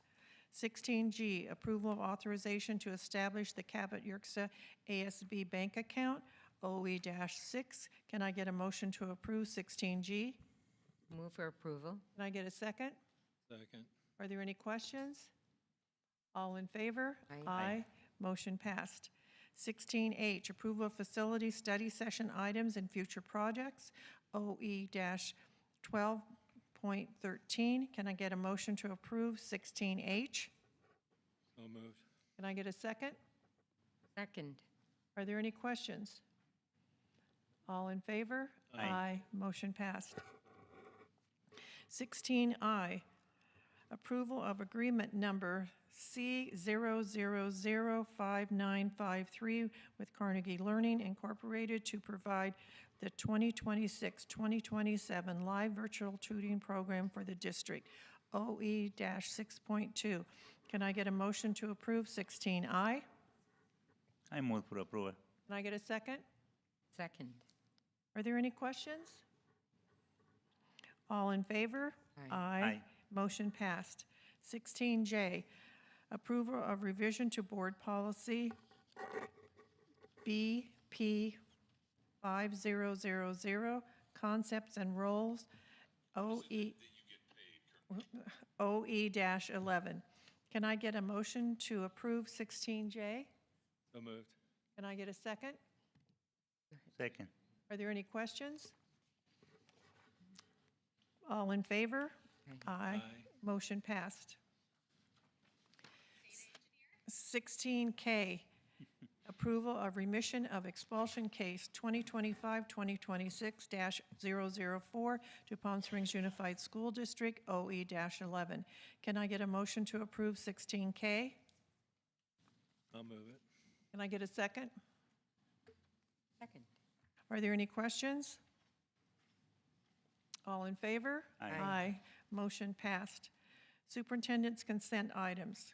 16G, approval of authorization to establish the Cabot Yerxa ASB bank account, OE-6. Can I get a motion to approve 16G? Move for approval. Can I get a second? Second. Are there any questions? All in favor? Aye. Motion passed. 16H, approval of facility study session items and future projects, OE-12.13. Can I get a motion to approve 16H? So moved. Can I get a second? Second. Are there any questions? All in favor? Aye. Motion passed. 16I, approval of agreement number C0005953 with Carnegie Learning Incorporated to provide the 2026-2027 live virtual tutoring program for the district, OE-6.2. Can I get a motion to approve 16I? I move for approval. Can I get a second? Second. Are there any questions? All in favor? Aye. Aye. Motion passed. 16J, approval of revision to board policy BP 5000, concepts and roles, OE-11. Can I get a motion to approve 16J? So moved. Can I get a second? Second. Are there any questions? All in favor? Aye. Motion passed. 16K, approval of remission of expulsion case 2025-2026-004 to Palm Springs Unified School District, OE-11. Can I get a motion to approve 16K? I'll move it. Can I get a second? Second. Are there any questions? All in favor? Aye. Motion passed. Superintendent's consent items.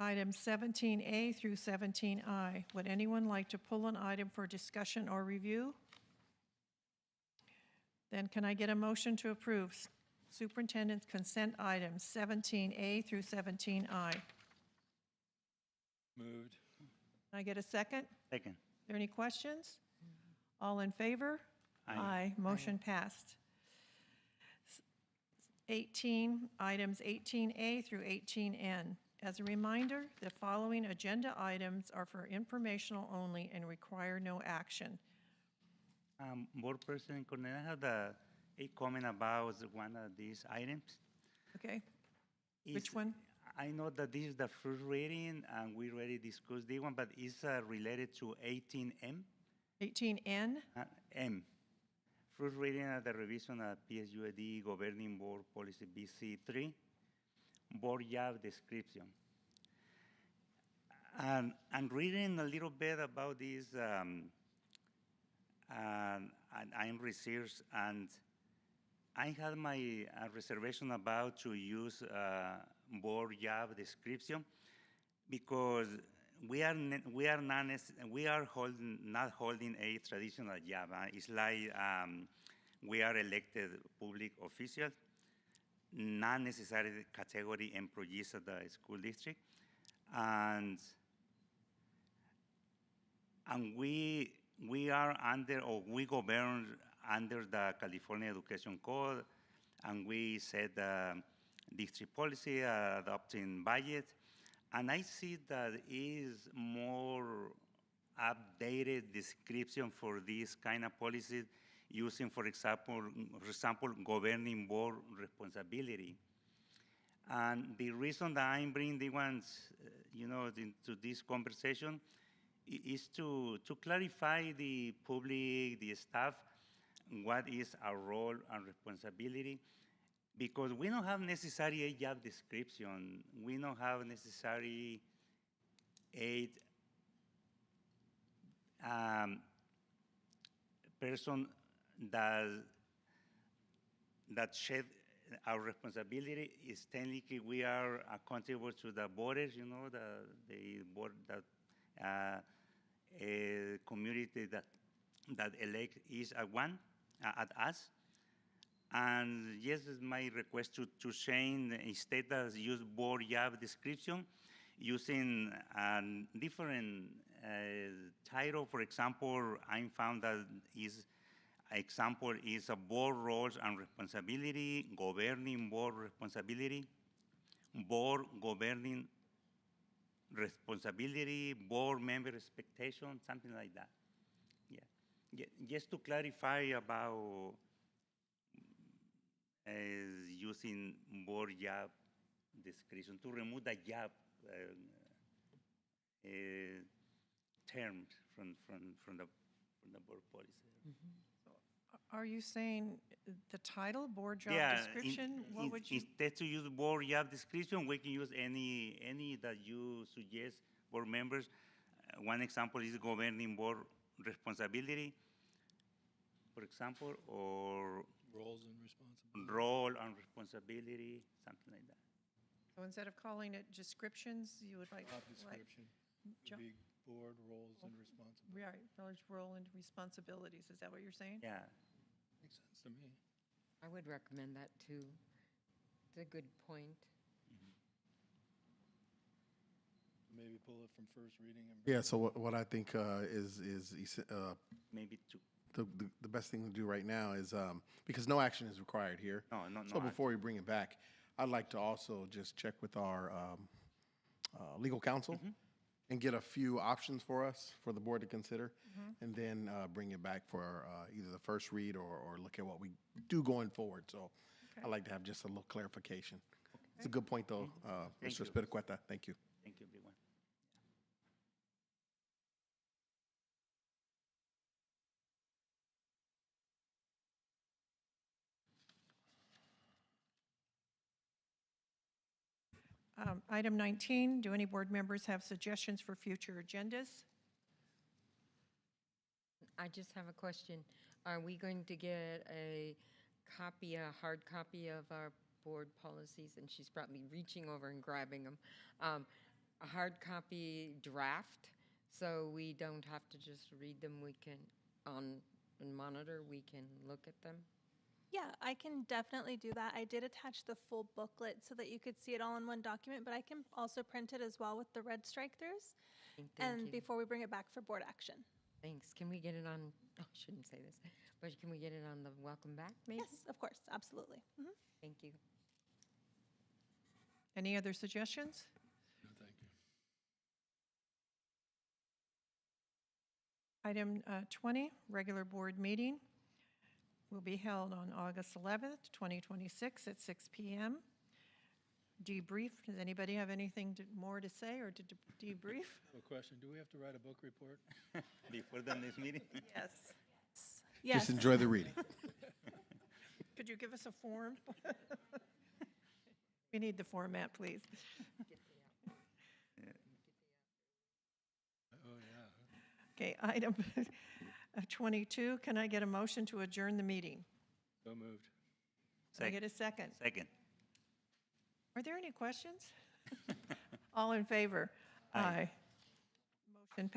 Items 17A through 17I. Would anyone like to pull an item for discussion or review? Then can I get a motion to approve superintendent's consent items 17A through 17I? Moved. Can I get a second? Second. Are there any questions? All in favor? Aye. Motion passed. 18, items 18A through 18N. As a reminder, the following agenda items are for informational only and require no action. Board President Cornell, I have a comment about one of these items. Okay, Is- which one? I know that this is the first reading, and we already discussed this one, but it's related to 18M. 18N? M. First reading of the revision of PSUSD Governing Board Policy BC3, Board Job Description. And reading a little bit about this, and I'm research, and I had my reservation about to use board job description because we are not holding a traditional job. It's like we are elected public officials, not necessarily category employees of the school district, and we are under, or we govern under the California Education Code, and we set the district policy, adopting budget, and I see that is more updated description for this kind of policies using, for example, governing board responsibility. And the reason that I'm bringing the ones, into this conversation is to clarify the public, the staff, what is our role and responsibility, because we don't have necessarily a job description. We don't have necessarily a person that shed our responsibility. Is technically we are accountable to the voters, the board that a community that elect is at one at us. And yes, it's my request to change, instead of use board job description, using different title. For example, I found that example is a board roles and responsibility, governing board responsibility, board governing responsibility, board member expectation, something like that. Yeah. Just to clarify about using board job description, to remove the job terms from the board policy. Are you saying the title, board job Yeah, description? What would you? instead to use board job description, we can use any that you suggest, board members. One example is governing board responsibility, for example, or Roles and responsibilities. role and responsibility, something like that. So instead of calling it descriptions, you would like. Job description Jo- would be board roles and responsibilities. Right, village role and responsibilities. Is that what you're saying? Yeah. Makes sense to me. I would recommend that too. It's a good point. Maybe pull it from first reading and. Yeah, so what I think is Maybe two. the best thing to do right now is, because no action is required here. No So before we bring it back, I'd like to also just check with our legal counsel and get a few options for us, for the board to consider, and then bring it back for either the first read or look at what we do going forward. So I'd like to have just a little clarification. It's a good point, though, Thank Mr. you. Spiricueta. Thank you. Thank you, everyone. Item 19, do any board members have suggestions for future agendas? I just have a question. Are we going to get a copy, a hard copy of our board policies, and she's probably reaching over and grabbing them. A hard copy draft, so we don't have to just read them. We can, on monitor, we can look at them. Yeah, I can definitely do that. I did attach the full booklet so that you could see it all in one document, but I can also print it as well with the red strike-throughs. Thank And you. before we bring it back for board action. Thanks. Can we get it on, oh, I shouldn't say this, but can we get it on the welcome back, maybe? Yes, of course, absolutely. Mhm. Thank you. Any other suggestions? No, thank you. Item 20, regular board meeting will be held on August 11th, 2026 at 6 p.m. Debrief, does anybody have anything more to say or to debrief? A question, do we have to write a book report? Before the next meeting? Yes. Yes. Just enjoy the reading. Could you give us a form? We need the format, please. Oh, yeah. Okay, item 22, can I get a motion to adjourn the meeting? So moved. Can I get a second? Second. Are there any questions? All in favor? Aye. Motion passed.